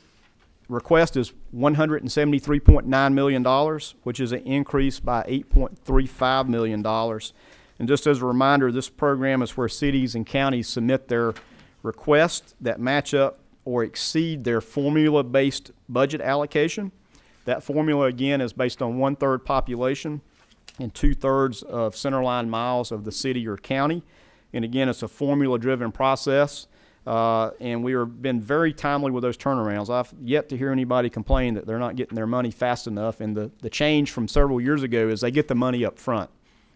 request is $173.9 million, which is an increase by $8.35 million. And just as a reminder, this program is where cities and counties submit their requests that match up or exceed their formula-based budget allocation. That formula, again, is based on 1/3 population and 2/3 of centerline miles of the city or county. And again, it's a formula-driven process, and we have been very timely with those turnarounds. I've yet to hear anybody complain that they're not getting their money fast enough. And the change from several years ago is they get the money up front.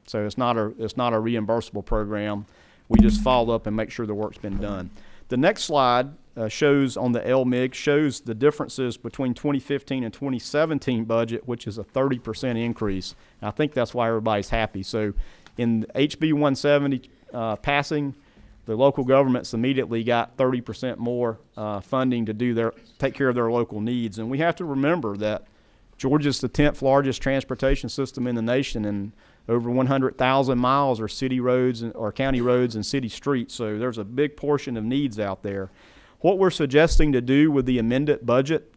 So it's not a reimbursable program. We just follow up and make sure the work's been done. The next slide shows on the LMIG, shows the differences between 2015 and 2017 budget, which is a 30% increase. And I think that's why everybody's happy. So in HB 170 passing, the local governments immediately got 30% more funding to take care of their local needs. And we have to remember that Georgia's the 10th largest transportation system in the nation, and over 100,000 miles are city roads or county roads and city streets. So there's a big portion of needs out there. What we're suggesting to do with the amended budget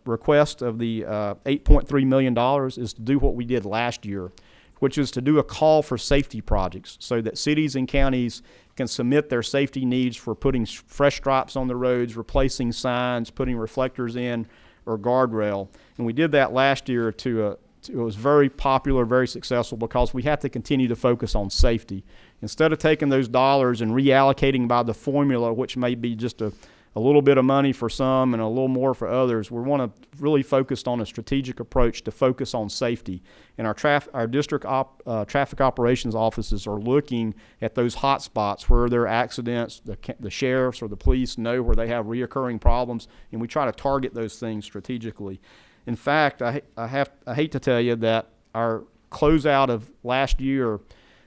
request of the $8.3 million is to do what we did last year, which is to do a call for safety projects so that cities and counties can submit their safety needs for putting fresh stripes on the roads, replacing signs, putting reflectors in, or guardrail. And we did that last year it was very popular, very successful, because we have to continue to focus on safety. Instead of taking those dollars and reallocating by the formula, which may be just a little bit of money for some and a little more for others, we want to really focus on a strategic approach to focus on safety. And our district traffic operations offices are looking at those hot spots where there are accidents. The sheriffs or the police know where they have reoccurring problems, and we try to target those things strategically. In fact, I hate to tell you that our closeout of last year,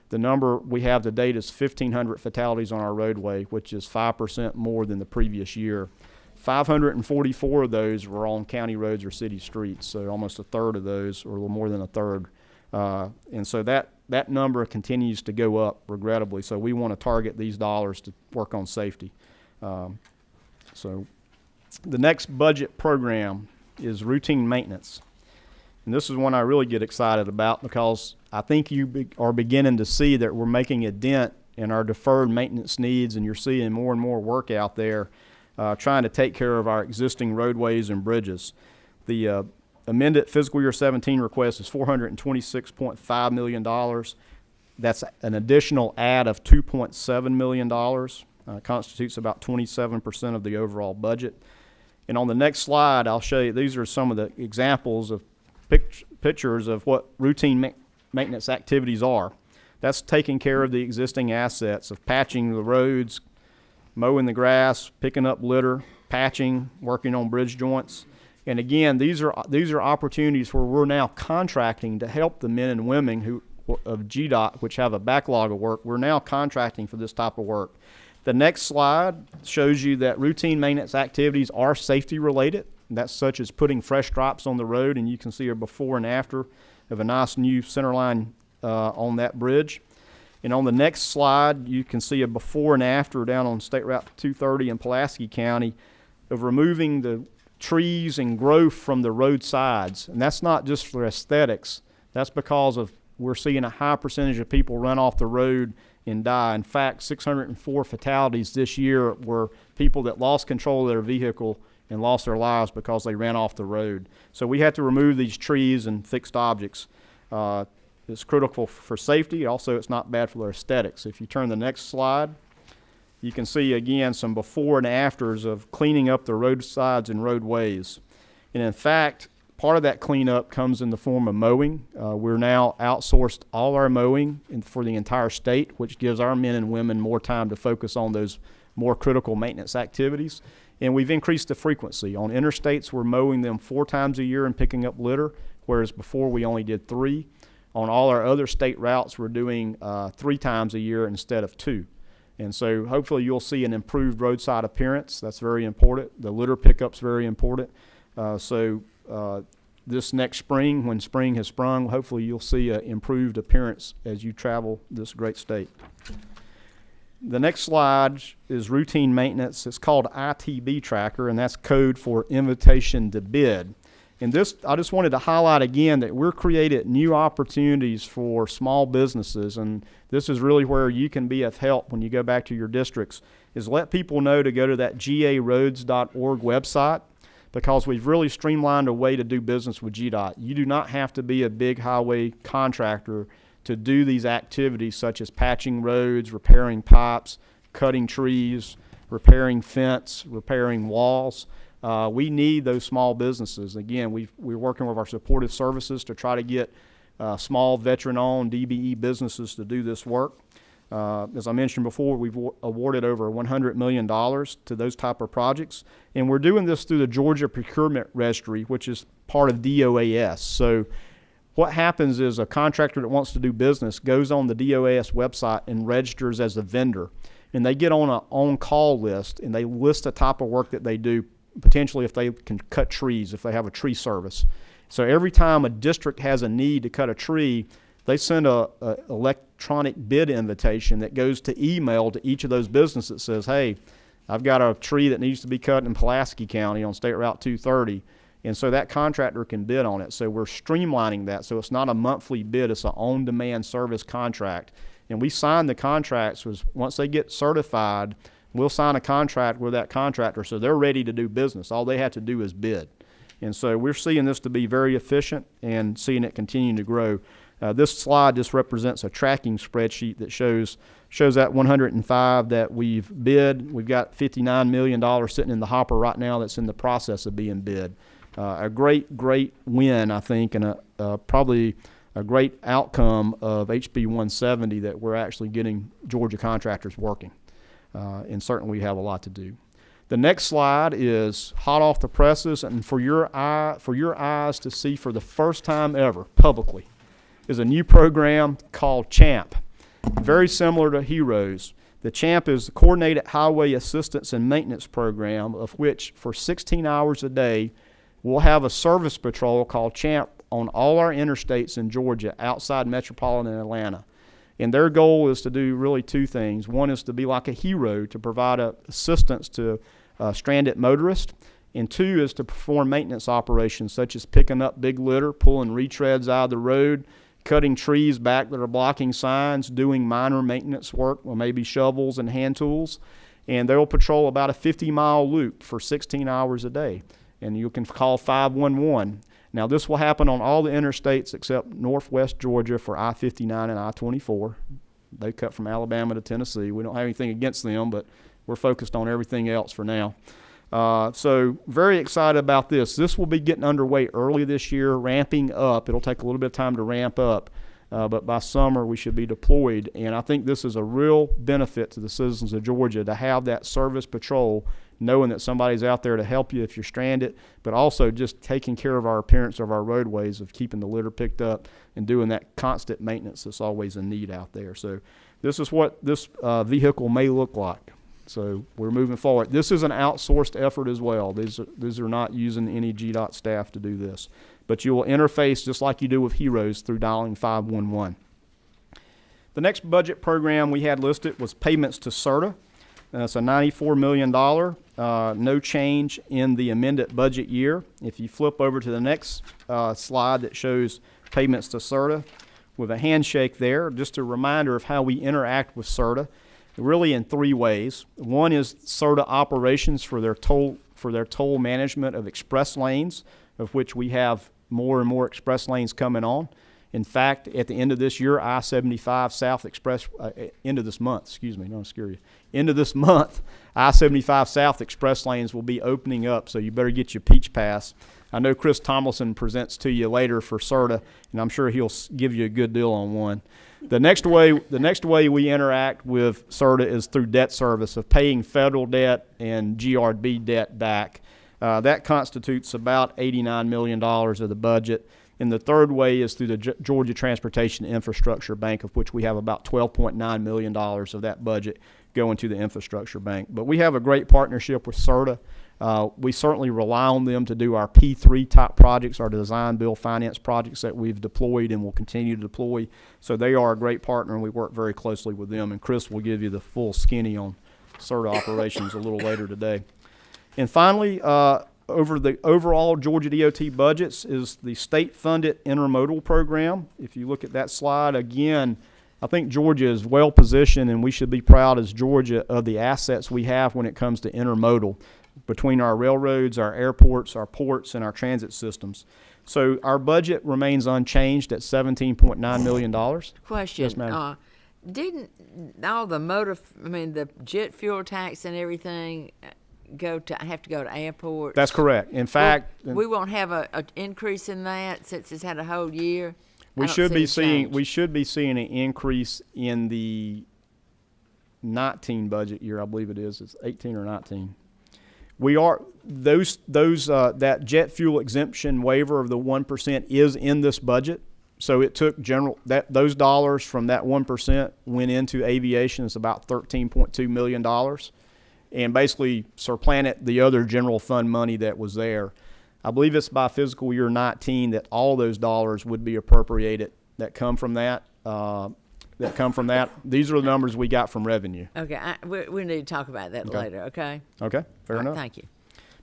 the number we have to date is 1,500 fatalities on our roadway, which is 5% more than the previous year. 544 of those were on county roads or city streets, so almost a third of those, or a little more than a third. And so that number continues to go up, regrettably. So we want to target these dollars to work on safety. So the next budget program is routine maintenance. And this is one I really get excited about, because I think you are beginning to see that we're making a dent in our deferred maintenance needs, and you're seeing more and more work out there trying to take care of our existing roadways and bridges. The amended fiscal year 17 request is $426.5 million. That's an additional add of $2.7 million. Constitutes about 27% of the overall budget. And on the next slide, I'll show you, these are some of the examples of pictures of what routine maintenance activities are. That's taking care of the existing assets of patching the roads, mowing the grass, picking up litter, patching, working on bridge joints. And again, these are opportunities where we're now contracting to help the men and women of GDOT, which have a backlog of work. We're now contracting for this type of work. The next slide shows you that routine maintenance activities are safety related. That's such as putting fresh stripes on the road, and you can see a before and after of a nice new center line on that bridge. And on the next slide, you can see a before and after down on State Route 230 in Pulaski County of removing the trees and growth from the roadsides. And that's not just for aesthetics. That's because we're seeing a high percentage of people run off the road and die. In fact, 604 fatalities this year were people that lost control of their vehicle and lost their lives because they ran off the road. So we had to remove these trees and fixed objects. It's critical for safety. Also, it's not bad for their aesthetics. If you turn the next slide, you can see again some before and afters of cleaning up the roadsides and roadways. And in fact, part of that cleanup comes in the form of mowing. We're now outsourced all our mowing for the entire state, which gives our men and women more time to focus on those more critical maintenance activities. And we've increased the frequency. On interstates, we're mowing them 4 times a year and picking up litter, whereas before we only did 3. On all our other state routes, we're doing 3 times a year instead of 2. And so hopefully you'll see an improved roadside appearance. That's very important. The litter pickup's very important. This next spring, when spring has sprung, hopefully you'll see an improved appearance as you travel this great state. The next slide is routine maintenance. It's called ITB Tracker, and that's code for invitation to bid. And this, I just wanted to highlight again that we're creating new opportunities for small businesses, and this is really where you can be of help when you go back to your districts, is let people know to go to that garoads.org website, because we've really streamlined a way to do business with GDOT. You do not have to be a big highway contractor to do these activities such as patching roads, repairing pipes, cutting trees, repairing fence, repairing walls. We need those small businesses. Again, we're working with our supportive services to try to get small veteran-owned DBE businesses to do this work. As I mentioned before, we've awarded over $100 million to those type of projects. And we're doing this through the Georgia Procurement Registry, which is part of DOAS. So what happens is a contractor that wants to do business goes on the DOAS website and registers as a vendor. And they get on an on-call list, and they list the type of work that they do, potentially if they can cut trees, if they have a tree service. So every time a district has a need to cut a tree, they send a electronic bid invitation that goes to email to each of those businesses that says, hey, I've got a tree that needs to be cut in Pulaski County on State Route 230. And so that contractor can bid on it. So we're streamlining that. So it's not a monthly bid, it's an on-demand service contract. And we sign the contracts, once they get certified, we'll sign a contract with that contractor so they're ready to do business. All they have to do is bid. And so we're seeing this to be very efficient and seeing it continue to grow. This slide just represents a tracking spreadsheet that shows that 105 that we've bid. We've got $59 million sitting in the hopper right now that's in the process of being bid. A great win, I think, and probably a great outcome of HB 170 that we're actually getting Georgia contractors working. And certainly we have a lot to do. The next slide is hot off the presses, and for your eyes to see for the first time ever publicly is a new program called CHAMP. Very similar to HEROES. The CHAMP is the Coordinated Highway Assistance and Maintenance Program, of which for 16 hours a day we'll have a service patrol called CHAMP on all our interstates in Georgia outside metropolitan Atlanta. And their goal is to do really 2 things. One is to be like a hero, to provide assistance to stranded motorists. And 2 is to perform maintenance operations such as picking up big litter, pulling retreads out of the road, cutting trees back that are blocking signs, doing minor maintenance work, or maybe shovels and hand tools. And they'll patrol about a 50-mile loop for 16 hours a day. And you can call 511. Now, this will happen on all the interstates except Northwest Georgia for I-59 and I-24. They cut from Alabama to Tennessee. We don't have anything against them, but we're focused on everything else for now. So very excited about this. This will be getting underway early this year, ramping up. It'll take a little bit of time to ramp up, but by summer we should be deployed. And I think this is a real benefit to the citizens of Georgia to have that service patrol, knowing that somebody's out there to help you if you're stranded, but also just taking care of our appearance of our roadways, of keeping the litter picked up and doing that constant maintenance that's always a need out there. So this is what this vehicle may look like. So we're moving forward. This is an outsourced effort as well. These are not using any GDOT staff to do this. But you will interface just like you do with Heroes through dialing 511. The next budget program we had listed was payments to CERTA. It's a $94 million, no change in the amended budget year. If you flip over to the next slide that shows payments to CERTA with a handshake there, just a reminder of how we interact with CERTA. Really in three ways. One is CERTA operations for their toll management of express lanes, of which we have more and more express lanes coming on. In fact, at the end of this year, I-75 South Express, end of this month, excuse me, don't scare you. End of this month, I-75 South Express lanes will be opening up, so you better get your Peach Pass. I know Chris Tomlinson presents to you later for CERTA, and I'm sure he'll give you a good deal on one. The next way we interact with CERTA is through debt service, of paying federal debt and GRB debt back. That constitutes about $89 million of the budget. And the third way is through the Georgia Transportation Infrastructure Bank, of which we have about $12.9 million of that budget going to the infrastructure bank. But we have a great partnership with CERTA. We certainly rely on them to do our P3 type projects, our design, build, finance projects that we've deployed and will continue to deploy. So they are a great partner, and we work very closely with them. And Chris will give you the full skinny on CERTA operations a little later today. And finally, over the overall Georgia DOT budgets is the state-funded intermodal program. If you look at that slide, again, I think Georgia is well positioned, and we should be proud as Georgia of the assets we have when it comes to intermodal between our railroads, our airports, our ports, and our transit systems. So our budget remains unchanged at $17.9 million. Question. Yes, ma'am. Didn't all the the jet fuel tax and everything have to go to airports? That's correct. In fact, we won't have an increase in that since it's had a whole year. we should be seeing an increase in the 19 budget year. I believe it is. It's 18 or 19. We are that jet fuel exemption waiver of the 1% is in this budget. So it took those dollars from that 1% went into aviation. It's about $13.2 million, and basically supplanted the other general fund money that was there. I believe it's by fiscal year 19 that all those dollars would be appropriated that come from that. These are the numbers we got from revenue. Okay, we need to talk about that later, okay? Okay, fair enough. Thank you.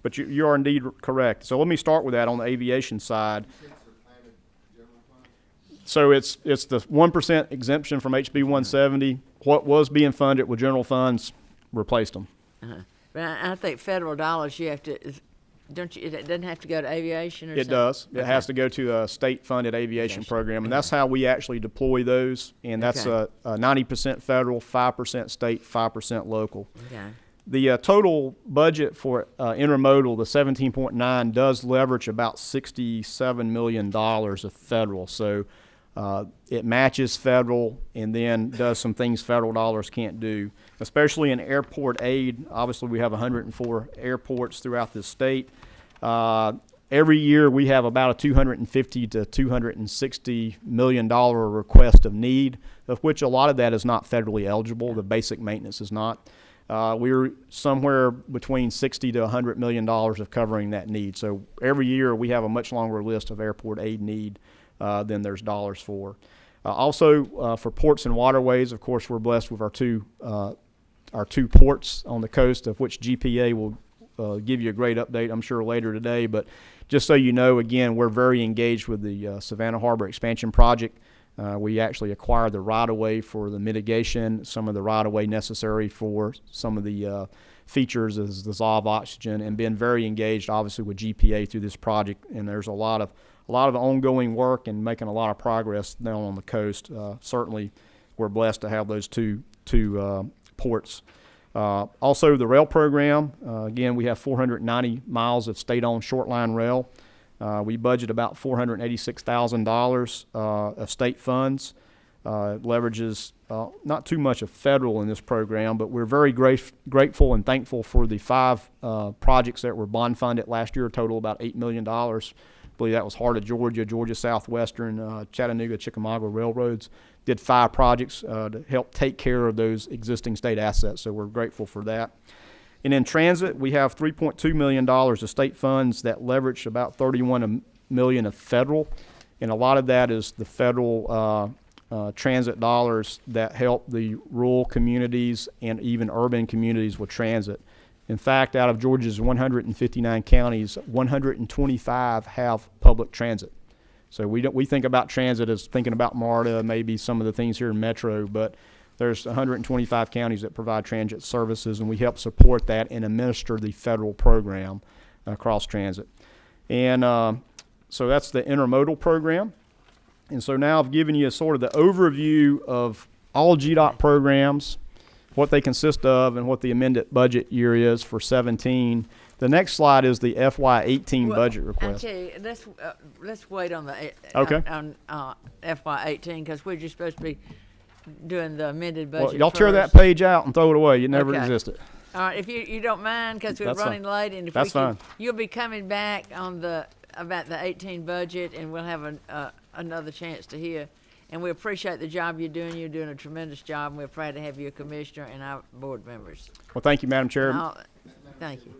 But you are indeed correct. So let me start with that on the aviation side. So it's the 1% exemption from HB 170. What was being funded with general funds, replaced them. But I think federal dollars you have to, don't you? It doesn't have to go to aviation or something? It does. Okay. It has to go to a state-funded aviation program, and that's how we actually deploy those. And that's Okay. a 90% federal, 5% state, 5% local. Okay. The total budget for intermodal, the 17.9, does leverage about $67 million of federal. So it matches federal and then does some things federal dollars can't do, especially in airport aid. Obviously, we have 104 airports throughout the state. Every year, we have about a $250 to $260 million request of need, of which a lot of that is not federally eligible. The basic maintenance is not. We're somewhere between $60 to $100 million of covering that need. So every year, we have a much longer list of airport aid need than there's dollars for. Also, for ports and waterways, of course, we're blessed with our two ports on the coast, of which GPA will give you a great update, I'm sure, later today. But just so you know, again, we're very engaged with the Savannah Harbor Expansion Project. We actually acquired the right-of-way for the mitigation, some of the right-of-way necessary for some of the features as dissolved oxygen, and been very engaged, obviously, with GPA through this project. And there's a lot of a lot of ongoing work and making a lot of progress down on the coast. Certainly, we're blessed to have those two ports. Also, the rail program, again, we have 490 miles of state-owned short-line rail. We budget about $486,000 of state funds. Leverages not too much of federal in this program, but we're very grateful and thankful for the 5 projects that were bond funded last year, total about $8 million. I believe that was Heart of Georgia, Georgia Southwestern, Chattanooga, Chickamauga Railroads. Did 5 projects to help take care of those existing state assets, so we're grateful for that. And in transit, we have $3.2 million of state funds that leverage about $31 million of federal, and a lot of that is the federal transit dollars that help the rural communities and even urban communities with transit. In fact, out of Georgia's 159 counties, 125 have public transit. So we think about transit as thinking about MARTA, maybe some of the things here in Metro, but there's 125 counties that provide transit services, and we help support that and administer the federal program across transit. And so that's the intermodal program. And so now I've given you sort of the overview of all GDOT programs, what they consist of, and what the amended budget year is for 17. The next slide is the FY18 budget request. Actually, let's wait on the Okay. on FY18 because we're just supposed to be doing the amended budget. Well, y'all tear that first. page out and throw it away. It never Okay. existed. All right, if you don't mind, because we're That's running fine. late, and if That's we can, fine. you'll be coming back on about the 18 budget, and we'll have another chance to hear. And we appreciate the job you're doing. You're doing a tremendous job, and we're proud to have you a commissioner and our board members. Well, thank you, Madam Chair. Thank you.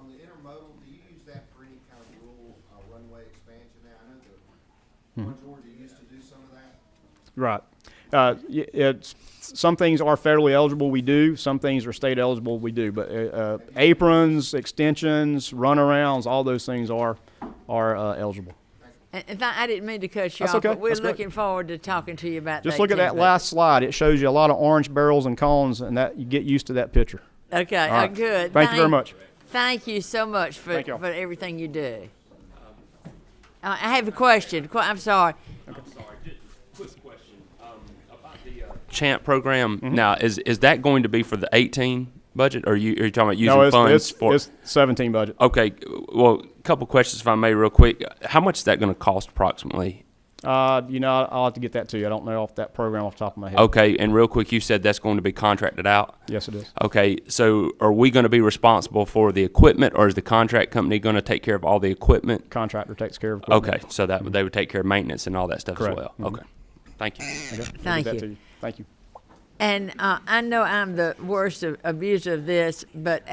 On the intermodal, do you use that for any kind of rural runway expansion now? I know that Georgia used to do some of that. Right. It's some things are federally eligible. We do. Some things are state eligible. We do. But aprons, extensions, runarounds, all those things are eligible. And I didn't mean to cut you That's off, okay. but we're That's great. looking forward to talking to you about Just the look at 18 that budget. last slide. It shows you a lot of orange barrels and cones, and that you get used to that picture. Okay, All right. good. Thank you very much. Thank you so much for Thank y'all. everything you do. I have a question. I'm sorry. Quick question about the Chant program. Now, is that going to be for the 18 budget, or are you talking about using No, funds for? it's 17 budget. Okay, well, a couple questions if I may, real quick. How much is that going to cost approximately? I'll have to get that to you. I don't know off that program off the top of my head. Okay, and real quick, you said that's going to be contracted out. Yes, it is. Okay, so are we going to be responsible for the equipment, or is the contract company going to take care of all the equipment? Contractor takes care of equipment. Okay, so that they would take care of maintenance and all that stuff Correct. as well. Mhm. Okay, thank you. Okay, we'll get Thank that you. to Thank you. And I know I'm the worst abuser of this, but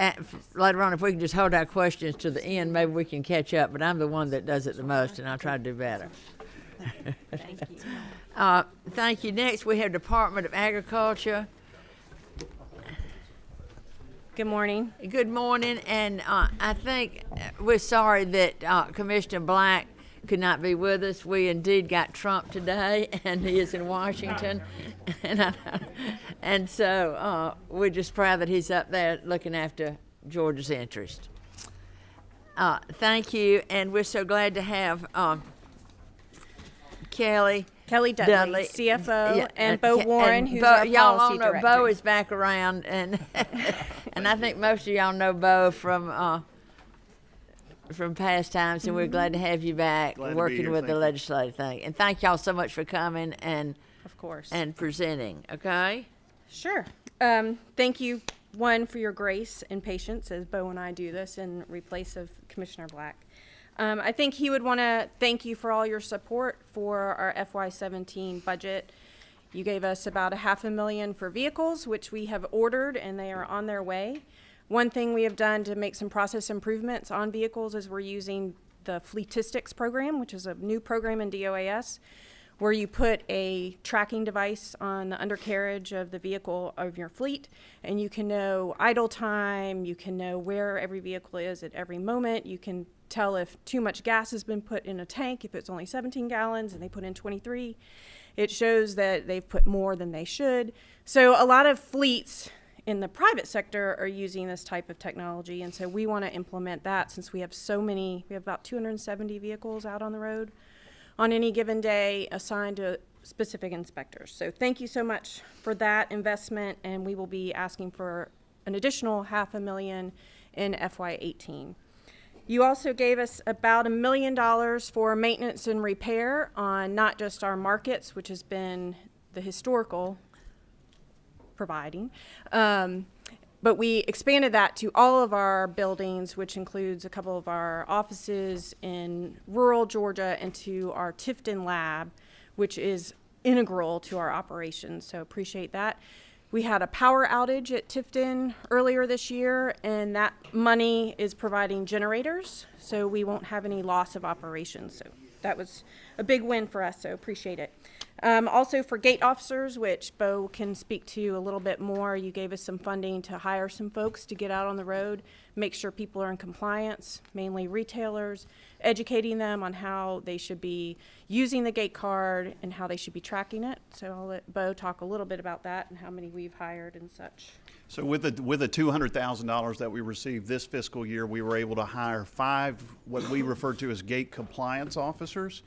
later on, if we can just hold our questions to the end, maybe we can catch up. But I'm the one that does it the most, and I'll try to do better. Thank you. Thank you. Next, we have Department of Agriculture. Good morning. Good morning, and I think we're sorry that Commissioner Black could not be with us. We indeed got Trump today, and he is in Washington, and so we're just proud that he's up there looking after Georgia's interest. Thank you, and we're so glad to have Kelly Dudley, CFO, yeah, and Bo Warren, and who's Bo, our y'all all policy know director. Bo is back around, and and I think most of y'all know Bo from past times, and we're glad to have you back working with the legislative thing. And thank y'all so much for coming and Of course. and presenting. Okay. Sure. Thank you, one, for your grace and patience as Bo and I do this in replace of Commissioner Black. I think he would want to thank you for all your support for our FY17 budget. You gave us about $500,000 for vehicles, which we have ordered, and they are on their way. One thing we have done to make some process improvements on vehicles is we're using the Fleetistics program, which is a new program in DOAS, where you put a tracking device on the undercarriage of the vehicle of your fleet, and you can know idle time, you can know where every vehicle is at every moment, you can tell if too much gas has been put in a tank, if it's only 17 gallons and they put in 23. It shows that they've put more than they should. So a lot of fleets in the private sector are using this type of technology, and so we want to implement that since we have about 270 vehicles out on the road on any given day assigned to specific inspectors. So thank you so much for that investment, and we will be asking for an additional $500,000 in FY18. You also gave us about $1 million for maintenance and repair on not just our markets, which has been the historical providing, but we expanded that to all of our buildings, which includes a couple of our offices in rural Georgia and to our Tifton lab, which is integral to our operations. So appreciate that. We had a power outage at Tifton earlier this year, and that money is providing generators, so we won't have any loss of operations. So that was a big win for us, so appreciate it. Also for gate officers, which Bo can speak to a little bit more, you gave us some funding to hire some folks to get out on the road, make sure people are in compliance, mainly retailers, educating them on how they should be using the gate card and how they should be tracking it. So I'll let Bo talk a little bit about that and how many we've hired and such. So with the $200,000 that we received this fiscal year, we were able to hire 5 what we refer to as gate compliance officers.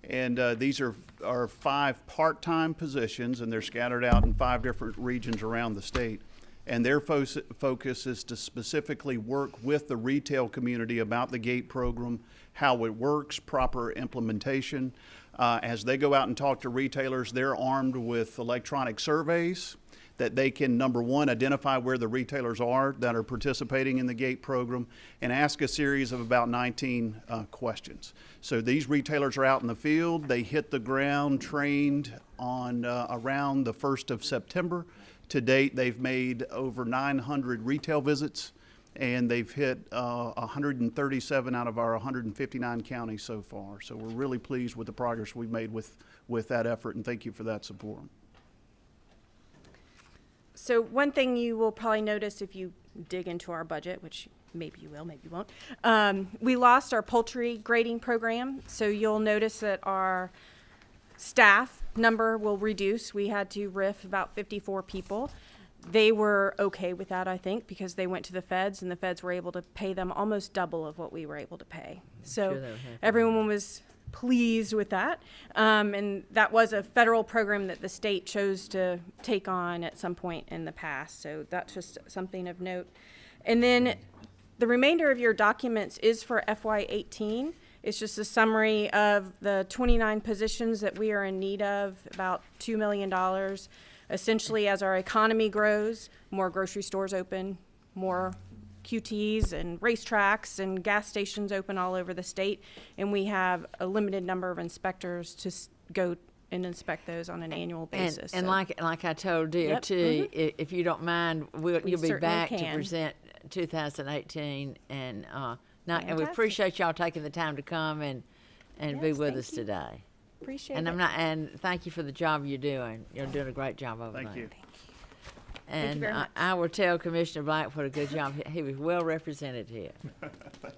And these are 5 part-time positions, and they're scattered out in 5 different regions around the state. And their focus is to specifically work with the retail community about the gate program, how it works, proper implementation. As they go out and talk to retailers, they're armed with electronic surveys that they can, number one, identify where the retailers are that are participating in the gate program and ask a series of about 19 questions. So these retailers are out in the field. They hit the ground trained on around the 1st of September. To date, they've made over 900 retail visits, and they've hit 137 out of our 159 counties so far. So we're really pleased with the progress we've made with that effort, and thank you for that support. So one thing you will probably notice if you dig into our budget, which maybe you will, maybe you won't, we lost our poultry grading program. So you'll notice that our staff number will reduce. We had to RIF about 54 people. They were okay with that, I think, because they went to the feds, and the feds were able to pay them almost double of what we were able to pay. So everyone was pleased with that. And that was a federal program that the state chose to take on at some point in the past. So that's just something of note. And then the remainder of your documents is for FY18. It's just a summary of the 29 positions that we are in need of, about $2 million. Essentially, as our economy grows, more grocery stores open, more QTs and racetracks and gas stations open all over the state, and we have a limited number of inspectors to go and inspect those on an annual basis. And so. like I told DOT, if you don't mind, you'll be certainly back to can. present 2018, and we Fantastic. appreciate y'all taking the time to come and be Yes, with thank us you. today. Appreciate And it. and thank you for the job you're doing. You're doing a great job over there. Thank you. And very much. I will tell Commissioner Black what a good job. He was well represented here.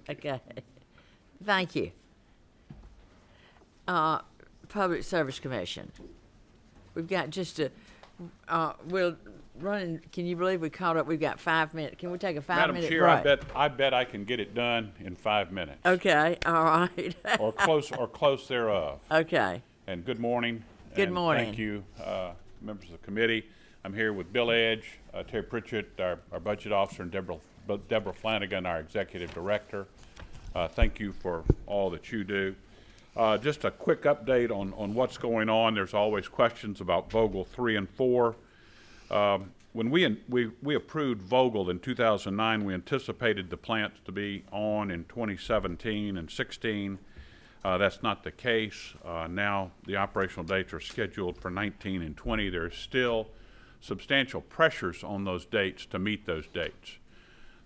Okay. Thank you. Public Service Commission. We've got just we'll run. Can you believe we caught up? We've got 5 minutes. Can we take a 5-minute break? Madam Chair, I bet I can get it done in 5 minutes. Okay, all right. Or close thereof. Okay. And good morning. Good and morning. Thank you, members of the committee. I'm here with Bill Edge, Terry Pritchett, our budget officer, and Deborah Flanagan, our executive director. Thank you for all that you do. Just a quick update on what's going on. There's always questions about Vogel 3 and 4. When we approved Vogel in 2009, we anticipated the plants to be on in 2017 and 16. That's not the case. Now the operational dates are scheduled for 19 and 20. There's still substantial pressures on those dates to meet those dates.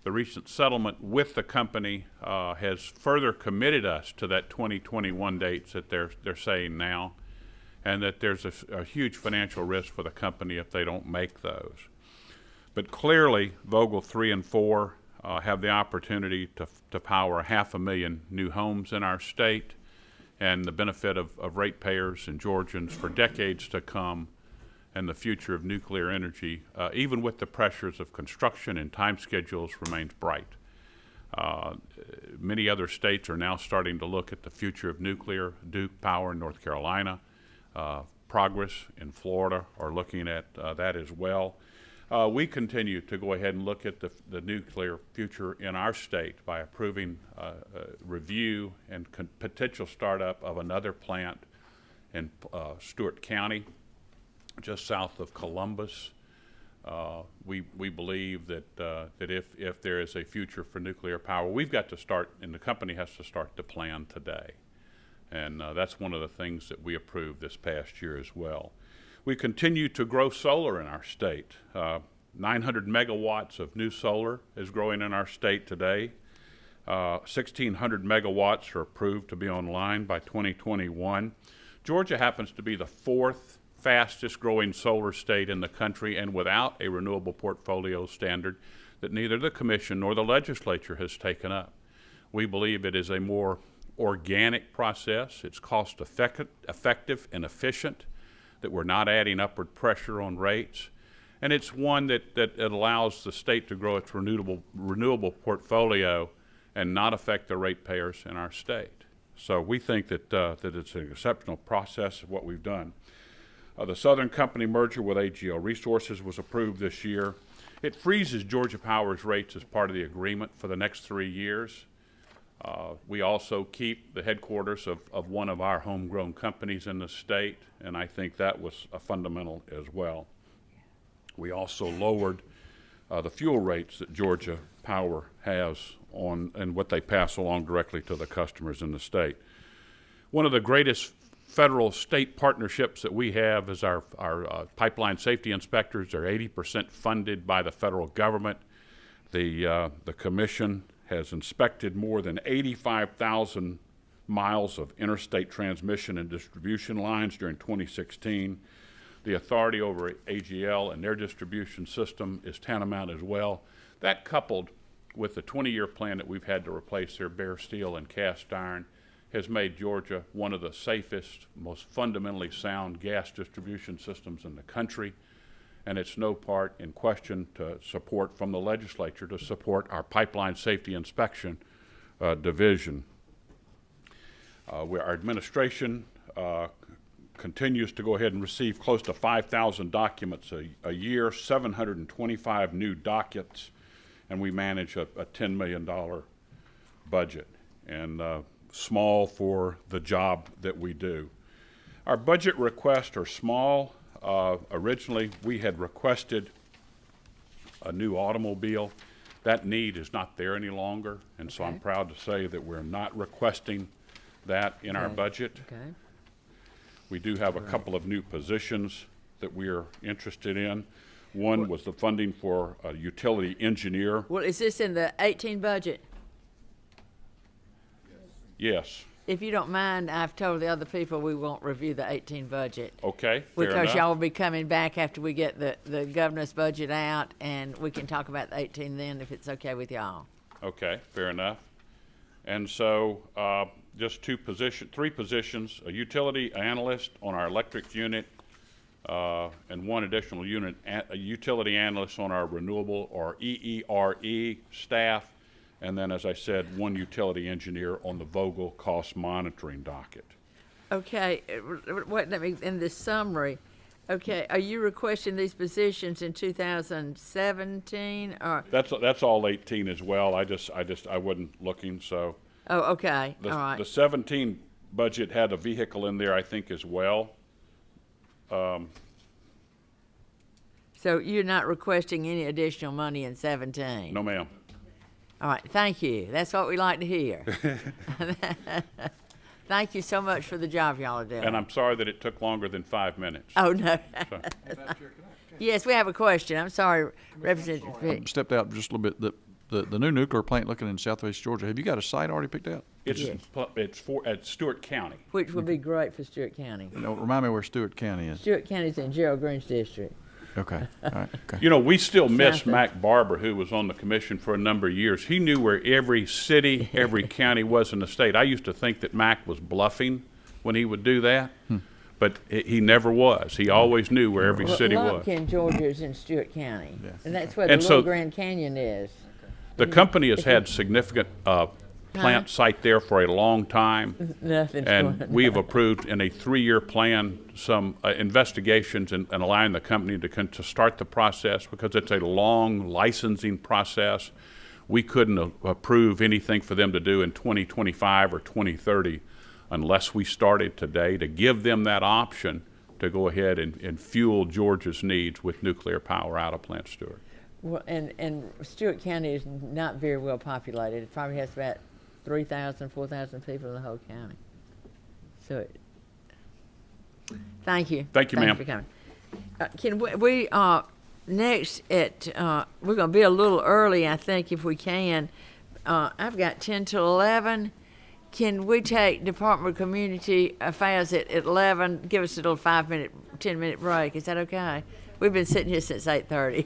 The recent settlement with the company has further committed us to that 2021 dates that they're saying now, and that there's a huge financial risk for the company if they don't make those. But clearly, Vogel 3 and 4 have the opportunity to power 500,000 new homes in our state, and the benefit of ratepayers and Georgians for decades to come. and the future of nuclear energy, even with the pressures of construction and time schedules, remains bright. Many other states are now starting to look at the future of nuclear. Duke Power in North Carolina, Progress in Florida are looking at that as well. We continue to go ahead and look at the nuclear future in our state by approving review and potential startup of another plant in Stewart County, just south of Columbus. We believe that that if there is a future for nuclear power, we've got to start, and the company has to start to plan today. And that's one of the things that we approved this past year as well. We continue to grow solar in our state. 900 megawatts of new solar is growing in our state today. 1,600 megawatts are approved to be online by 2021. Georgia happens to be the 4th fastest growing solar state in the country, and without a renewable portfolio standard that neither the commission nor the legislature has taken up. We believe it is a more organic process. It's cost effective and efficient, that we're not adding upward pressure on rates. And it's one that allows the state to grow its renewable portfolio and not affect the ratepayers in our state. So we think that, that it's an exceptional process of what we've done. The Southern Company merger with AGL Resources was approved this year. It freezes Georgia Power's rates as part of the agreement for the next 3 years. We also keep the headquarters of one of our homegrown companies in the state, and I think that was a fundamental as well. We also lowered the fuel rates that Georgia Power has on and what they pass along directly to the customers in the state. One of the greatest federal-state partnerships that we have is our pipeline safety inspectors. They're 80% funded by the federal government. The commission has inspected more than 85,000 miles of interstate transmission and distribution lines during 2016. The authority over AGL and their distribution system is tantamount as well. That, coupled with the 20-year plan that we've had to replace their bare steel and cast iron, has made Georgia one of the safest, most fundamentally sound gas distribution systems in the country. And it's no part in question to support from the legislature to support our pipeline safety inspection division. Our administration continues to go ahead and receive close to 5,000 documents a year, 725 new dockets, and we manage a $10 million budget, and small for the job that we do. Our budget requests are small. Originally, we had requested a new automobile. That need is not there any longer, and so I'm proud to say that we're not requesting that in our budget. We do have a couple of new positions that we are interested in. One was the funding for a utility engineer. Well, is this in the 18 budget? Yes. If you don't mind, I've told the other people we won't review the 18 budget. Okay, fair Because enough. y'all will be coming back after we get the governor's budget out, and we can talk about the 18 then if it's okay with y'all. Okay, fair enough. And so just three positions, a utility analyst on our electric unit, and one additional unit, a utility analyst on our renewable or EERE staff, and then, as I said, one utility engineer on the Vogel cost monitoring docket. Okay, wait, let me, in this summary, okay, are you requesting these positions in 2017 or? That's all 18 as well. I wasn't looking, so. Oh, okay, all right. The 17 budget had a vehicle in there, I think, as well. So you're not requesting any additional money in 17? No, ma'am. All right, thank you. That's what we like to hear. Thank you so much for the job y'all are doing. And I'm sorry that it took longer than 5 minutes. Oh, no. So- Yes, we have a question. I'm sorry, Representative Pitt. Stepped out just a little bit. The new nuclear plant looking in southwest Georgia, have you got a site already picked out? It's Yes. at Stewart County. Which would be great for Stewart County. Remind me where Stewart County is. Stewart County's in Gerald Green's district. Okay, all right, okay. You know, we still miss Something. Mac Barber, who was on the commission for a number of years. He knew where every city, every county was in the state. I used to think that Mac was bluffing when he would do that. but he never was. He always knew where every city was. Lumpkin, Georgia is in Stewart County, and that's where And the so- Little Grand Canyon is. The company has had significant plant site there for a long time. Nothing's And going we have approved in a 3-year plan some investigations and allowing the company to start the process because it's a long licensing process. We couldn't approve anything for them to do in 2025 or 2030 unless we started today to give them that option to go ahead and fuel Georgia's needs with nuclear power out of Plant Stewart. Well, and Stewart County is not very well populated. It probably has about 3,000, 4,000 people in the whole county. So, thank you. Thank you, ma'am. For coming. Can we next at, we're going to be a little early, I think, if we can. I've got 10 to 11. Can we take Department of Community Affairs at 11? Give us a little 5-minute, 10-minute break. Is that okay? We've been sitting here since 8:30.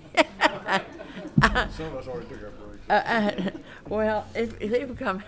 Some of us already took our breaks. Well, if they become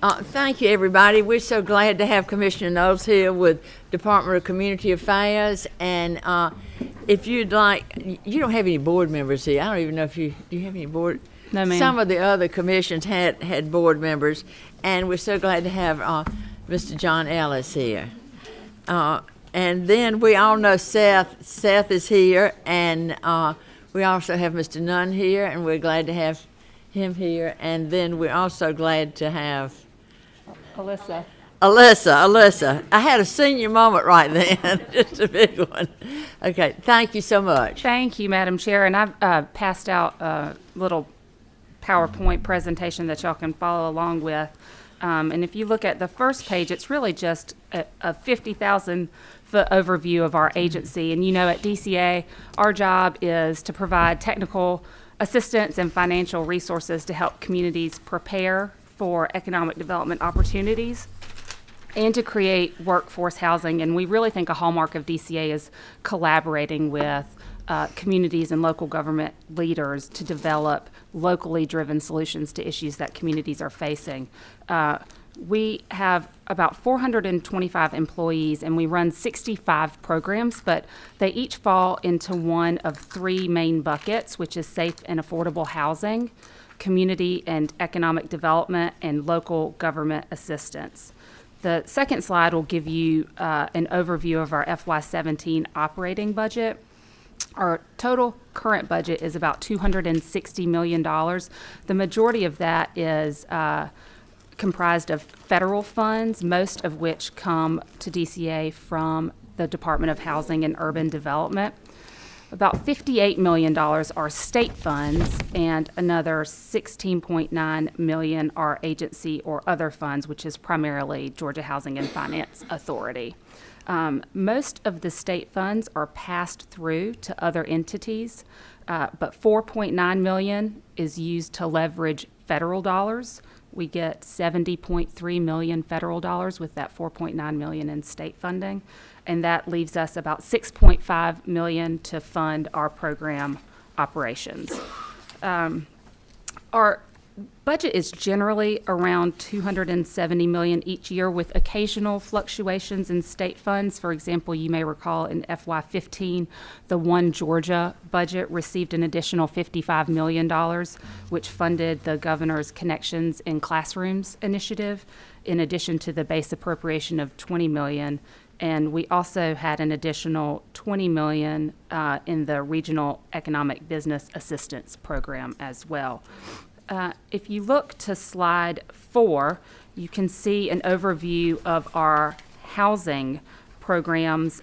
Thank you, everybody. We're so glad to have Commissioner Knowles here with Department of Community Affairs. And if you'd like, you don't have any board members here. I don't even know if do you have any board? No, ma'am. Some of the other commissions had board members, and we're so glad to have Mr. John Ellis here. And then we all know Seth. Seth is here, and we also have Mr. Nunn here, and we're glad to have him here. And then we're also glad to have Alyssa. I had a senior moment right then, just a big one. Okay, thank you so much. Thank you, Madam Chair. And I've passed out a little PowerPoint presentation that y'all can follow along with. And if you look at the first page, it's really just a 50,000-foot overview of our agency. And you know, at DCA, our job is to provide technical assistance and financial resources to help communities prepare for economic development opportunities and to create workforce housing. And we really think a hallmark of DCA is collaborating with communities and local government leaders to develop locally driven solutions to issues that communities are facing. We have about 425 employees, and we run 65 programs, but they each fall into one of three main buckets, which is safe and affordable housing, community and economic development, and local government assistance. The second slide will give you an overview of our FY17 operating budget. Our total current budget is about $260 million. The majority of that is comprised of federal funds, most of which come to DCA from the Department of Housing and Urban Development. About $58 million are state funds, and another $16.9 million are agency or other funds, which is primarily Georgia Housing and Finance Authority. Most of the state funds are passed through to other entities, but $4.9 million is used to leverage federal dollars. We get $70.3 million federal dollars with that $4.9 million in state funding, and that leaves us about $6.5 million to fund our program operations. Our budget is generally around $270 million each year, with occasional fluctuations in state funds. For example, you may recall in FY15, the One Georgia budget received an additional $55 million, which funded the Governor's Connections in Classrooms initiative, in addition to the base appropriation of $20 million. And we also had an additional $20 million in the Regional Economic Business Assistance Program as well. If you look to slide 4, you can see an overview of our housing programs.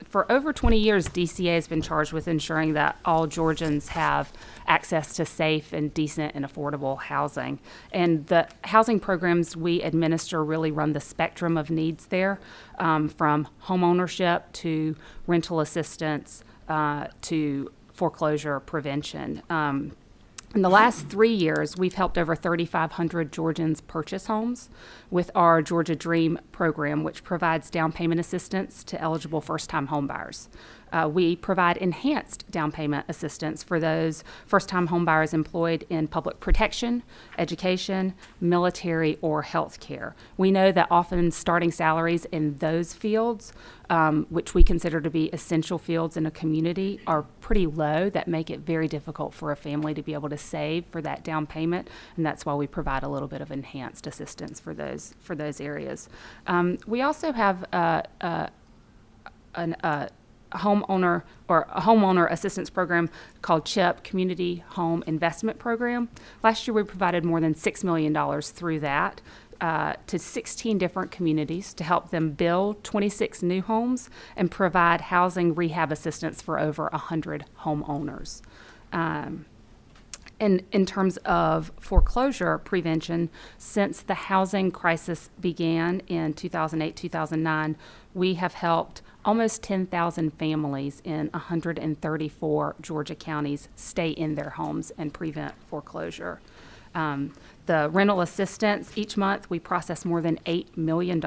For over 20 years, DCA has been charged with ensuring that all Georgians have access to safe and decent and affordable housing. And the housing programs we administer really run the spectrum of needs there, from home ownership to rental assistance to foreclosure prevention. In the last 3 years, we've helped over 3,500 Georgians purchase homes with our Georgia Dream program, which provides down payment assistance to eligible first-time homebuyers. We provide enhanced down payment assistance for those first-time homebuyers employed in public protection, education, military, or health care. We know that often starting salaries in those fields, which we consider to be essential fields in a community, are pretty low, that make it very difficult for a family to be able to save for that down payment, and that's why we provide a little bit of enhanced assistance for those areas. We also have a homeowner assistance program called CHIP, Community Home Investment Program. Last year we provided more than $6 million through that to 16 different communities to help them build 26 new homes and provide housing rehab assistance for over 100 homeowners. And in terms of foreclosure prevention, since the housing crisis began in 2008-2009, we have helped almost 10,000 families in 134 Georgia counties stay in their homes and prevent foreclosure. The rental assistance, each month we process more than $8 million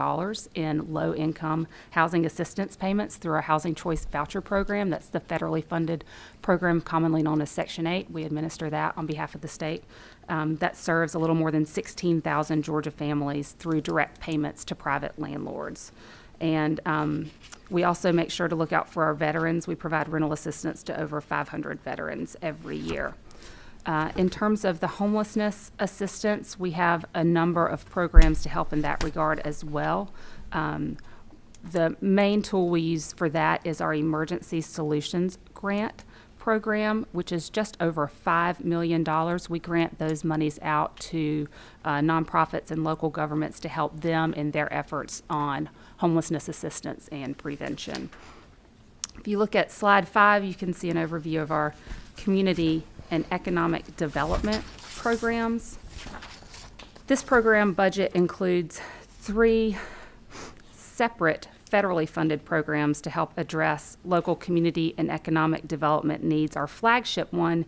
in low-income housing assistance payments through our Housing Choice Voucher Program. That's the federally funded program commonly known as Section 8. We administer that on behalf of the state. that serves a little more than 16,000 Georgia families through direct payments to private landlords. And we also make sure to look out for our veterans. We provide rental assistance to over 500 veterans every year. In terms of the homelessness assistance, we have a number of programs to help in that regard as well. The main tool we use for that is our Emergency Solutions Grant program, which is just over $5 million. We grant those monies out to nonprofits and local governments to help them in their efforts on homelessness assistance and prevention. If you look at slide 5, you can see an overview of our community and economic development programs. This program budget includes 3 separate federally funded programs to help address local community and economic development needs. Our flagship one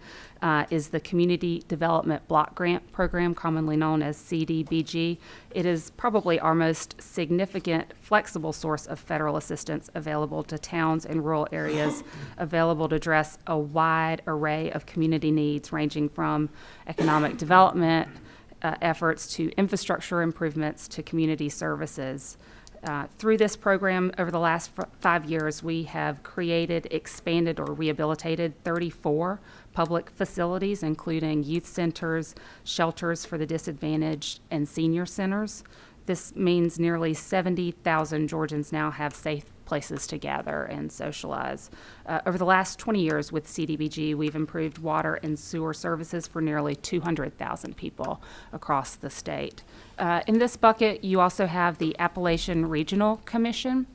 is the Community Development Block Grant Program, commonly known as CDBG. It is probably our most significant flexible source of federal assistance available to towns and rural areas, available to address a wide array of community needs ranging from economic development efforts to infrastructure improvements to community services. Through this program, over the last 5 years, we have created, expanded, or rehabilitated 34 public facilities, including youth centers, shelters for the disadvantaged, and senior centers. This means nearly 70,000 Georgians now have safe places to gather and socialize. Over the last 20 years with CDBG, we've improved water and sewer services for nearly 200,000 people across the state. In this bucket, you also have the Appalachian Regional Commission.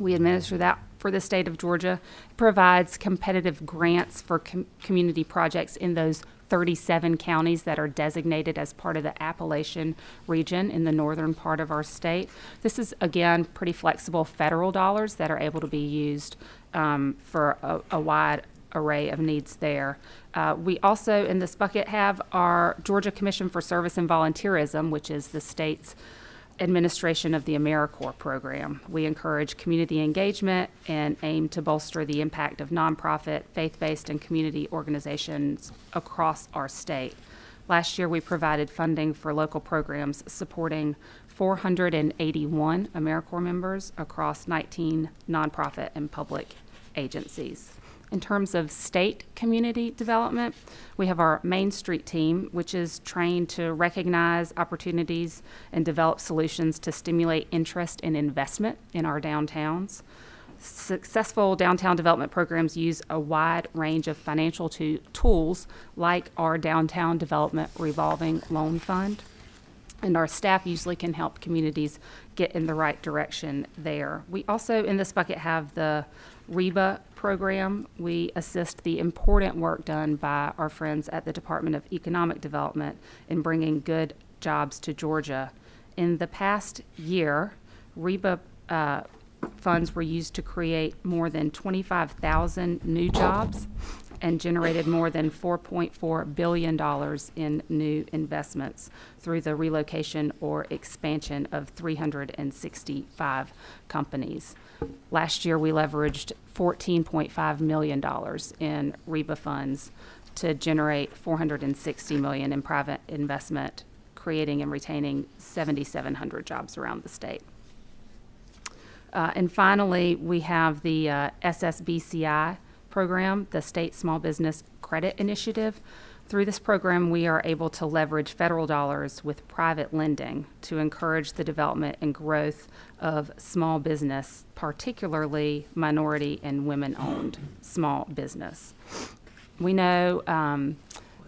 We administer that for the state of Georgia. It provides competitive grants for community projects in those 37 counties that are designated as part of the Appalachian region in the northern part of our state. This is, again, pretty flexible federal dollars that are able to be used for a wide array of needs there. We also, in this bucket, have our Georgia Commission for Service and Volunteerism, which is the state's administration of the AmeriCorps program. We encourage community engagement and aim to bolster the impact of nonprofit, faith-based, and community organizations across our state. Last year, we provided funding for local programs supporting 481 AmeriCorps members across 19 nonprofit and public agencies. In terms of state community development, we have our Main Street team, which is trained to recognize opportunities and develop solutions to stimulate interest and investment in our downtowns. Successful downtown development programs use a wide range of financial tools like our Downtown Development Revolving Loan Fund. And our staff usually can help communities get in the right direction there. We also, in this bucket, have the REBA program. We assist the important work done by our friends at the Department of Economic Development in bringing good jobs to Georgia. In the past year, REBA funds were used to create more than 25,000 new jobs and generated more than $4.4 billion in new investments through the relocation or expansion of 365 companies. Last year, we leveraged $14.5 million in REBA funds to generate $460 million in private investment, creating and retaining 7,700 jobs around the state. And finally, we have the SSBCI program, the State Small Business Credit Initiative. Through this program, we are able to leverage federal dollars with private lending to encourage the development and growth of small business, particularly minority and women-owned small business. We know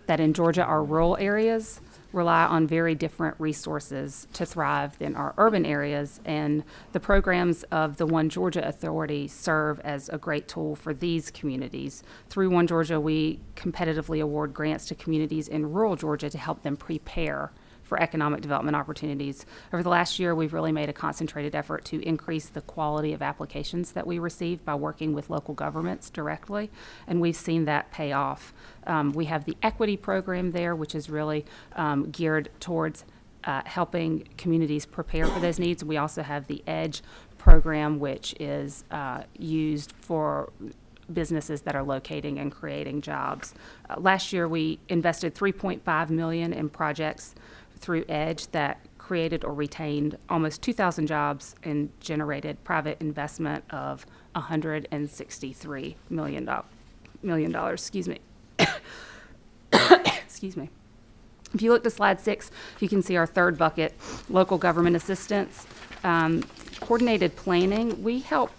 that in Georgia, our rural areas rely on very different resources to thrive than our urban areas, and the programs of the One Georgia Authority serve as a great tool for these communities. Through One Georgia, we competitively award grants to communities in rural Georgia to help them prepare for economic development opportunities. Over the last year, we've really made a concentrated effort to increase the quality of applications that we receive by working with local governments directly, and we've seen that pay off. We have the equity program there, which is really geared towards helping communities prepare for those needs. We also have the EDGE program, which is used for businesses that are locating and creating jobs. Last year, we invested $3.5 million in projects through EDGE that created or retained almost 2,000 jobs and generated private investment of $163 million. Excuse me. Excuse me. If you look to slide 6, you can see our third bucket, local government assistance. Coordinated planning, we help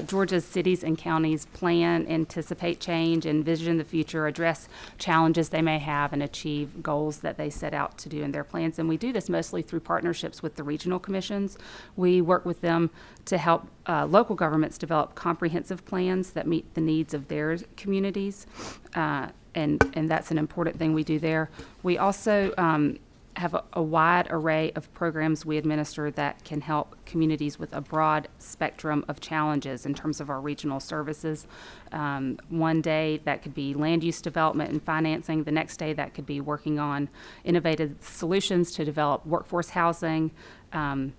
Georgia's cities and counties plan, anticipate change, envision the future, address challenges they may have, and achieve goals that they set out to do in their plans. And we do this mostly through partnerships with the regional commissions. We work with them to help local governments develop comprehensive plans that meet the needs of their communities. And that's an important thing we do there. We also have a wide array of programs we administer that can help communities with a broad spectrum of challenges in terms of our regional services. One day that could be land use development and financing. The next day that could be working on innovative solutions to develop workforce housing. And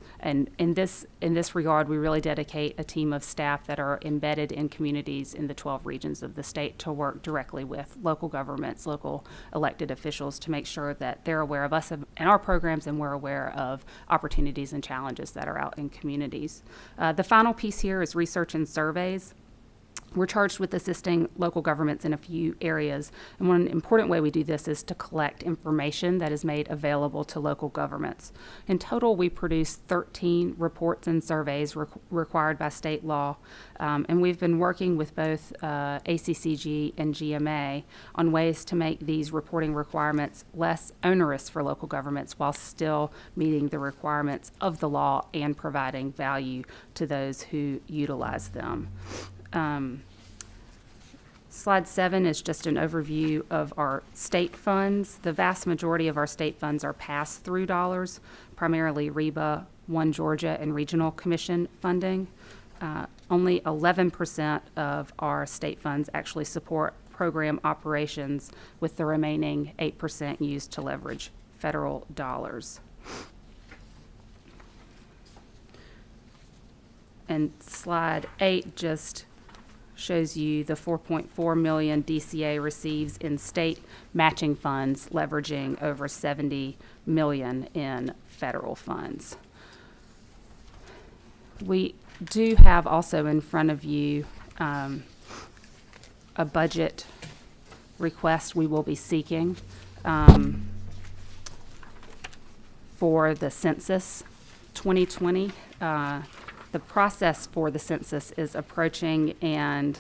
in this regard, we really dedicate a team of staff that are embedded in communities in the 12 regions of the state to work directly with local governments, local elected officials, to make sure that they're aware of us and our programs, and we're aware of opportunities and challenges that are out in communities. The final piece here is research and surveys. We're charged with assisting local governments in a few areas, and one important way we do this is to collect information that is made available to local governments. In total, we produce 13 reports and surveys required by state law, and we've been working with both ACCG and GMA on ways to make these reporting requirements less onerous for local governments while still meeting the requirements of the law and providing value to those who utilize them. Slide 7 is just an overview of our state funds. The vast majority of our state funds are pass-through dollars, primarily REBA, One Georgia, and Regional Commission funding. Only 11% of our state funds actually support program operations, with the remaining 8% used to leverage federal dollars. And slide 8 just shows you the $4.4 million DCA receives in state matching funds, leveraging over $70 million in federal funds. We do have also in front of you a budget request we will be seeking for the census 2020. The process for the census is approaching, and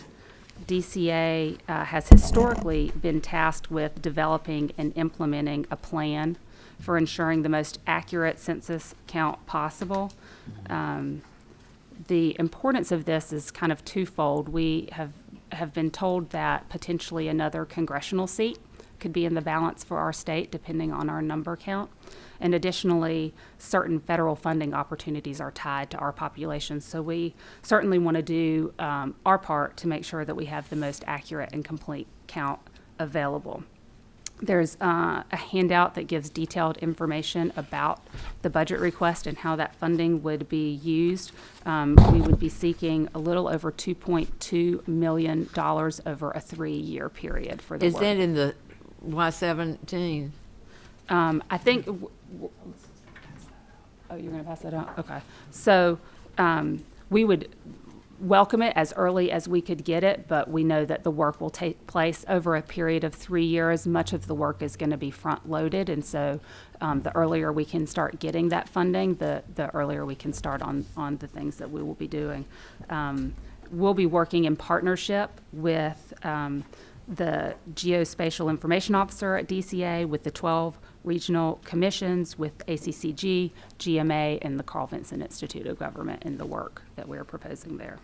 DCA has historically been tasked with developing and implementing a plan for ensuring the most accurate census count possible. The importance of this is kind of twofold. We have been told that potentially another congressional seat could be in the balance for our state, depending on our number count. And additionally, certain federal funding opportunities are tied to our population. So we certainly want to do our part to make sure that we have the most accurate and complete count available. There's a handout that gives detailed information about the budget request and how that funding would be used. We would be seeking a little over $2.2 million over a 3-year period for the work. Is that in the Y-17? I think, oh, you're going to pass that out? Okay. So we would welcome it as early as we could get it, but we know that the work will take place over a period of 3 years. Much of the work is going to be front-loaded, and so the earlier we can start getting that funding, the earlier we can start on the things that we will be doing. We'll be working in partnership with the Geospatial Information Officer at DCA, with the 12 regional commissions, with ACCG, GMA, and the Carl Vinson Institute of Government in the work that we're proposing there.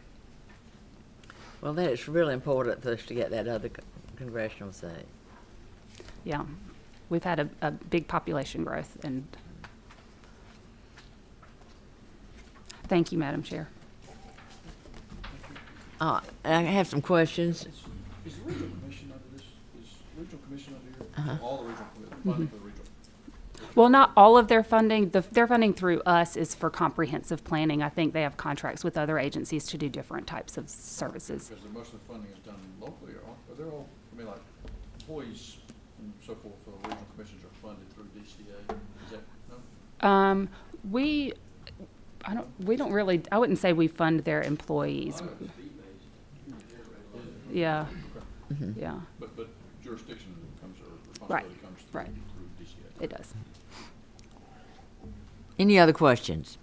Well, that is really important for us to get that other congressional seat. Yeah, we've had a big population growth, and thank you, Madam Chair. I have some questions. Is the regional commission under this, is regional commission under here? All the regional, funding for the regional? Well, not all of their funding. Their funding through us is for comprehensive planning. I think they have contracts with other agencies to do different types of services. Because most of the funding is done locally, are they all, I mean, like, employees and so forth for regional commissions are funded through DCA? Is that, no? We don't really, I wouldn't say we fund their employees. Yeah, yeah, But jurisdiction comes, or Right, responsibility comes right. through DCA. it does. Any other questions?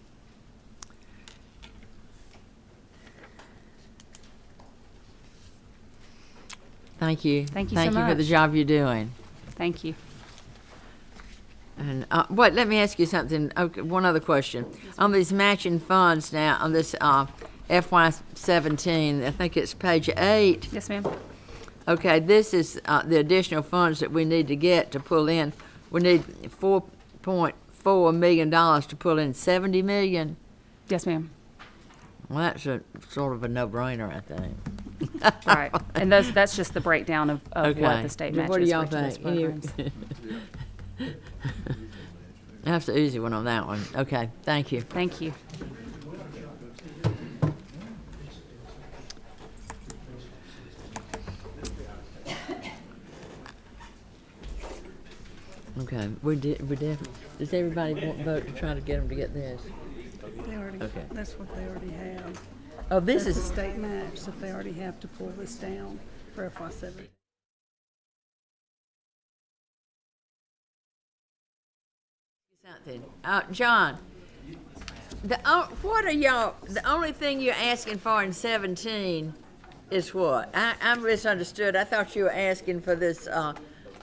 Thank you. Thank you so Thank you for the much. job you're doing. Thank you. And let me ask you something. Okay, one other question. On these matching funds now, on this FY17, I think it's page 8. Yes, ma'am. Okay, this is the additional funds that we need to get to pull in. We need $4.4 million to pull in 70 million. Yes, ma'am. Well, that's a sort of a no-brainer, I think. Right. And that's just the breakdown of what Okay. the state What do matches y'all for those think? Any- programs. That's the easy one on that one. Okay, thank you. Thank you. Okay, does everybody vote to try to get them to get this? They already, Okay. that's what they already have. Oh, this That's the is, state match that they already have to pull this down for FY17. something. John, what are y'all, the only thing you're asking for in 17 is what? I misunderstood. I thought you were asking for this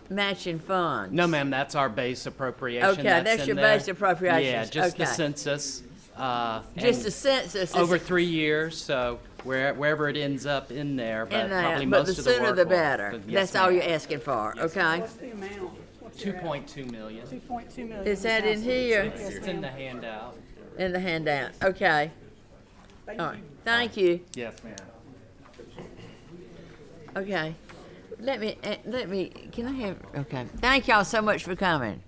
matching funds. No, ma'am, that's our base appropriation. Okay, that's in your there. base appropriations. Yeah, just the Okay. census. Just and the census. over is 3 years, so wherever it ends up in there, but in there, probably but most the of the sooner work the will- better. but yes, That's all ma'am. you're asking for, okay? What's the amount? What's your 2.2 million. 2.2 million. Is that in here? It's in the handout. In the handout, okay. Thank All right, thank you. Yes, ma'am. Okay. Let me, can I have, okay. Thank y'all so much for coming.